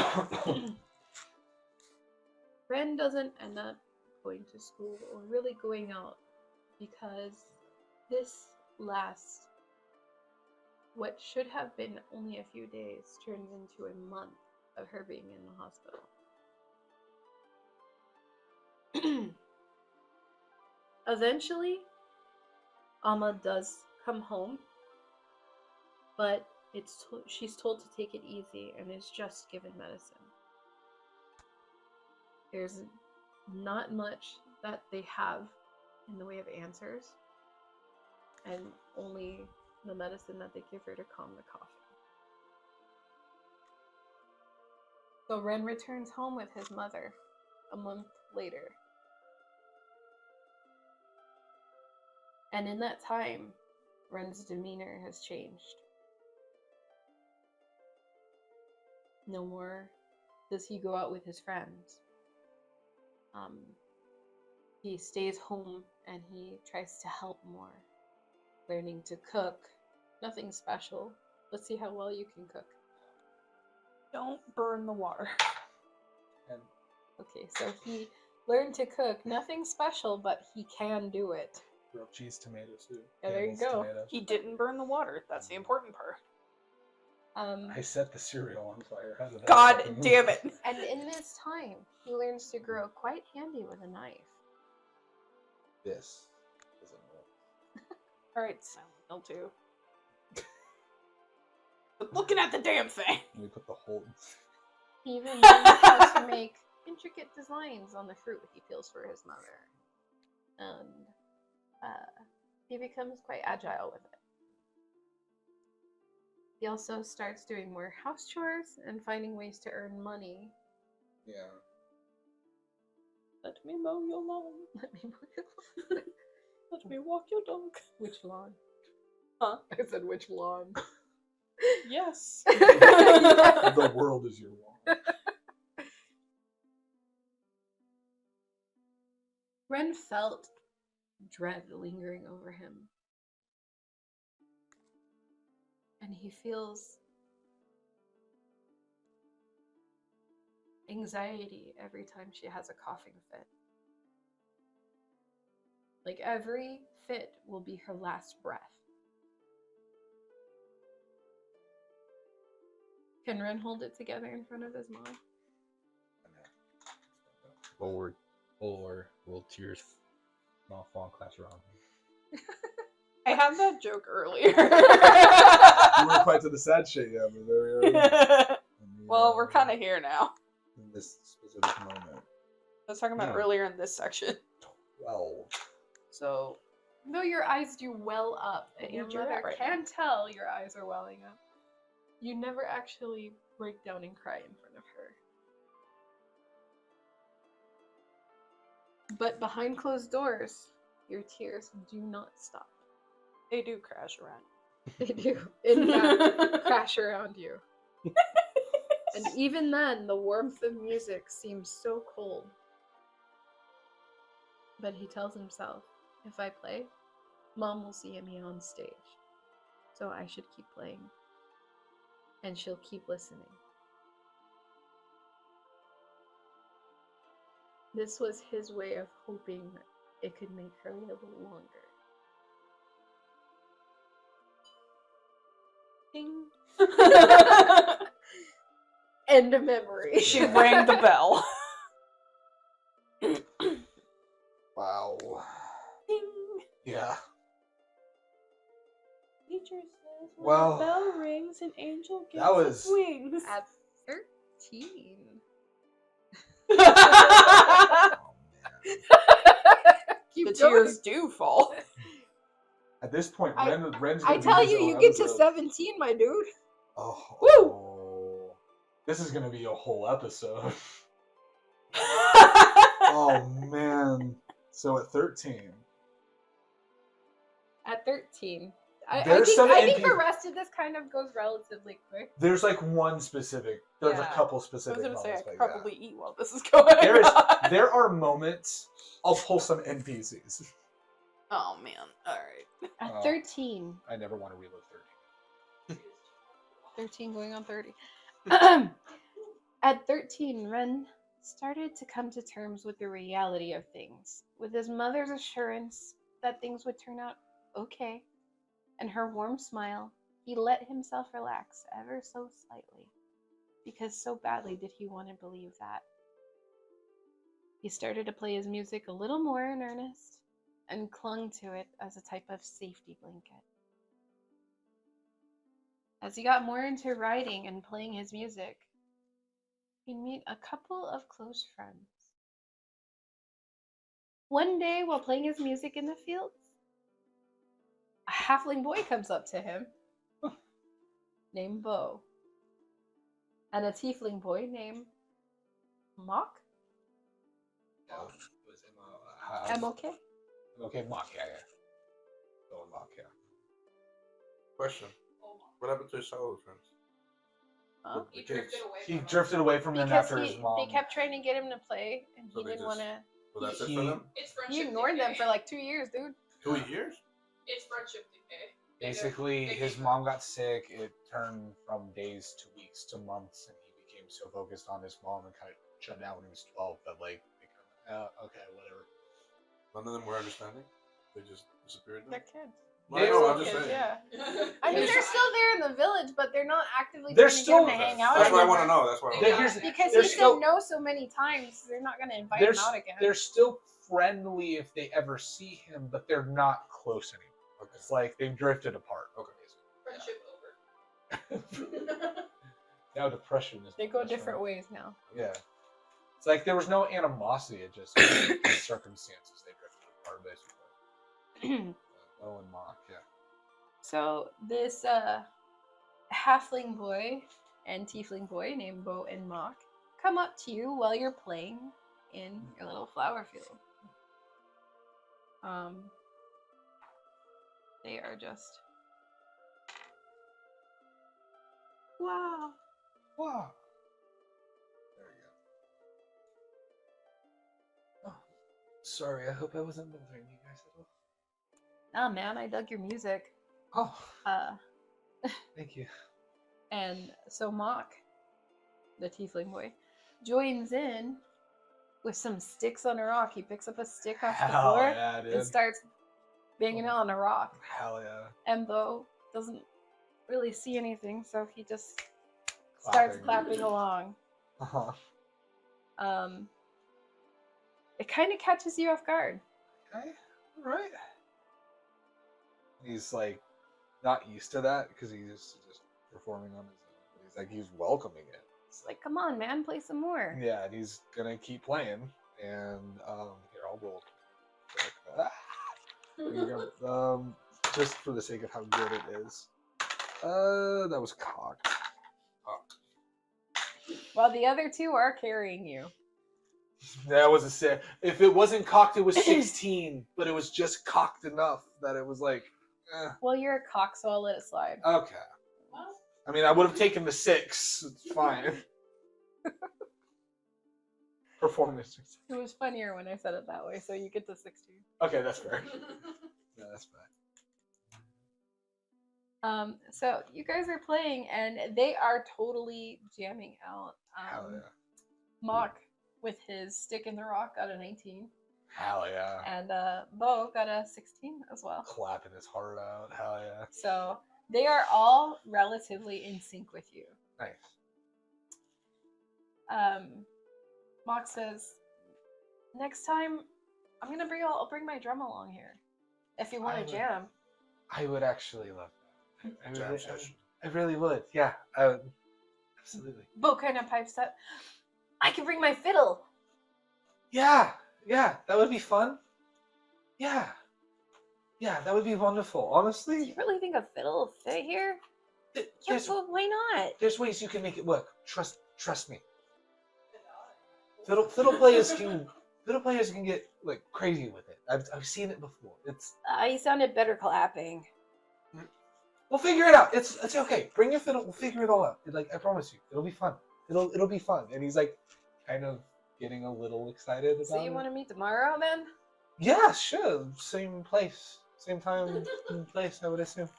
Ren doesn't end up going to school or really going out because this last, what should have been only a few days, turns into a month of her being in the hospital. Eventually, Amma does come home, but she's told to take it easy and is just given medicine. There's not much that they have in the way of answers, and only the medicine that they give her to calm the coughing. So Ren returns home with his mother a month later. And in that time, Ren's demeanor has changed. No more does he go out with his friends. He stays home and he tries to help more. Learning to cook. Nothing special. Let's see how well you can cook. Don't burn the water. And Okay, so he learned to cook. Nothing special, but he can do it. grilled cheese tomato soup. Yeah, there you Campbell's go. tomatoes. He didn't burn the water. That's the important part. I set the cereal on fire. How did that God happen? damn it. And in this time, he learns to grow quite handy with a knife. This doesn't work. Alright, Silent Hill 2. But looking at the damn thing. And we put the whole. He even learns how to make intricate designs on the fruit he peels for his mother. And he becomes quite agile with it. He also starts doing more house chores and finding ways to earn money. Yeah. Let me mow your lawn. Let me mow your lawn. Let me walk your dog. Which lawn? Huh? I said which lawn? Yes. The world is your wall. Ren felt dread lingering over him. And he feels anxiety every time she has a coughing fit. Like every fit will be her last breath. Can Ren hold it together in front of his mom? Or will tears not fall in class around him? I had that joke earlier. We weren't quite to the sad shit yet, but there we are. Well, we're kind of here now. In this specific moment. I was talking about Yeah. earlier in this section. 12. So, No, your eyes do well up, and your Where'd you mother at right can tell your eyes are welling up. You never actually break down and cry in front of her. But behind closed doors, your tears do not stop. they do crash around. They do, in fact, crash around you. And even then, the warmth of music seems so cold. But he tells himself, if I play, Mom will see me on stage. So I should keep playing. And she'll keep listening. This was his way of hoping it could make her live longer. Ding. End of memory. She rang the bell. Wow. Ding. Yeah. Nature says when Well, the bell rings, an angel gets that was- its wings. At 13. Oh, man. Keep The going. tears do fall. At this point, I- Ren's I gonna tell be his you, own you get to episode. 17, my dude. Oh. This is gonna be a whole episode. Oh man. So at 13. At 13. I There's some think the NP rest of this kind of goes relatively quick. There's like one specific. There's Yeah. a couple I was specific gonna say I moments, could but probably eat while this is going There is on. there are moments. I'll pull some NPCs. Oh man. Alright. At 13. I never want to reload 13. 13 going on 30. At 13, Ren started to come to terms with the reality of things, with his mother's assurance that things would turn out okay, and her warm smile. He let himself relax ever so slightly, because so badly did he want to believe that. He started to play his music a little more in earnest, and clung to it as a type of safety blanket. As he got more into writing and playing his music, he'd meet a couple of close friends. One day, while playing his music in the fields, a halfling boy comes up to him named Bo, and a tiefling boy named Mock. No, it was M-O-K? Okay, Mock, yeah. Going Mock, yeah. Question. What happened to his childhood friends? Huh? He drifted away He from drifted away from them Because after his they mom. kept trying to get him to play, and So he they didn't just- want to. Well, that's it He- for them? It's He friendship ignored them decay. for like 2 years, dude. 2 years? It's friendship decay. Basically, his mom got sick. It turned from days to weeks to months, and he became so focused on his mom and kind of shut down when he was 12 that, like, they kind of, okay, whatever. None of them were understanding? They just disappeared They're then? kids. Well, I know, I'm just Kids, saying. yeah. I mean, they're still there in the village, but they're not actively They're trying to still- get him to hang out That's what I anymore. want to know. That's what I They- want here's- to know. Because They're he still- said no so many times, they're not going to invite They're, him out again. they're still friendly if they ever see him, but they're not close anymore. Okay. It's like they've drifted apart. Okay. Friendship over. Now depression is. They go different ways now. Yeah. It's like there was no animosity, it just in circumstances they drifted apart, basically. Oh, and Mock, yeah. So this halfling boy and tiefling boy named Bo and Mock come up to you while you're playing in your little flower field. They are just wow. Wow. There we go. Oh, sorry, I hope I wasn't bothering you guys at all. Nah, man, I dug your music. Oh, Uh, thank you. and so Mock, the tiefling boy, joins in with some sticks on a rock. He picks up a stick off the Hell floor yeah, dude. and starts banging it on a rock. Hell yeah. And Bo doesn't really see anything, so he just starts clapping along. Uh-huh. It kind of catches you off guard. Okay, alright. He's like not used to that because he's just performing on his own. He's like, he's welcoming it. It's like, come on, man, play some more. Yeah, and he's gonna keep playing. And here, I'll roll. Here you go. Just for the sake of how good it is. That was cocked. While the other two are carrying you. That was a six. If it wasn't cocked, it was 16. But it was just cocked enough that it was like, Well, you're a cock, so I'll let it slide. okay. I mean, I would have taken the 6. It's fine. Performance. It was funnier when I said it that way, so you get the 16. Okay, that's fair. Yeah, that's fair. So you guys are playing, and they are totally jamming out. Hell yeah. Mock, with his stick in the rock, got a 19. Hell yeah. And Bo got a 16 as well. Clapping his heart out. Hell yeah. So they are all relatively in sync with you. Nice. Mox says, "Next time, I'll bring my drum along here. If you want I to would- jam." I would actually love that. Jam session. I really would. Yeah, I would. Absolutely. Bo kind of pipes up. "I can bring my fiddle." Yeah, that would be fun. Yeah, that would be wonderful. Do Honestly, you really think a fiddle will fit here? Yeah, there's well, why not? there's ways you can make it work. Trust me. Fiddle players can get like crazy with it. I've seen it before. You sounded better clapping. We'll figure it out. It's okay. Bring your fiddle. We'll figure it all out. Like I promise you, it'll be fun. It'll be fun. And he's like, kind of getting a little excited about So you it. want to meet tomorrow then? Yeah, sure. Same place, same time and place. I would assume.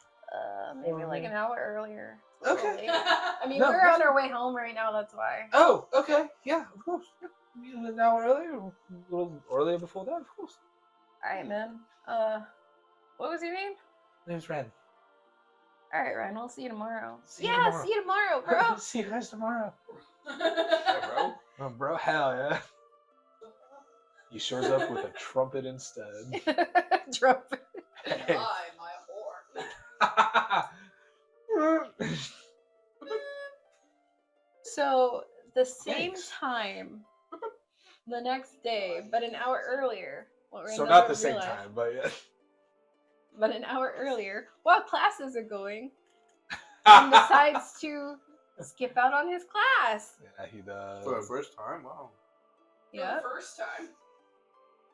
Maybe like an hour earlier. Okay. I mean, No, we're that's on our way home right now. That's why. Oh, okay. Yeah, of course. Yeah. Maybe an hour earlier, a little earlier before that, of course. All right, man. What was your name? My name's Ren. All right, Ryan. We'll see you tomorrow. See you Yeah, tomorrow. see you tomorrow, bro. See you guys tomorrow. Yeah, bro. Oh, bro, hell yeah. He shows up with a trumpet instead. Trumpet. Hey. my whore. So the same Thanks. time, the next day, but an hour earlier. What So Randall not the same realized, time, but yeah. But an hour earlier, while classes are going, and decides to skip out on his class. Yeah, he does. For the first time, wow. Yeah. First time.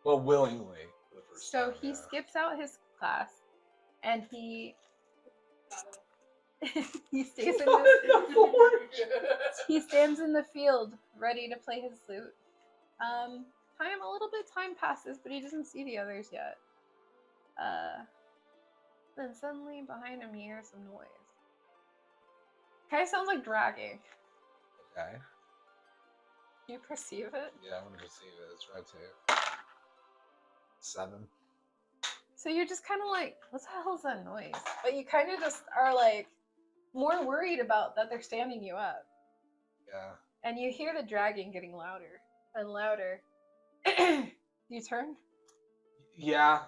Well, willingly. For the first So time, he yeah. skips out his class, and he he stays in the he stands in the field ready to play his flute. A little bit time passes, but he doesn't see the others yet. Then suddenly behind him he hears some noise. Kind of sounds like dragging. Okay. Do you perceive it? Yeah, I'm gonna perceive it. It's right here. 7. So you're just kind of like, what the hell is that noise? But you kind of just are like more worried about that they're standing you up. Yeah. And you hear the dragging getting louder and louder. You turn? Yeah.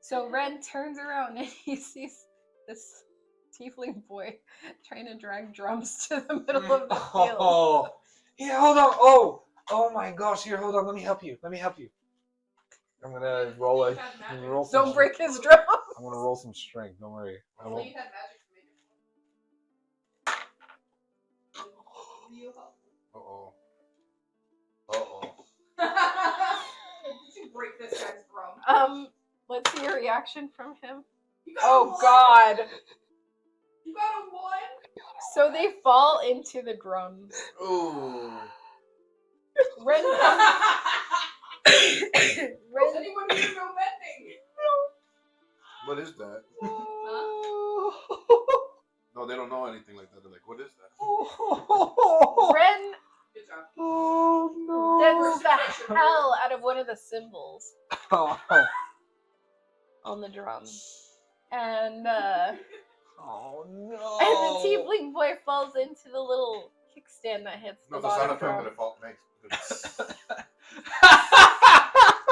So Ren turns around and he sees this tiefling boy trying to drag drums to the middle of the field. Oh. Yeah, hold on. Oh my gosh. Here, hold on. Let me help you. I'm gonna roll a. Roll some Don't break his drum. I'm gonna roll some strength. Don't worry. I Only won't. you had magic to make it. Real helpful. Did you break this guy's drum? Let's see a reaction from him. You got a Oh one? God! You got a 1? So they fall into the drums. Ooh. Ren. Does Ren. anyone here know mending? What is that? No, they don't know anything like that. They're like, what is that? Ren Good job. Oh deads the hell out of one of the cymbals no. on the drum, and Oh no. and the tiefling boy falls into the little kickstand that hits the No, the sound bottom effect drum. that it makes.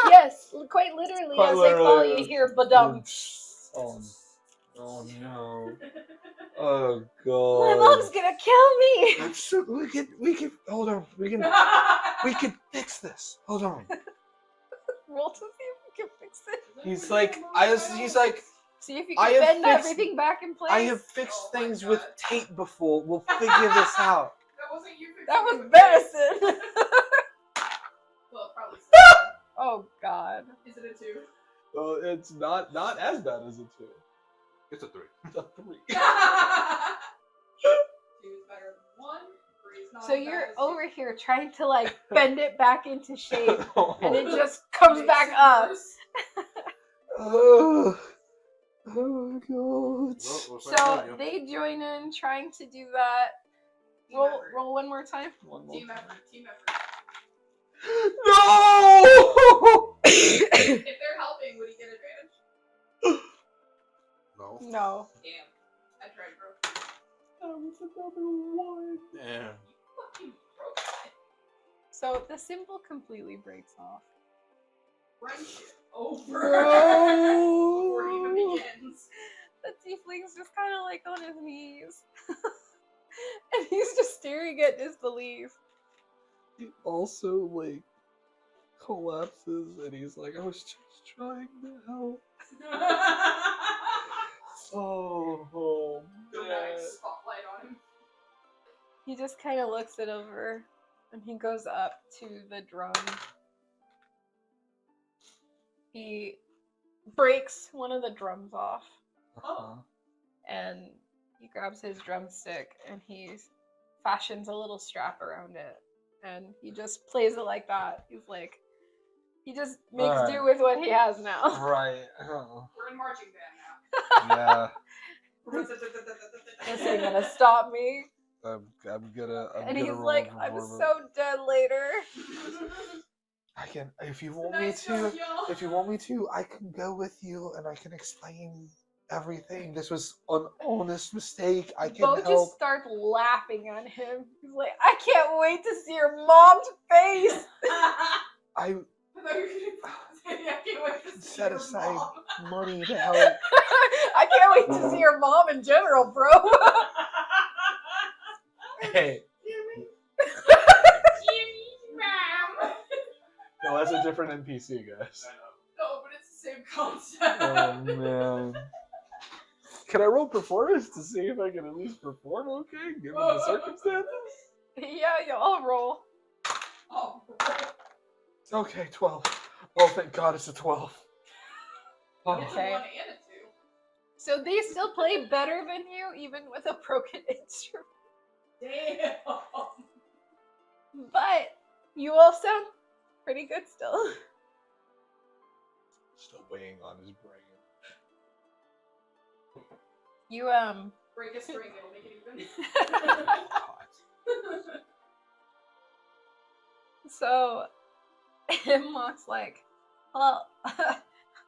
Yes, quite literally, Quite as they fall, literally. you hear badum. Oh no. Oh My god. mom's gonna kill me. We can hold on. We can fix this. Hold on. Roll to see if we can fix it. He's like See if you I can have bend fixed- everything back in place. I have fixed Oh my things with God. tape before. We'll figure this out. That wasn't you. fixing That it was with Barrison. Well, probably. Oh God. Is it a 2? Well, it's not as bad as a 2. It's a 3. It's a 3. 2 is better than 1. 3 is not So as bad you're as 2. over here trying to like bend it back into shape, and it oh, just comes Makes back it up. worse. oh my god. So they join in trying to do that. Team Roll, effort. roll one more time. Team effort. Team effort. No! If they're helping, would he get advantage? No. No. Damn. I tried, bro. That was another 1. Damn. Fucking broke it. So the symbol completely breaks off. Friendship over. Bro. Before it even begins. The tiefling's just kind of like on his knees. And he's just staring at disbelief. He also like collapses and he's like, I was just trying to help. Oh, Dramatic spotlight on him. He just kind of looks it over and he goes up to the drum. He breaks one of the drums off and he grabs his drumstick and he fashions a little strap around it and he just plays it like that. He's like, he just makes do with what he has now. Right. We're in marching band now. Yeah. This ain't gonna stop me. I'm gonna And he's roll like, a I'm performance. so dead later. I can, if you want Nice me to, going, y'all. if you want me to, I can go with you and I can explain everything. This was an honest mistake. I can Bo help. just starts laughing at him. He's like, I can't wait to see your mom's face. I I thought you were gonna say, I can't wait to see set your aside mom. money to help. I can't wait to see your mom in general, bro. Hey, Jimmy, ma'am. no, that's a different NPC, guys. No, but it's the same concept. Oh man. Can I roll performance to see if I can at least perform okay, given the circumstances? Yeah, I'll roll. Oh, Okay, 12. Oh, thank God it's a 12. Oh. it's Okay. a 1 and a 2. So they still play better than you, even with a broken instrument. Damn. But you all sound pretty good still. Still weighing on his brain. You Break a string, it'll make it even. So Mock's like, well,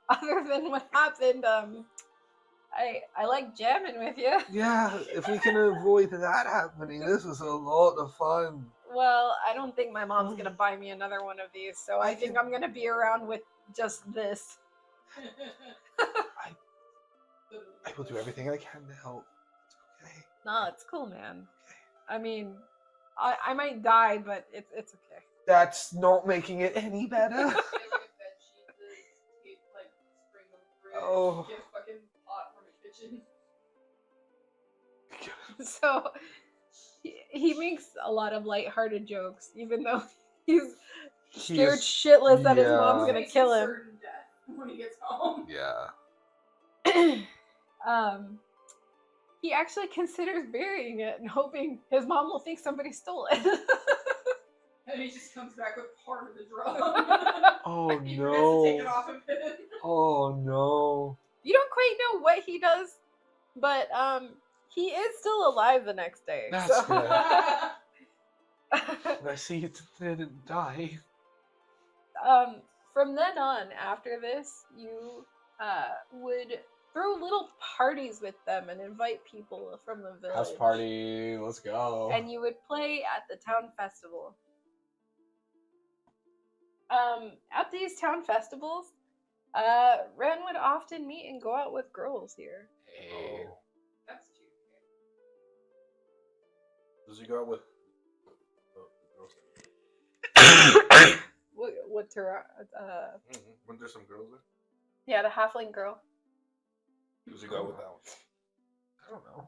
other than what happened, I like jamming with you. Yeah, if we can avoid that happening, this was a lot of fun. Well, I don't think my mom's gonna buy me another one of these, so I think I'm gonna be around with just this. I will do everything I can to help. It's okay. No, it's cool, man. I mean, I might die, but it's okay. That's not making it any better. Like a bed sheet, like spring of bridge, Oh. get a fucking pot from a kitchen. So he makes a lot of lighthearted jokes, even though he's scared He's- shitless that his mom's yeah. gonna Makes kill him. certain death when he gets home. Yeah. He actually considers burying it and hoping his mom will think somebody stole it. And he just comes back with part of the drum. Oh He forgets to take it no. off of it. Oh no. You don't quite know what he does, but he is still alive the next day. That's so. good. And I see it didn't die. From then on, after this, you would throw little parties with them and invite people from the village. House party, let's go. And you would play at the town festival. At these town festivals, Ren would often meet and go out with girls here. Hey. That's cute. Does he go out with What Weren't there some girls there? yeah, the halfling girl. Does he go out with that one? I don't know.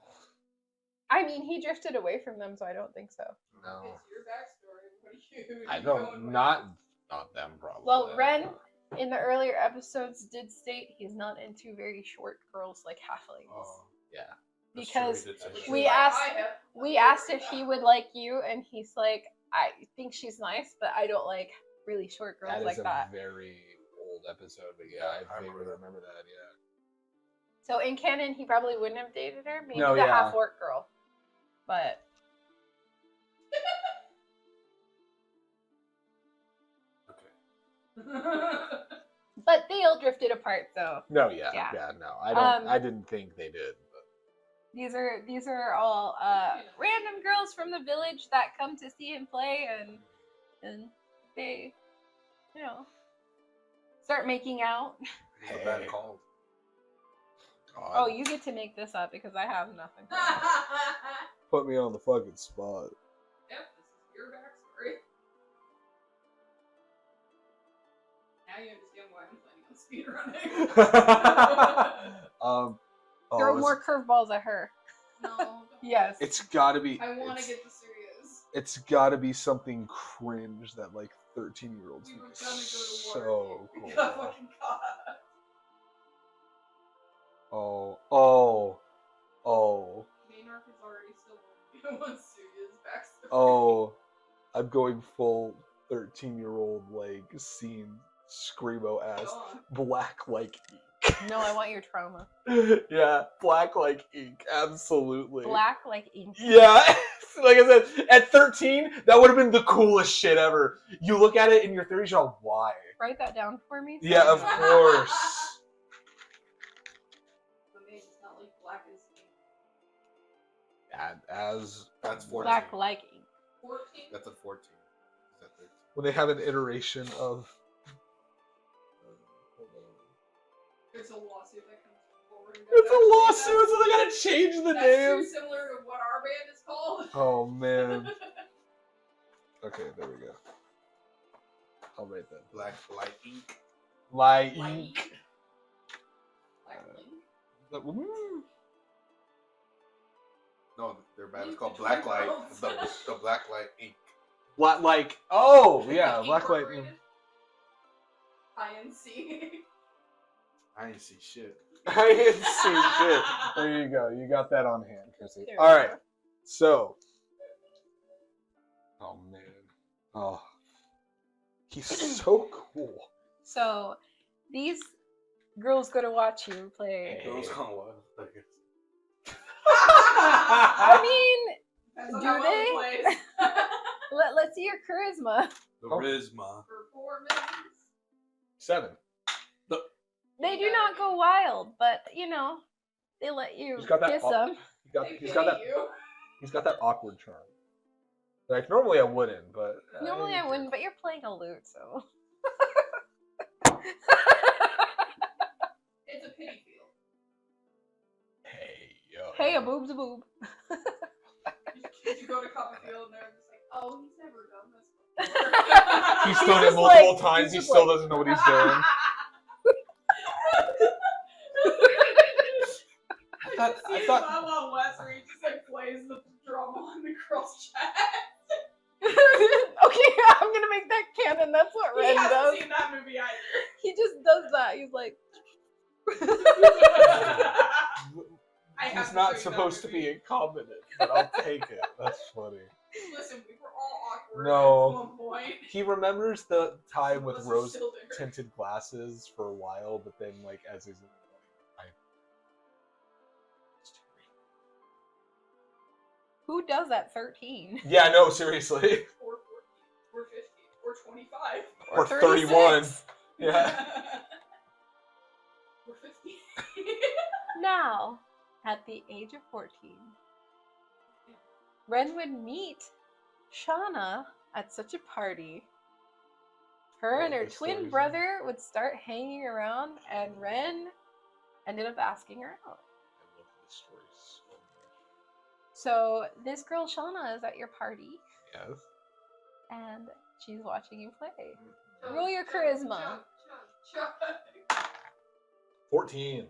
I mean, he drifted away from them, so I don't think so. No. It's your backstory. What are you? I you don't. going with? Not them, probably. Well, Ren, in the earlier episodes, did state he's not into very short girls like halflings. Oh, yeah. That's Because true, he did say that. we Like, asked- I have- We asked if he would like you, and he's like, I think she's nice, but I don't like really short girls That like is a that. very old episode, but yeah, I vaguely remember that. Yeah. So in canon, he probably wouldn't have dated her. Maybe No, the yeah. half orc girl. But but they all drifted apart though. No, yeah, Yeah. no. I don't. Um, I didn't think they did. But. These are all random girls from the village that come to see him play, and and they, start making out. It's a bad call. Oh, you get to make this up because I have nothing. Put me on the fucking spot. Yep, this is your backstory. Now you understand why I'm planning on speedrunning. Throw it's- more curveballs at her. No. don't. Yes. It's gotta be. I want to it's- get the serious. It's gotta be something cringe that like 13-year-olds We think were is gonna go to so work. cool. We got fucking caught. Maynard is already still on Suya's backstory. Oh, I'm going full 13-year-old like scene screamo ass Go on. black like No, I want your trauma. ink. Yeah, black like ink, absolutely. Black like ink. Yeah, like I said, at 13, that would have been the coolest shit ever. You look at it in your 30s, you're like, why? Write that down for me. so Yeah, I of know. course. But maybe it's not like black as As That's 14. Black like ink. 14. That's a 14. Is that 13? when they have an iteration of. Hold on. There's a lawsuit that comes forward. It's a lawsuit, so they gotta change the That's name. too similar to what our band is called. Oh man. Okay, there we go. I'll write that. Black light ink. Light Light ink. ink. Black link. No, their band is Link called between Black Light. worlds. The Black Light ink. Black like oh yeah, Ink black light. Incorporated. INC. I didn't see shit. I didn't see shit. There you go. You got that on hand, Chrissy. There All we right. go. So. Oh man. Oh. He's so cool. So, these girls go to watch you play. Girls Gone Wild. I mean, That's not do how well they? it plays. let's see your charisma. The Oh. Charisma. Performance. 7. They do not go wild, but they let you He's got that kiss au- them. They He's got that. pity you. He's got that awkward charm. Like normally I wouldn't, but Normally I wouldn't, but you're playing a lute, so. It's a pity field. Hey yo. Hey, a boob's a boob. You go to Copperfield and they're just like, oh, he's never done this before. He's He's done it just multiple like- times. he's He just still like- doesn't know what he's doing. I thought on West where he just like plays the drum on the girl's chest. Okay, I'm gonna make that canon. That's what He Ren hasn't does. seen that movie either. He just does that. He's like, I have He's to not show you supposed that to be movie. incompetent, but I'll take it. That's funny. Listen, we were all awkward No. at one point. He remembers the time with Unless we're rose still there. tinted glasses for a while, but then like as he's who does that 13? yeah, no, seriously. Or 14, or 15, or 25. Or 36? 31. Yeah. Or 50. Now, at the age of 14, Ren would meet Shauna at such a party. Her and her the twin stories, brother would start hanging around, and Ren ended up asking her out. I love this story so much. So this girl Shauna is at your party, Yes. and she's watching you play. Chug, Roll your chug, charisma. chug, chug. 14.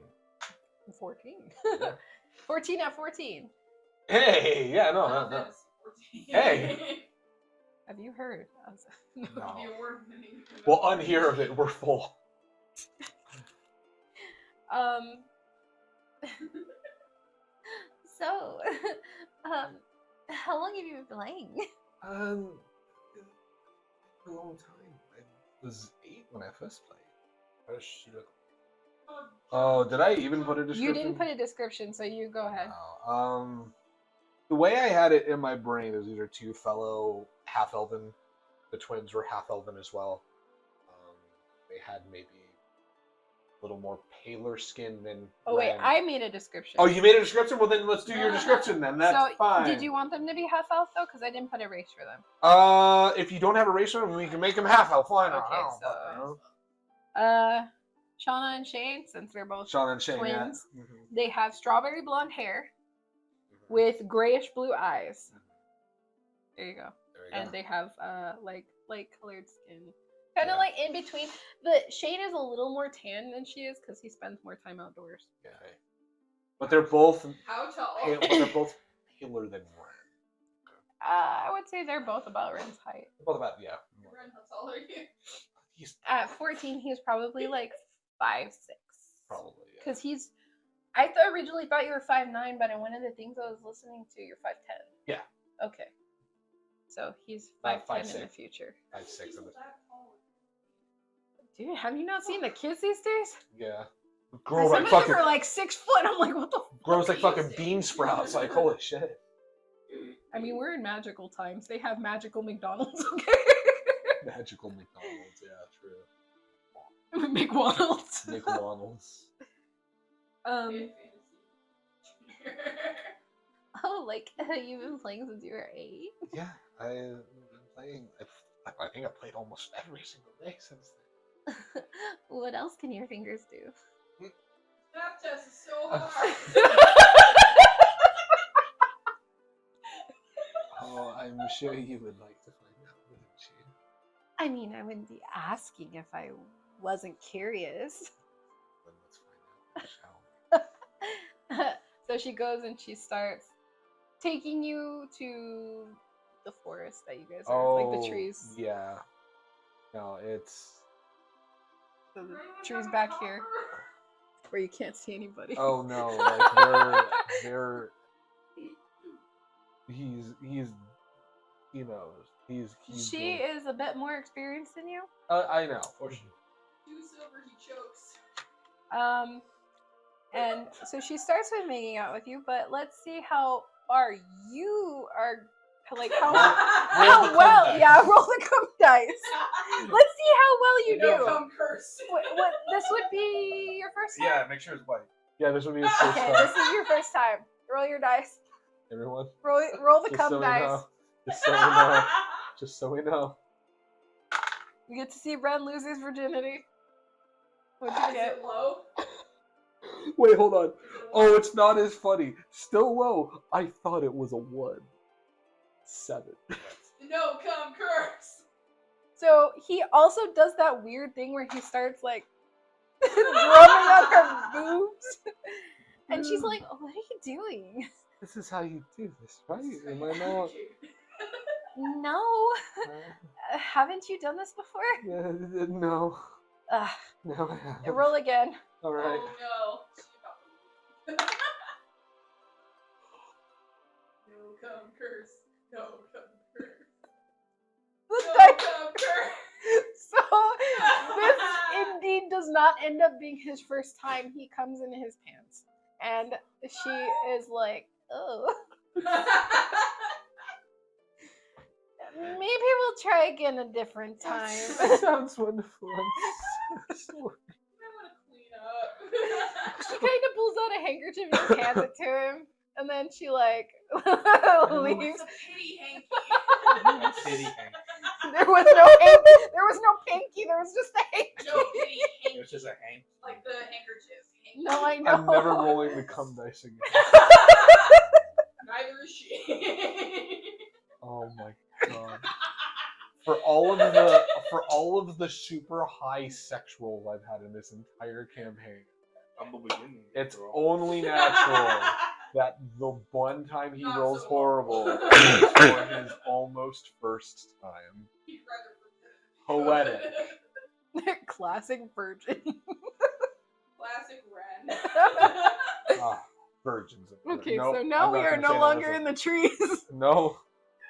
14. 14 at 14. Hey, yeah, no, no, no. That's 14. Hey. Have you heard? The award-winning Well, unhear of it, we're full. So, how long have you been playing? A long time. I was 8 when I first played. How does she look? Oh, did I even put a description? You didn't put a description, so you go ahead. No. The way I had it in my brain is these are two fellow half-elven. The twins were half-elven as well. They had maybe little more paler skin than. Oh wait, Ren. I made a description. Oh, you made a description? Well, then let's do your description then. That's so, fine. did you want them to be half elf though? Because I didn't put a race for them. If you don't have a race for them, we can make them half elf. Why not? Okay, I don't fucking know. Shauna and Shane, since they're both Sean and Shane, twins, yeah. Mhm. they have strawberry blonde hair with grayish blue eyes. There you go. There we And go. they have like light colored skin, kind of like in between. But Shane is a little more tan than she is because he spends more time outdoors. Yeah. But they're both How tall? pale, but they're both paler than Ren. I would say they're both about Ren's height. Both about Ren, how tall are you? He's At 14, he was probably like 5'6". probably Because he's. I originally thought you were 5'9", but in one of the things I was listening to, you're 5'10". Yeah. Okay. So he's About 5'10" in the 5'6". future. 5'6" of it. Dude, have you not seen the kids these days? Yeah. Some Grow like of fucking them are like 6 foot. I'm like, what the fuck? grows like are you fucking saying? bean sprouts. Like holy shit. I mean, we're in magical times. They have magical McDonald's, okay? Magical McDonald's, yeah, true. McDonald's. McDonald's. Oh, like you've been playing since you were 8? Yeah, I've been playing. I think I played almost every single day since then. What else can your fingers do? That test is so hard. Oh, I'm sure you would like to find out, wouldn't you? I mean, I wouldn't be asking if I wasn't curious. Then let's find out, shall So she goes and she starts taking you to the forest that you guys we? are, like the trees. Yeah. No, it's. So the trees back here where you can't see anybody. Oh no, like they're. He's. He knows. He's She is a bit more experienced than you. I know. For sure. 2 silver, he chokes. And so she starts with making out with you, but let's see how far you are, like roll the how cum well. dice. Yeah, roll the cum dice. Let's see how well you No do. come curse. What? This would be your first time. Yeah, make sure it's white. Yeah, this would be his first Okay, time. this is your first time. Roll your dice. Everyone, Roll the just cum so we dice. know. Just so we know. Just so we know. You get to see Ren lose his virginity. What'd Is you get? it low? Wait, hold on. Oh, it's not as funny. Still low. I thought it was a 1. 7. No come curse. So he also does that weird thing where he starts like drumming on her boobs, and she's like, "Oh, what are you doing?" This is how you do this, right? Am I not? No, haven't you done this before? No. Ugh. No, I haven't. Roll again. All right. Oh no. No come curse. No come curse. The No dice- come curse. So this indeed does not end up being his first time. He comes in his pants, and she is like, "Oh, maybe we'll try again a different time." That sounds wonderful. I'm so sorry. I want to clean up. She kind of pulls out a handkerchief and just hands it to him, and then she like leaves. It's a pity hanky. Titty hang. There was no pinky. There was just a handkerchief. No pity It hanky. was just a hang. Like the handkerchief. Hanky. No, I know. I'm never rolling the cum dice again. Neither is she. Oh my god. For all of the super high sexuals I've had in this entire campaign, Humble beginning. it's bro. only natural that the one time he Not rolls so horrible horrible. is for his almost first time. He'd rather Poetic. Classic virgin. Classic Ren. Ah, virgins. Okay, Nope, so I'm now not we are gonna no say that longer as in the trees. a- No.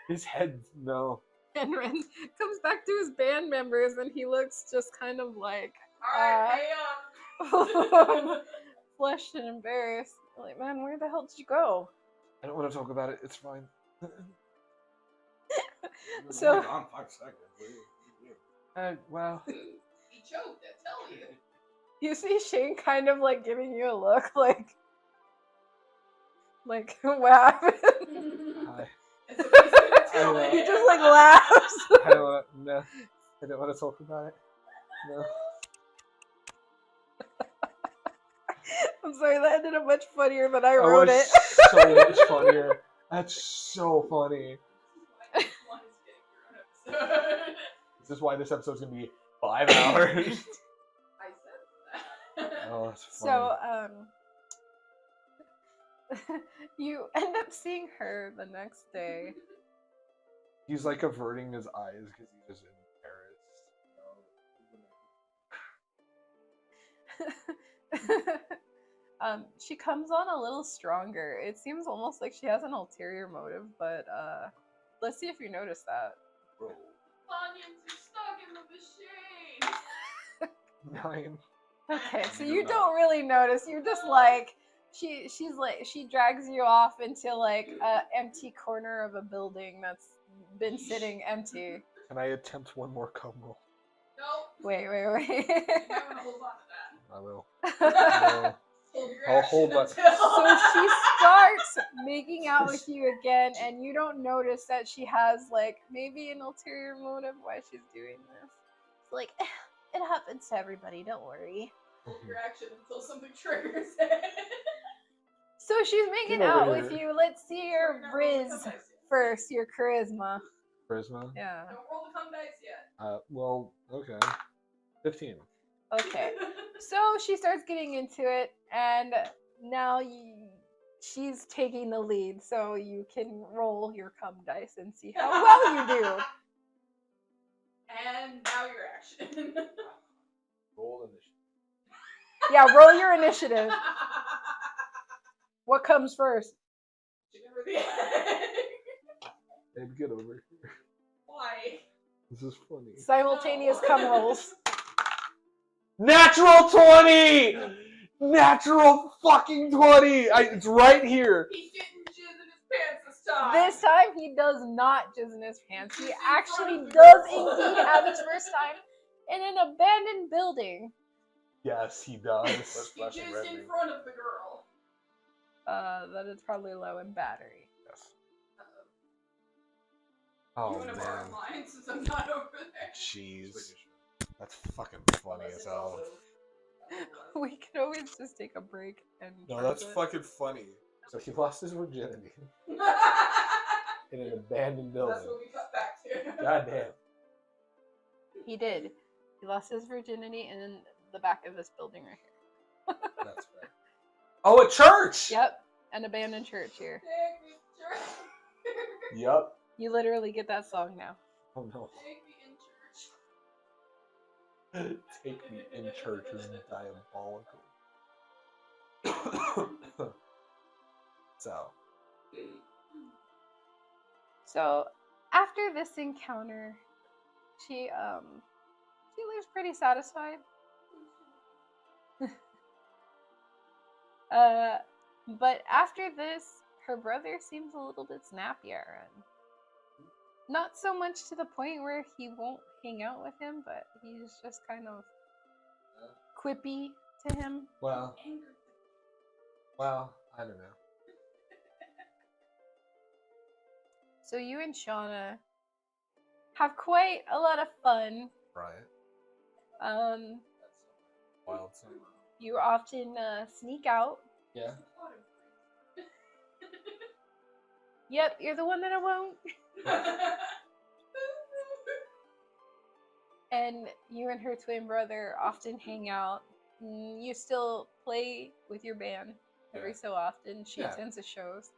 His head, no. And Ren comes back to his band members, and he looks just kind of like Alright, pay up. flushed and embarrassed. Like, man, where the hell did you go? I don't want to talk about it. It's fine. So- Only on 5 seconds. Well, He choked, I tell you. You see Shane kind of like giving you a look like what happened? Hi. And so he's gonna tell know. He me. just like laughs. I don't want to. No, I don't want to talk about it. No. I'm sorry, that ended up much funnier than I That wrote was it. so much funnier. That's so funny. This is why this episode's gonna be 5 hours. I said that. Oh, that's funny. So, you end up seeing her the next day. He's like averting his eyes because he's just embarrassed. She comes on a little stronger. It seems almost like she has an ulterior motive, but let's see if you notice that. Onions are stuck in the machine. 9. Okay, so You you do don't not. really notice. You're just like she drags you off into like a empty corner of a building that's been sitting empty. Can I attempt one more cum roll? Nope. Wait. You might want to hold on to I will. that. Hold your I'll action hold that. until- So she starts making out with you again, and you don't notice that she has like maybe an ulterior motive why she's doing this. It's like it happens to everybody. Don't worry. Hold your action until something triggers it. So she's making Get over out with here. you. Let's see your Never rolled the Riz cum dice yet. first, your charisma. Charisma? Yeah. Don't roll the cum dice yet. Well, okay. 15. Okay. So she starts getting into it, and now she's taking the lead. So you can roll your cum dice and see how well you do. And now your action. Roll initiative. Yeah, roll your initiative. What comes first? Chicken or the egg? Babe, get over here. Why? This is funny. Simultaneous No. cum rolls. Natural 20! Natural fucking 20! It's right here. He didn't jizz in his pants this time. This time he does not jizz in his pants. He He's in actually front of the does girl. indeed have his first time in an abandoned building. Yes, he does. He jizzed in front of the girl. That is probably low in battery. Yes. You Oh, want to borrow man. mine since I'm not over there? Jeez. That's fucking funny as hell. We can always just take a break and. No, charge that's it. fucking funny. So he lost his virginity That's in an abandoned building. what we cut back to. Goddamn. He did. He lost his virginity in the back of this building right here. That's fair. Oh, a church! Yep, an abandoned church here. Take me to church. Yup. You literally get that song now. Oh no. Take me in church. Take me in church is diabolical. So after this encounter, she leaves pretty satisfied. But after this, her brother seems a little bit snappier, and not so much to the point where he won't hang out with him, but he's just kind of quippy to him. Well, I don't know. So you and Shauna have quite a lot of fun. Right. Wild summer. You often sneak out. Yeah. Yep, you're the one that I won't. And you and her twin brother often hang out. You still play with your band every so often. She Yeah. attends the shows.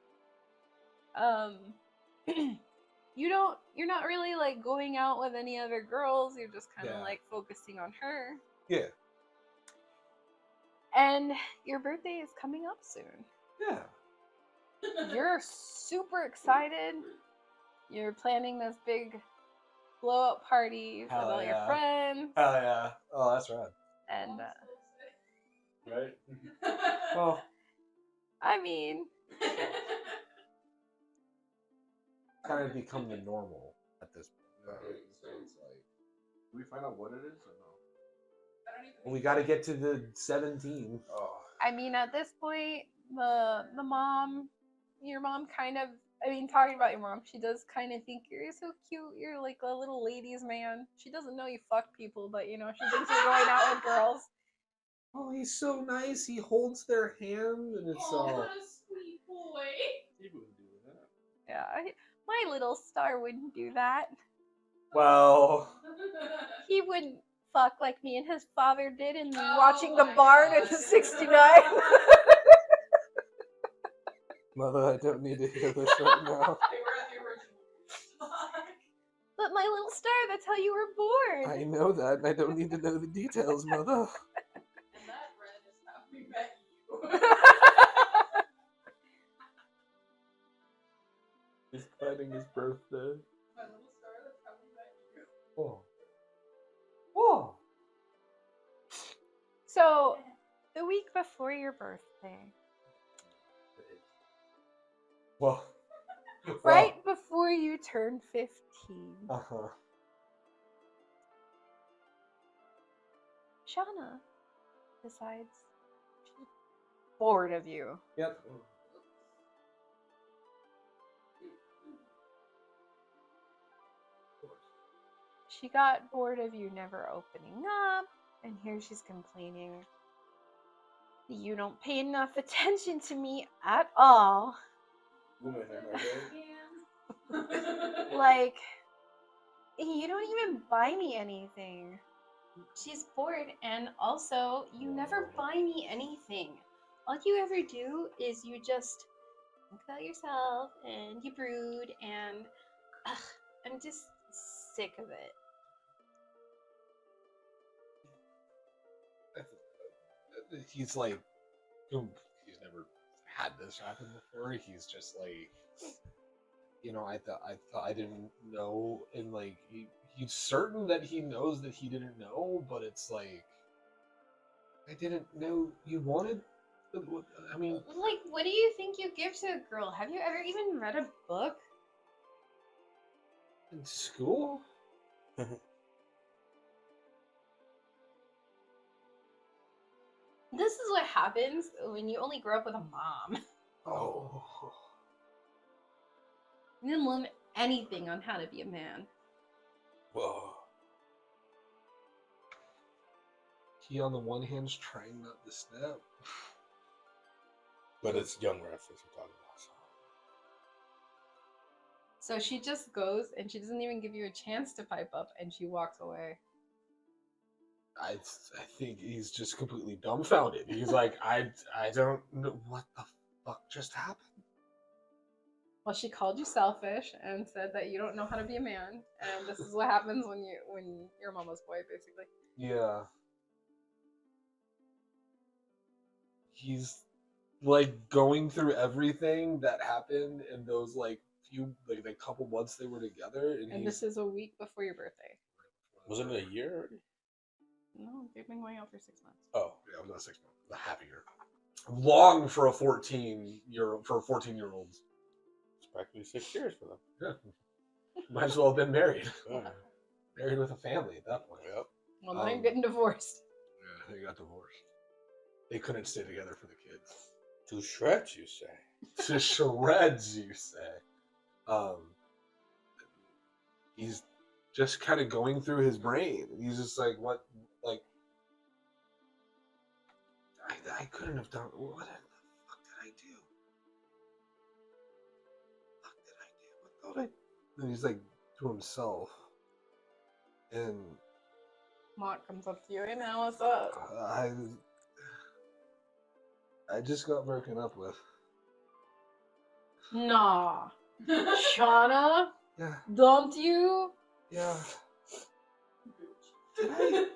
You're not really like going out with any other girls. You're just kind of Yeah. like focusing on her. Yeah. And your birthday is coming up soon. Yeah. You're super excited. You're planning this big blow up party with Hell all your yeah. friends. Hell yeah. Oh, that's rad. And Right? Well, I mean, kind of become the normal at this point. So it's like, do we find out what it is or no? I We got to get to the 17. Oh, I mean, at this point, the mom, your mom kind of, I mean, talking about your mom, she does kind of think you're so cute. You're like a little ladies' man. She doesn't know you fuck people, but you know, she thinks you're going out with girls. Oh, he's so nice. He holds their hand, and it's Oh, what a sweet boy. He wouldn't do that. Yeah, my little star wouldn't do that. well. He wouldn't fuck like me and his father did in Oh watching the my barn God. in '69. Mother, I don't need to hear this right now. They were at the original. But my little star, that's how you were born. I know that, and I don't need to know the details, Mother. And that red is how we met you. He's planning his birthday. My little star, that's how we met you. Oh. Whoa. So, the week before your birthday, Well. right before you turn 15, Uh-huh. Shauna decides she's bored of you. Yep. She got bored of you never opening up, and here she's complaining. You don't pay enough attention to me at all. Like, you don't even buy me anything. She's bored, and also, you never buy me anything. All you ever do is you just think about yourself, and you brood, and I'm just sick of it. He's like, he's never had this happen before. He's just like, you know, I thought I didn't know, and like he's certain that he knows that he didn't know, but it's like, I didn't know you wanted. I mean, Like, what do you think you give to a girl? Have you ever even read a book? in school. This is what happens when you only grow up with a mom. Oh. You didn't learn anything on how to be a man. Whoa. He on the one hand's trying not to snap. but it's young Renfis we're talking about. So she just goes and she doesn't even give you a chance to pipe up, and she walks away. I think he's just completely dumbfounded. He's like, I don't know what the fuck just happened. Well, she called you selfish and said that you don't know how to be a man, and this is what happens when you're mama's boy, basically. Yeah. He's like going through everything that happened in those like the couple months they were together, And this is a week before your birthday. Wasn't it a year already? No, they've been going out for 6 months. Oh, yeah, it was not 6 months, a half a year. Long for a 14-year-olds. it's practically 6 years for them. Yeah. Might as well have been married. Yeah. Married with a family at that point. Yep. Well, now you're getting divorced. Yeah, they got divorced. They couldn't stay together for the kids. To shreds, you say? To shreds, you say. He's just kind of going through his brain. He's just like, what, like, I couldn't have done, what the fuck did I do? What did I do? What thought I? And he's like to himself. And Mott comes up to you, hey man, what's up? I just got broken up with. Nah. Shauna Yeah, dumped you? yeah. Did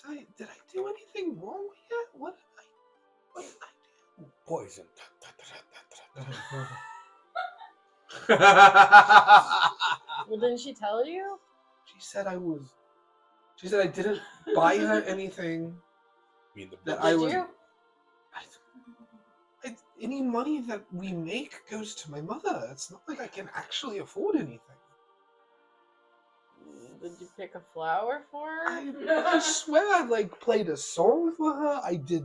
I do anything wrong yet? What did I do? Poison. Well, didn't she tell you? She said I didn't buy her anything. mean the That book. I Did was. you? Any money that we make goes to my mother. It's not like I can actually afford anything. Did you pick a flower for her? I swear I like played a song for her. I did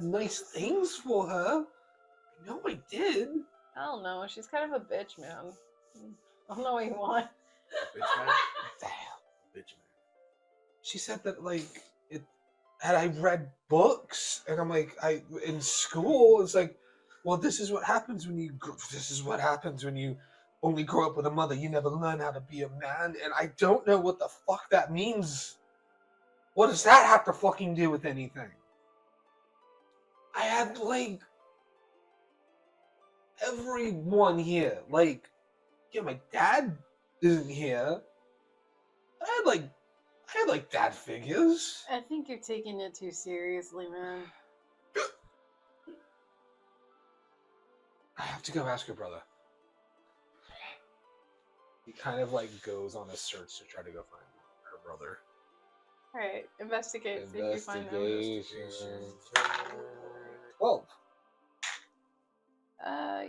nice things for her. I know I did. I don't know. She's kind of a bitch, man. I don't know what you want. Bitch man. Damn. Bitch man. She said that like it, and I read books, and I'm like, in school, it's like, well, this is what happens when you. This is what happens when you only grow up with a mother. You never learn how to be a man, and I don't know what the fuck that means. What does that have to fucking do with anything? I had like everyone here. Like, yeah, my dad isn't here. I had like dad figures. I think you're taking it too seriously, man. I have to go ask her brother. He kind of like goes on a search to try to go find her brother. Alright, investigate. See if you find him. Investigation. 12.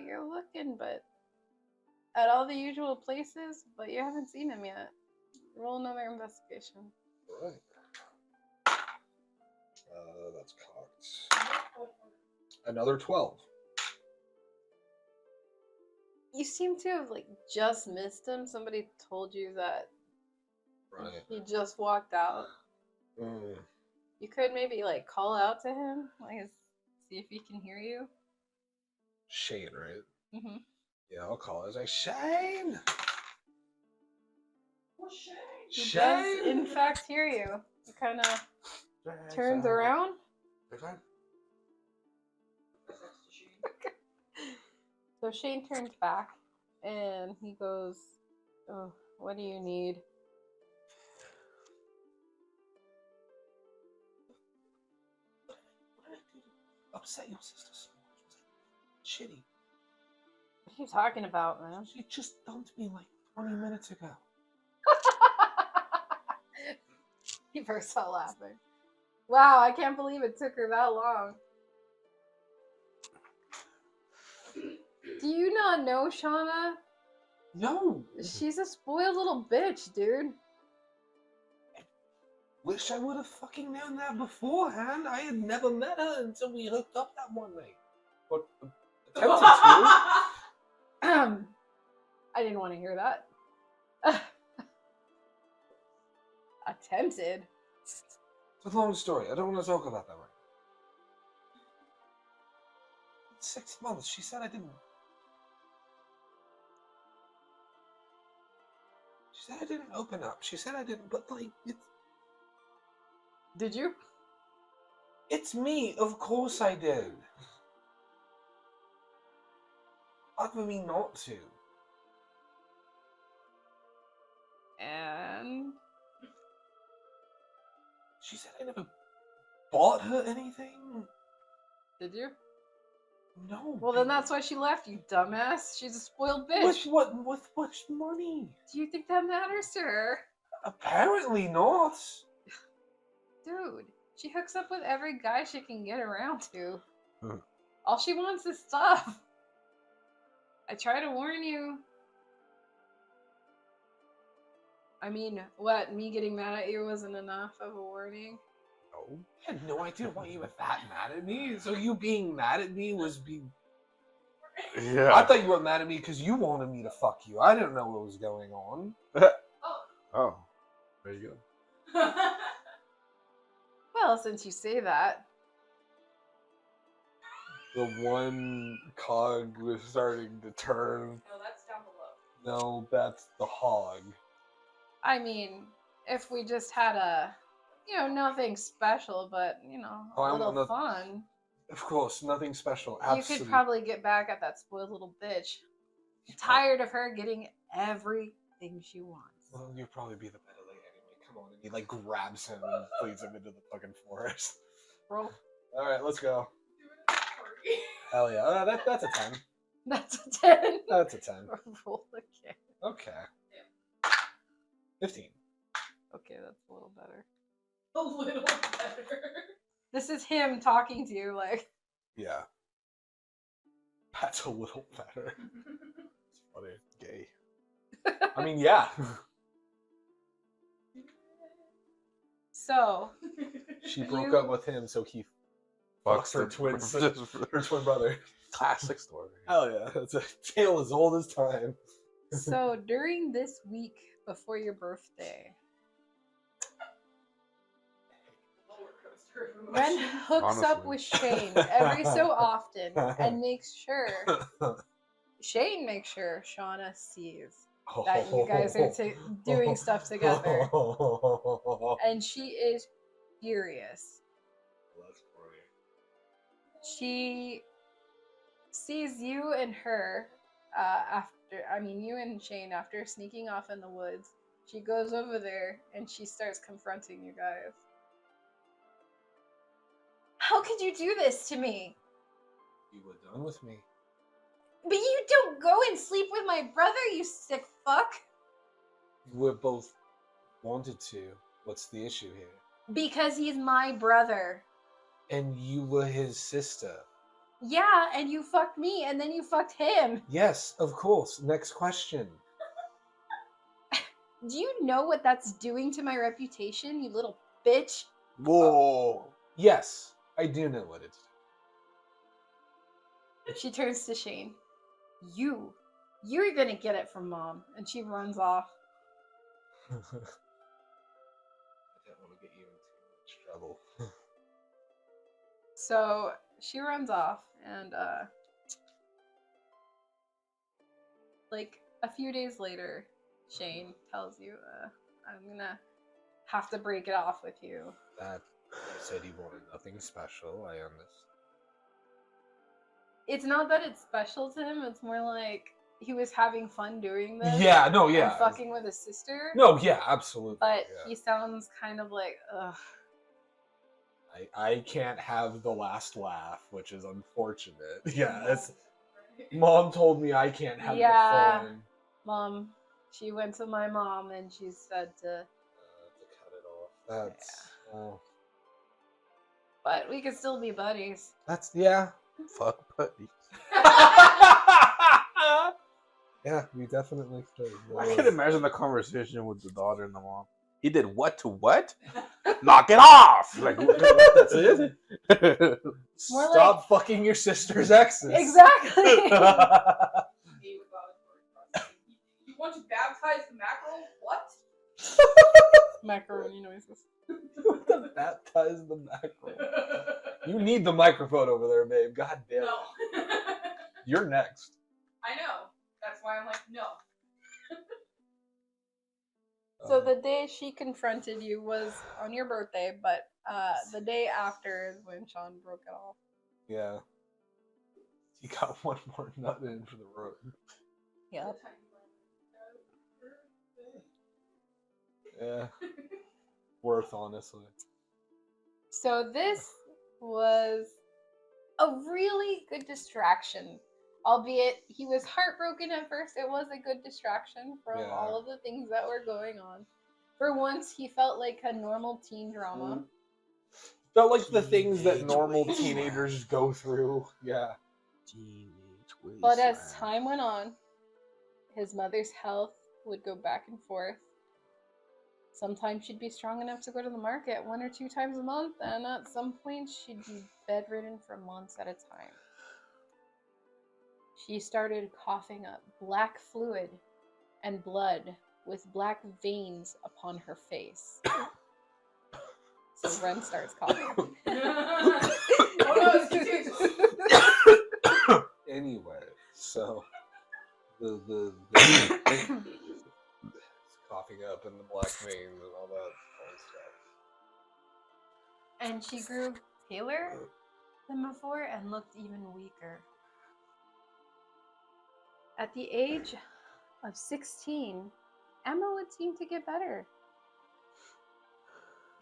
You're looking, but at all the usual places, but you haven't seen him yet. Roll another investigation. Right. That's cocked. Another 12. You seem to have like just missed him. Somebody told you that Right. he just walked out. You could maybe like call out to him, like see if he can hear you. Shane, right? Mm-hmm. Yeah, I'll call. I was like, Shane! He Shane! does, in fact, hear you. He kind of turns around. So Shane turns back, and he goes, "Oh, what do you need?" What did I do to upset your sister so much? Was it shitty? What are you talking about, man? She just dumped me like 20 minutes ago. He bursts out laughing. Wow, I can't believe it took her that long. Do you not know Shauna? No! She's a spoiled little bitch, dude. Wish I would have fucking known that beforehand. I had never met her until we hooked up that one night. But attempted to. I didn't want to hear that. Attempted. It's a long story. I don't want to talk about that right now. 6 months. She said I didn't. She said I didn't open up. She said I didn't. But like, Did you? it's me. Of course I did. Hard for me not to. And She said I never bought her anything. did you? No. Well, then that's why she left, you dumbass. She's a spoiled bitch. With what money? Do you think that matters to her? Apparently not. Dude, she hooks up with every guy she can get around to. Hmm. All she wants is stuff. I try to warn you. I mean, what, me getting mad at you wasn't enough of a warning? No. I had no idea why you were that mad at me. So you being mad at me was being... Yeah. I thought you were mad at me because you wanted me to fuck you. I didn't know what was going on. Oh. There you go. Well, since you say that. The one cog was starting to turn. No, that's down below. No, that's the hog. I mean, if we just had a, nothing special, but, Oh, a I little want fun, Of course, nothing special. you Absolutely. could probably get back at that spoiled little bitch. I'm tired of her getting everything she wants. Well, you'd probably be the better lady anyway. Come on. And he like grabs him and leads him into the fucking forest. Roll. Alright, let's go. Doing it at a party. Hell yeah. That's a 10. That's a 10. That's a 10. Roll again. Okay. 15. Okay, that's a little better. A little better. This is him talking to you, like. Yeah. That's a little better. It's funny. Gay. I mean, yeah. So, She broke You- up with him, so he fucks her twin brother. Classic story. Hell yeah, it's a tale as old as time. so during this week before your birthday, Ren hooks up Honestly. with Shane every so often and makes sure Shane makes sure Shauna sees that you guys are doing stuff together, and she is furious. She sees you and her you and Shane after sneaking off in the woods. She goes over there and she starts confronting you guys. How could you do this to me? You were done with me. But you don't go and sleep with my brother, you sick fuck. We're both wanted to. What's the issue here? Because he's my brother. And you were his sister. Yeah, and you fucked me, and then you fucked him. Yes, of course. Next question. Do you know what that's doing to my reputation, you little bitch? Whoa. Yes, I do know what it's. She turns to Shane. You're gonna get it from Mom. And she runs off. I don't want to get you in too much trouble. So she runs off, and like a few days later, Shane tells you, I'm gonna have to break it off with you. That you said you wanted nothing special. I understand. It's not that it's special to him, it's more like he was having fun doing this. Yeah, no, yeah. And fucking with his sister. No, yeah, absolutely. But yeah. he sounds kind of like, ugh. I can't have the last laugh, which is unfortunate. Yeah, it's, Mom told me I can't have the fun. Mom, she went to my mom and she said to cut it off. That's but we could still be buddies. That's yeah. Fuck buddies. Yeah, we definitely could. I can imagine the conversation with the daughter and the mom. He did what to what? Knock it off! Like, that's it? More Stop fucking your sister's exes. Exactly. You want to baptize the mackerel? What? Macaroni noises. Baptize the mackerel. You need the microphone over there, babe. God damn it. No. You're next. I know. That's why I'm like, no. So the day she confronted you was on your birthday, but the day after is when Sean broke it off. Yeah. You got one more nut in for the road. Yep. Yeah. Worth, honestly. So this was a really good distraction. Albeit he was heartbroken at first, it was a good distraction from all of the things that were going on. For once, he felt like a normal teen drama. Felt like the things that normal teenagers go through. Yeah. But as time went on, his mother's health would go back and forth. Sometimes she'd be strong enough to go to the market 1 or 2 times a month, and at some point she'd be bedridden for months at a time. She started coughing up black fluid and blood with black veins upon her face. So Ren starts coughing. Oh no, it's contagious. Anyway, so the coughing up and the black veins and all that fun stuff. And she grew paler than before and looked even weaker. At the age of 16, Emma would seem to get better.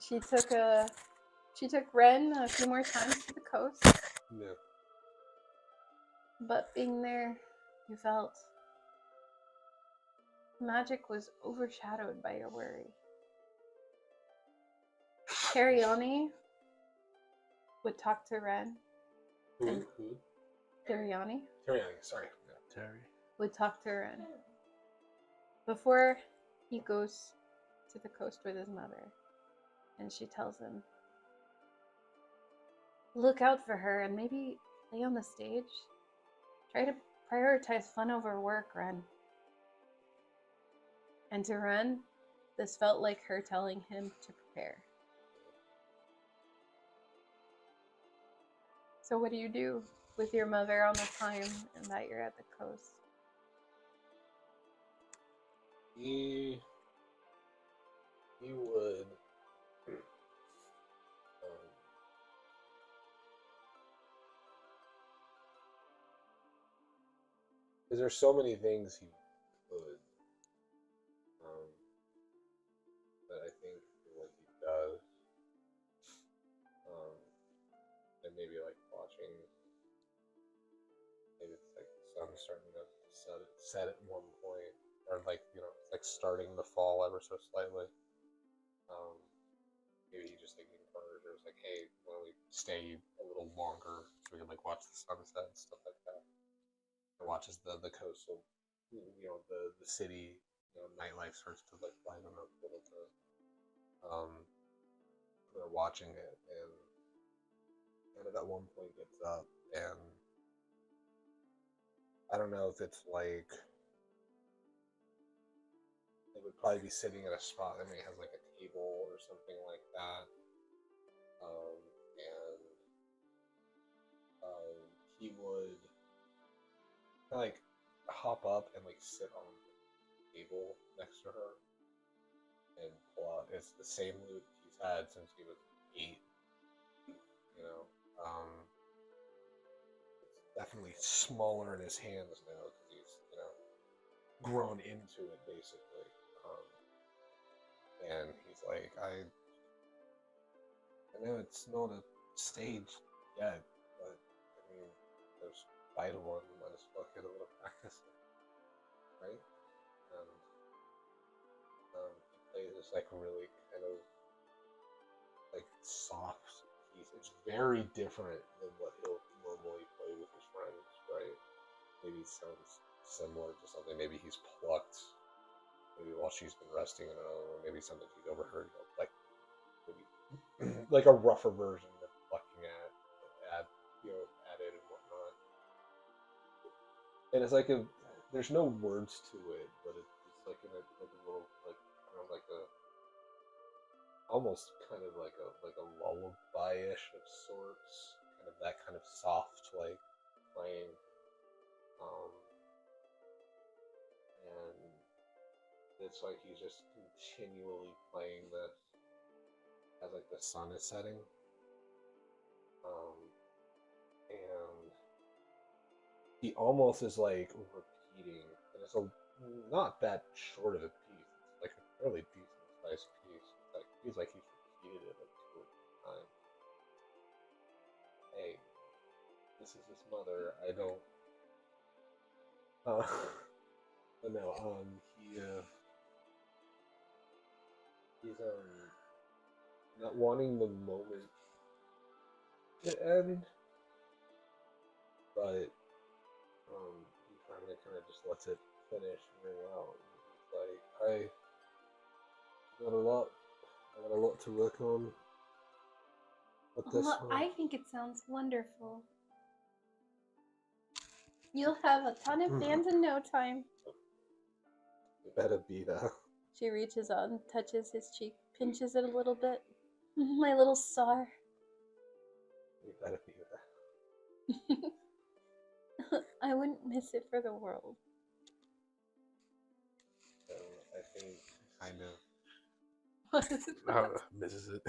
She took Ren a few more times to the coast. Yeah. But being there, you felt magic was overshadowed by your worry. Cariani would talk to Ren. Who? Cariani Terry, sorry. Yeah. Terry. would talk to Ren before he goes to the coast with his mother. And she tells him, look out for her and maybe stay on the stage. Try to prioritize fun over work, Ren. And to Ren, this felt like her telling him to prepare. So what do you do with your mother on the time and that you're at the coast? He would because there's so many things he could that I think what he does and maybe like watching maybe it's like the sun starting to set at one point or like it's like starting to fall ever so slightly. Maybe he just like encourages like, hey, why don't we stay a little longer so we can like watch the sunset and stuff like that. Or watches the coastal, the city, nightlife starts to like liven up a little bit. They're watching it, and kind of at one point gets up, and I don't know if it's like they would probably be sitting at a spot that maybe has like a table or something like that, and he would kind of like hop up and like sit on the table next to her and pull out. It's the same loot he's had since he was 8. It's definitely smaller in his hands now because he's grown into it basically. And he's like, I know it's not a stage yet, but I mean, there's vital one. Might as well get a little practice, right? And he plays this like really kind of like soft piece. It's very different than what he'll normally play with his friends, right? Maybe it sounds similar to something. Maybe he's plucked. Maybe while she's been resting, I don't know, or maybe something he's overheard, like maybe like a rougher version of plucking at it and whatnot. And it's like there's no words to it, but it's like in a little like kind of like a almost kind of like a lullaby-ish of sorts, kind of that kind of soft like playing, and it's like he's just continually playing this as like the sun is setting, and he almost is like repeating, and it's not that short of a piece. It's like a fairly decent sized piece. It's like he's repeated it like 2 or 3 times. Hey, this is his mother. I don't. But no. He's not wanting the moment to end, but he finally kind of just lets it finish and ring out. He's like, I got a lot to work on. But this Well, one, I think it sounds wonderful. You'll have a ton of fans in no time. it better be that. She reaches out and touches his cheek, pinches it a little bit. My little star. It better be that. I wouldn't miss it for the world. So I think kind of. Misses it.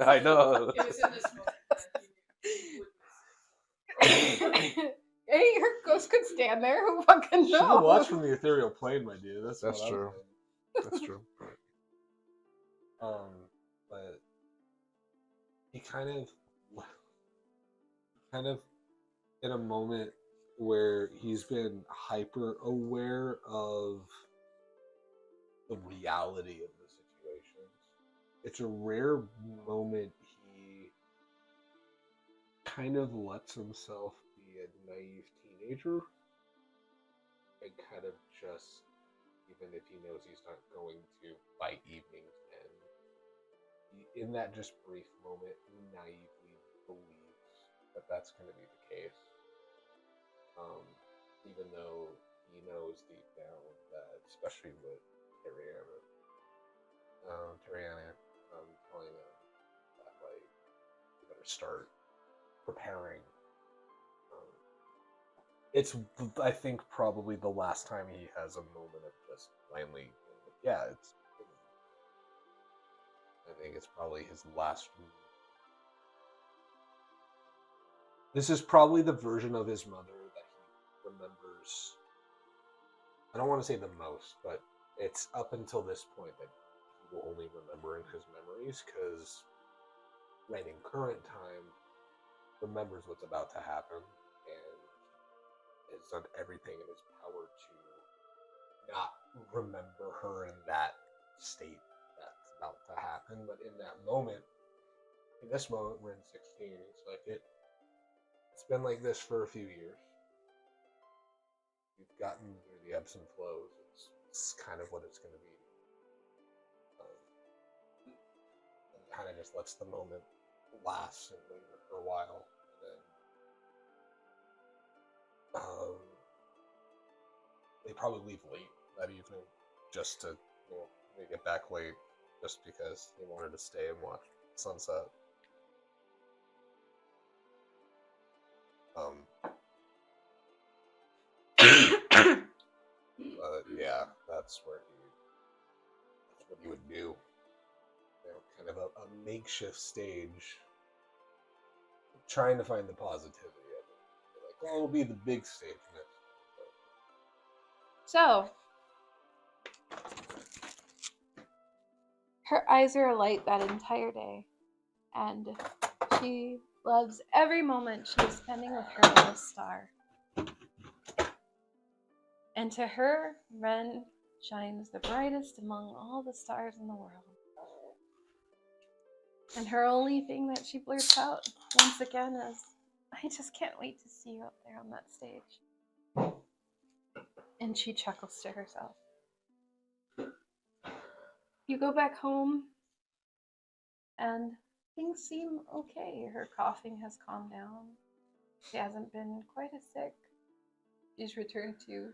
I know. It was in this moment that he would miss it. Hey, her ghost could stand there. Who fucking Should have knows? watched from the ethereal plane, my dude. That's what I'm true. saying. That's true. But he kind of in a moment where he's been hyper aware of the reality of the situation. It's a rare moment he kind of lets himself be a naive teenager and kind of just, even if he knows he's not going to by evening's end, in that just brief moment, naively believes that that's going to be the case. Even though he knows deep down that, especially with Tariana telling him that, like, you better start preparing. It's, I think, probably the last time he has a moment of just blindly, yeah, I think it's probably his last. This is probably the version of his mother that he remembers. I don't want to say the most, but it's up until this point that he will only remember in his memories, because right in current time remembers what's about to happen and has done everything in his power to not remember her in that state that's about to happen. But in that moment, in this moment, we're in 16. It's like it's been like this for a few years. You've gotten through the ebbs and flows. It's kind of what it's going to be. And kind of just lets the moment last and linger for a while. And then they probably leave late that evening, just to, they get back late, just because he wanted to stay and watch sunset. But yeah, that's what he would do. Kind of a makeshift stage, trying to find the positivity of it. Like, well, it'll be the big stage next. So, her eyes are alight that entire day, and she loves every moment she is spending with her little star. And to her, Ren shines the brightest among all the stars in the world. And her only thing that she blurts out once again is, I just can't wait to see you up there on that stage. And she chuckles to herself. You go back home, and things seem okay. Her coughing has calmed down. She hasn't been quite as sick. She's returned to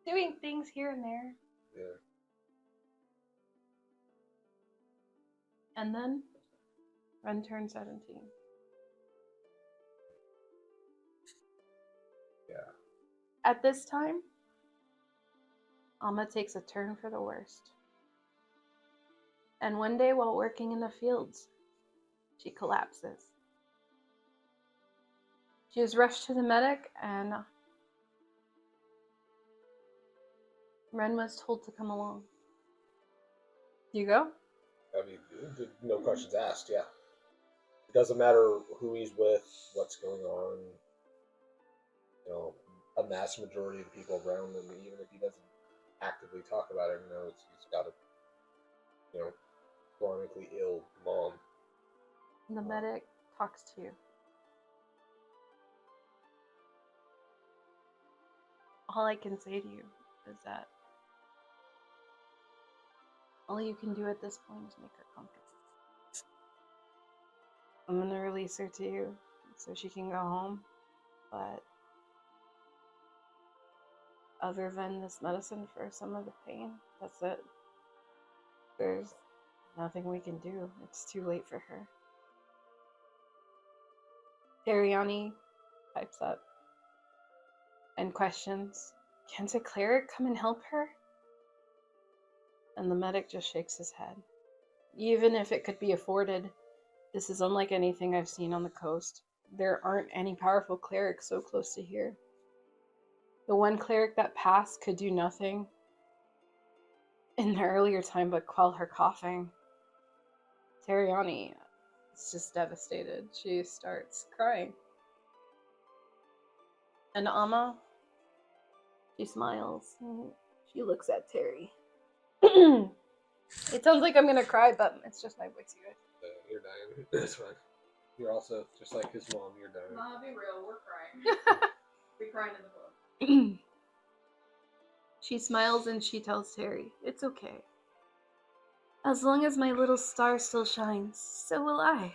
doing things here and there. Yeah. And then Ren turned 17. Yeah. At this time, Amma takes a turn for the worst. And one day while working in the fields, she collapses. She is rushed to the medic, and Ren was told to come along. You go? I mean, no questions asked, yeah. It doesn't matter who he's with, what's going on. A mass majority of the people around him, even if he doesn't actively talk about it, knows he's got a, chronically ill mom. And the medic talks to you. All I can say to you is that all you can do at this point is make her comfortable. I'm gonna release her to you so she can go home, but other than this medicine for some of the pain, that's it. There's nothing we can do. It's too late for her. Ariani pipes up and questions, can't a cleric come and help her? And the medic just shakes his head. Even if it could be afforded, this is unlike anything I've seen on the coast. There aren't any powerful clerics so close to here. The one cleric that passed could do nothing in the earlier time but quell her coughing. Tariani is just devastated. She starts crying. And Amma, she smiles. She looks at Terry. It sounds like I'm gonna cry, but it's just my voice, you guys. You're dying. That's fine. You're also, just like his mom, you're dying. Nah, be real, we're crying. We cried in the book. She smiles and she tells Terry, it's okay. As long as my little star still shines, so will I.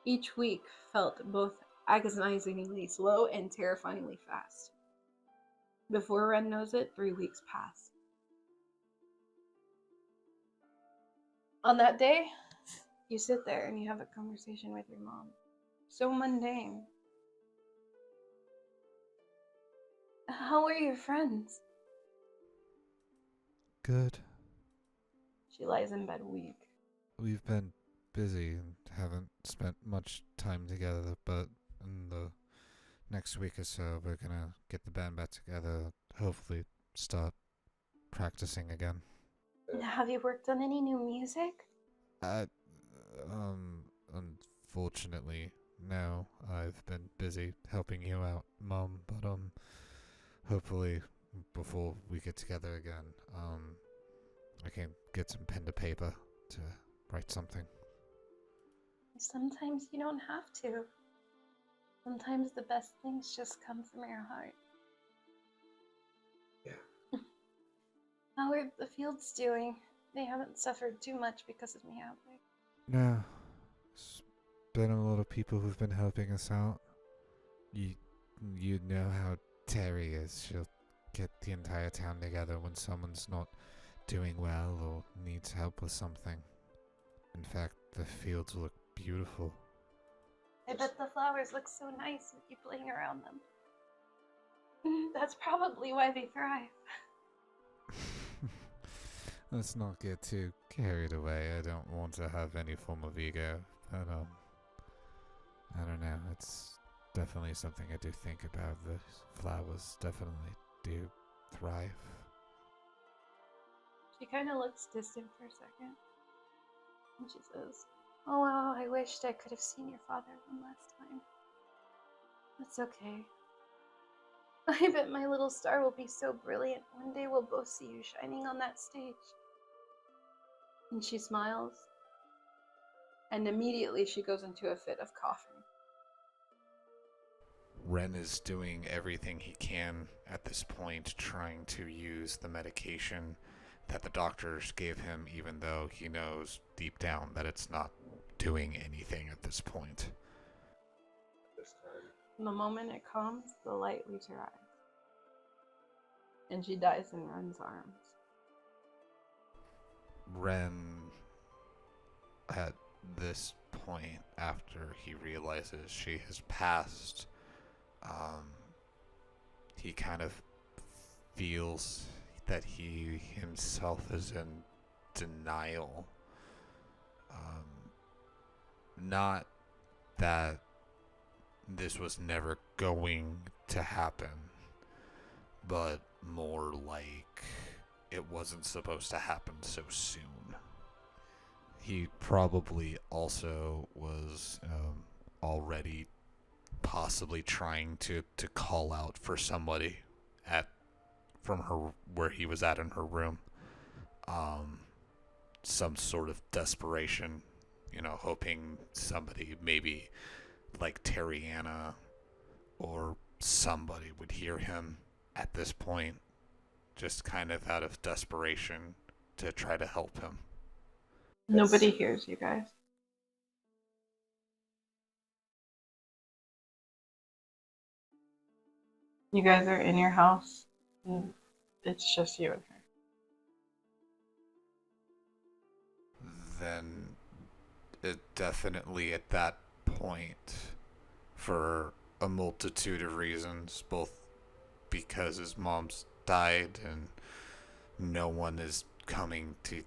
Each week felt both agonizingly slow and terrifyingly fast. Before Ren knows it, 3 weeks pass. On that day, you sit there and you have a conversation with your mom. So mundane. How are your friends? Good. She lies in bed weak. We've been busy and haven't spent much time together, but in the next week or so, we're gonna get the band back together, hopefully start practicing again. Have you worked on any new music? Unfortunately, no. I've been busy helping you out, Mom, but, hopefully, before we get together again, I can get some pen to paper to write something. Sometimes you don't have to. Sometimes the best things just come from your heart. Yeah. How are the fields doing? They haven't suffered too much because of me, have they? No. There's been a lot of people who've been helping us out. You know how Terry is. She'll get the entire town together when someone's not doing well or needs help with something. In fact, the fields look beautiful. I bet the flowers look so nice with you playing around them. That's probably why they thrive. Let's not get too carried away. I don't want to have any form of ego, but I don't know. It's definitely something I do think about. The flowers definitely do thrive. She kind of looks distant for a second. And she says, "Oh, wow, I wished I could have seen your father one last time. That's okay. I bet my little star will be so brilliant. One day we'll both see you shining on that stage." And she smiles. And immediately she goes into a fit of coughing. Ren is doing everything he can at this point, trying to use the medication that the doctors gave him, even though he knows deep down that it's not doing anything at this point. This time. The moment it comes, the light leaves her eyes. And she dies in Ren's arms. Ren, at this point, after he realizes she has passed, he kind of feels that he himself is in denial. Not that this was never going to happen, but more like it wasn't supposed to happen so soon. He probably also was already possibly trying to call out for somebody from her where he was at in her room. Some sort of desperation, hoping somebody, maybe like Terriana or somebody, would hear him at this point, just kind of out of desperation to try to help him. Nobody hears you guys. You guys are in your house, and it's just you and her. Then it definitely at that point, for a multitude of reasons, both because his mom's died and no one is coming to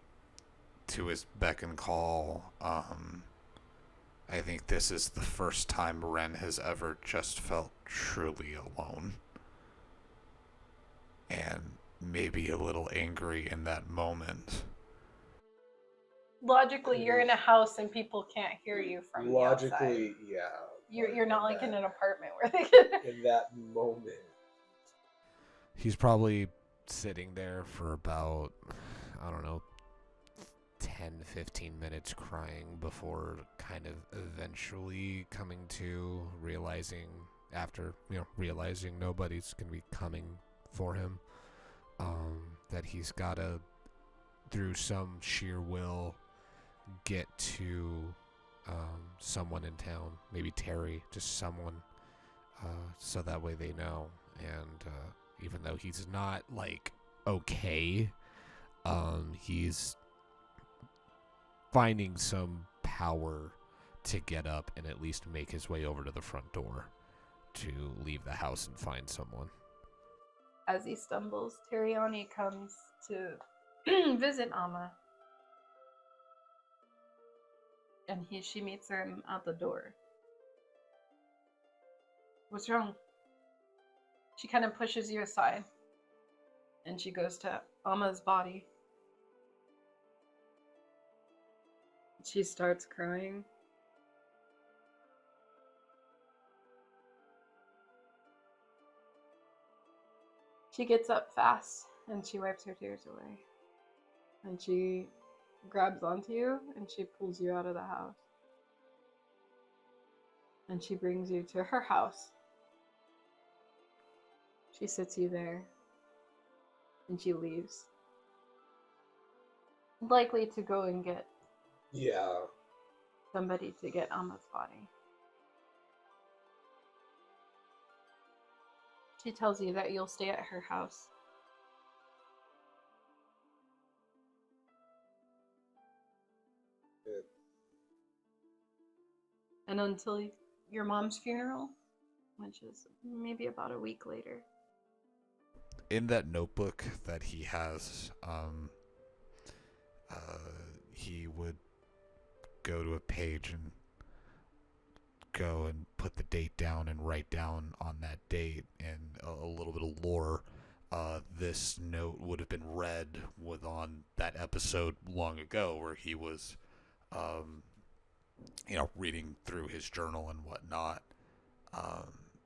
his beck and call, I think this is the first time Ren has ever just felt truly alone. And maybe a little angry in that moment. Logically, you're in a house and people can't hear you from the outside. Logically, yeah. You're not like in an apartment where they can. In that moment. He's probably sitting there for about, 10, 15 minutes crying before kind of eventually coming to realizing, after, realizing nobody's going to be coming for him, that he's got to through some sheer will, get to someone in town, maybe Terry, just someone, so that way they know. And even though he's not like okay, he's finding some power to get up and at least make his way over to the front door to leave the house and find someone. As he stumbles, Teriani comes to visit Amma. And she meets him at the door. What's wrong? She kind of pushes you aside. And she goes to Amma's body. She starts crying. She gets up fast and she wipes her tears away. And she grabs onto you and she pulls you out of the house. And she brings you to her house. She sits you there. And she leaves. Likely to go and get somebody to get Amma's body. She tells you that you'll stay at her house. Good. And until your mom's funeral, which is maybe about a week later. In that notebook that he has, he would go to a page and go and put the date down and write down on that date and a little bit of lore. This note would have been read on that episode long ago where he was, reading through his journal and whatnot.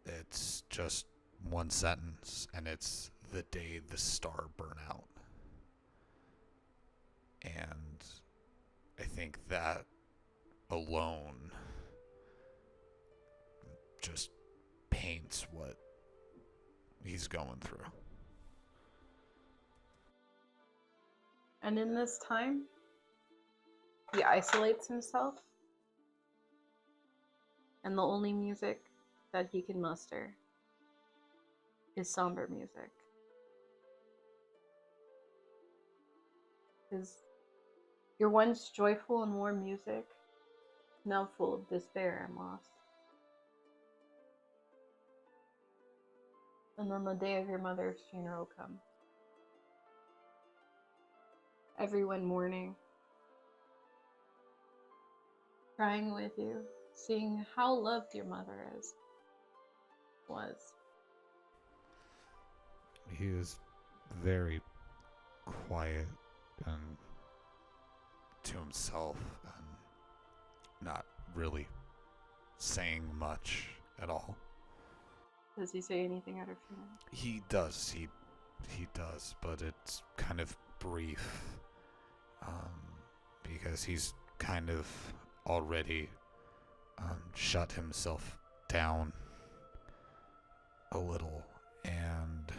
It's just one sentence, and it's the day the star burn out. And I think that alone just paints what he's going through. And in this time, he isolates himself. And the only music that he can muster is somber music. His your once joyful and warm music, now full of despair and loss. And then the day of your mother's funeral comes. Everyone mourning, crying with you, seeing how loved your mother was. He is very quiet and to himself and not really saying much at all. Does he say anything at her funeral? He does. He does, but it's kind of brief. Because he's kind of already shut himself down a little, and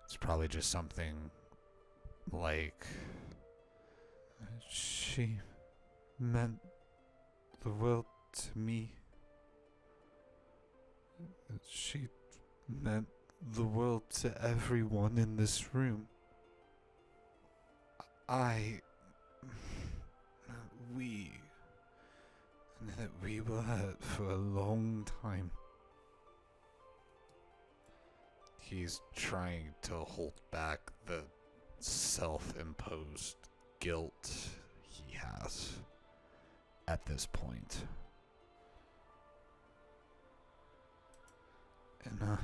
it's probably just something like, she meant the world to me. She meant the world to everyone in this room. We were hurt for a long time. He's trying to hold back the self-imposed guilt he has at this point. In a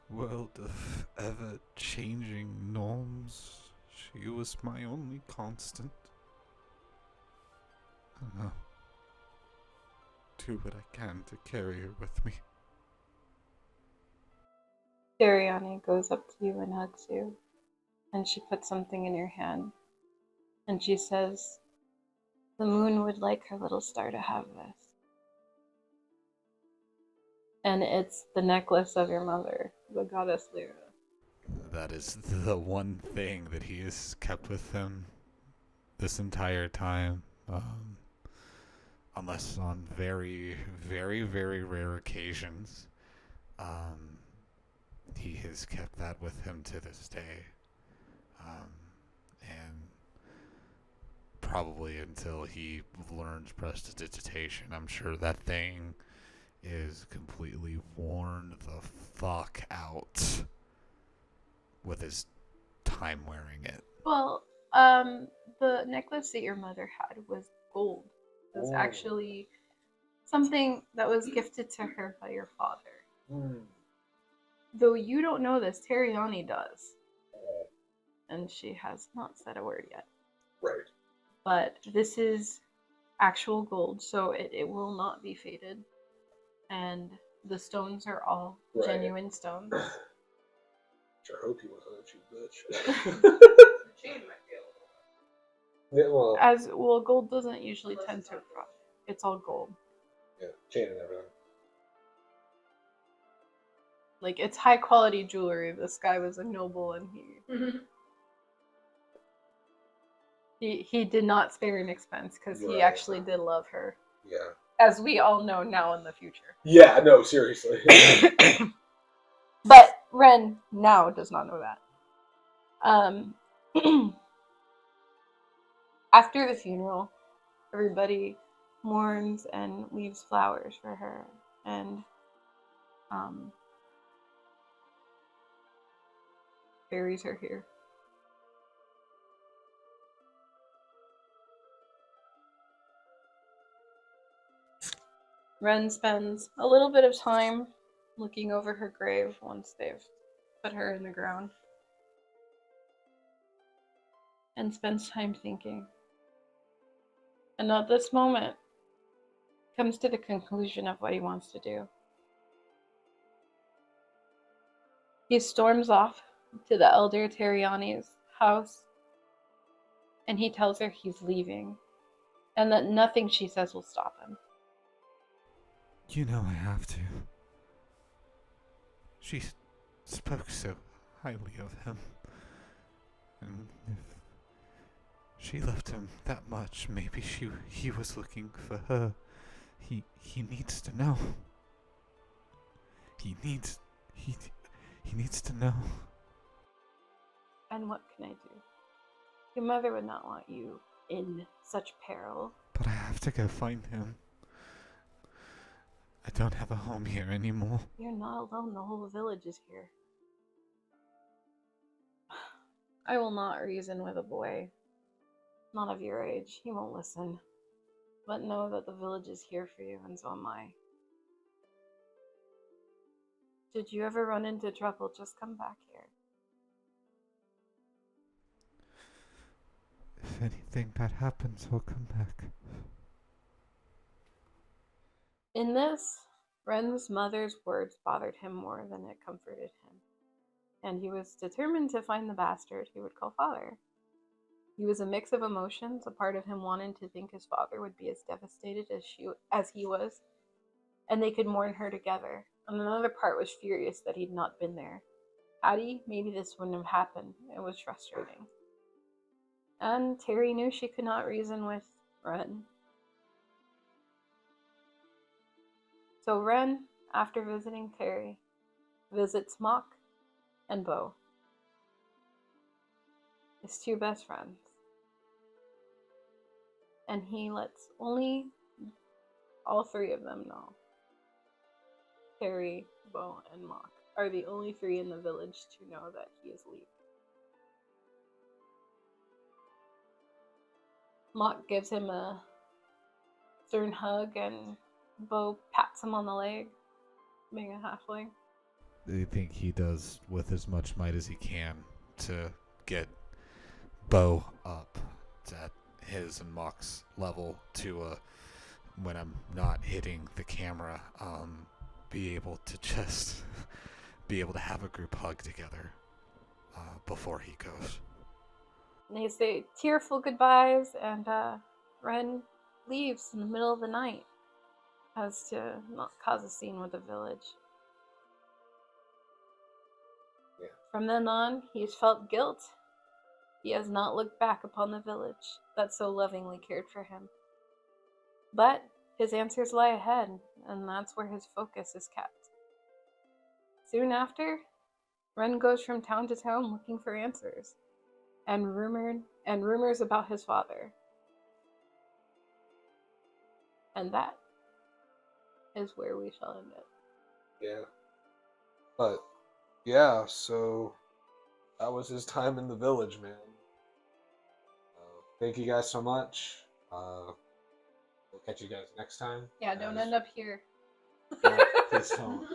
world of ever-changing norms, she was my only constant. And I'll do what I can to carry her with me. Dariani goes up to you and hugs you, and she puts something in your hand, and she says, the moon would like her little star to have this. And it's the necklace of your mother, the goddess Lyra. that is the one thing that he has kept with him this entire time. Unless on very, very, very rare occasions, he has kept that with him to this day. And probably until he learns prestidigitation, I'm sure that thing is completely worn the fuck out with his time wearing it. Well, the necklace that your mother had was gold. It was actually something that was gifted to her by your father. Though you don't know this, Terriani does. And she has not said a word yet. Right. But this is actual gold, so it will not be faded. And the stones are all genuine stones. Sure hope he wasn't a cheap bitch. Chain might be a little. Yeah, well, As well, gold doesn't usually tend to rot. It's all gold. yeah, chain and everything. Like, it's high quality jewelry. This guy was a noble, and he did not spare an expense because he actually did love her. Yeah. As we all know now in the future. Yeah, no, seriously. But Ren now does not know that. After the funeral, everybody mourns and leaves flowers for her, and buries her here. Ren spends a little bit of time looking over her grave once they've put her in the ground, and spends time thinking. And at this moment, comes to the conclusion of what he wants to do. He storms off to the elder Terriani's house, and he tells her he's leaving, and that nothing she says will stop him. You know I have to. She spoke so highly of him. And if she loved him that much, maybe he was looking for her. He needs to know. He needs to know. And what can I do? Your mother would not want you in such peril. But I have to go find him. I don't have a home here anymore. You're not alone. The whole village is here. I will not reason with a boy. Not of your age. He won't listen. But know that the village is here for you, and so am I. Did you ever run into trouble? Just come back here. If anything bad happens, I'll come back. In this, Ren's mother's words bothered him more than it comforted him, and he was determined to find the bastard he would call father. He was a mix of emotions, a part of him wanted to think his father would be as devastated as he was, and they could mourn her together, and another part was furious that he'd not been there. Had he, maybe this wouldn't have happened. It was frustrating. And Terry knew she could not reason with Ren. So Ren, after visiting Terry, visits Mock and Bo, his two best friends. And he lets only all three of them know. Terry, Bo, and Mock are the only three in the village to know that he is leaving. Mock gives him a stern hug, and Bo pats him on the leg, being a halfling. I think he does with as much might as he can to get Bo up at his and Mock's level to, when I'm not hitting the camera, be able to just be able to have a group hug together before he goes. And they say tearful goodbyes, and Ren leaves in the middle of the night as to not cause a scene with the village. Yeah. From then on, he's felt guilt. He has not looked back upon the village that so lovingly cared for him. But his answers lie ahead, and that's where his focus is kept. Soon after, Ren goes from town to town looking for answers, and rumors about his father. And that is where we shall end it. Yeah. But yeah, so that was his time in the village, man. Thank you guys so much. We'll catch you guys next time. Yeah, don't end up here. No, please don't.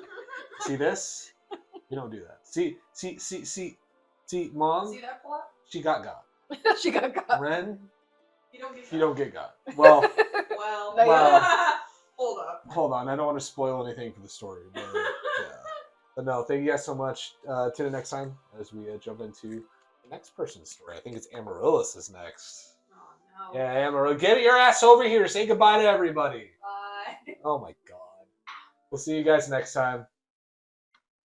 See this? You don't do that. See, Mom. See that plot? She got. She got caught. Ren, You don't get got. Well, Well, No, you Well. hold up. hold on. I don't want to spoil anything for the story. But, yeah. But no, thank you guys so much. Till the next time as we jump into the next person's story. I think it's Amaryllis is next. Oh no. Yeah, Amaryllis. Get your ass over here. Say goodbye to everybody. Bye. Oh my god. We'll see you guys next time.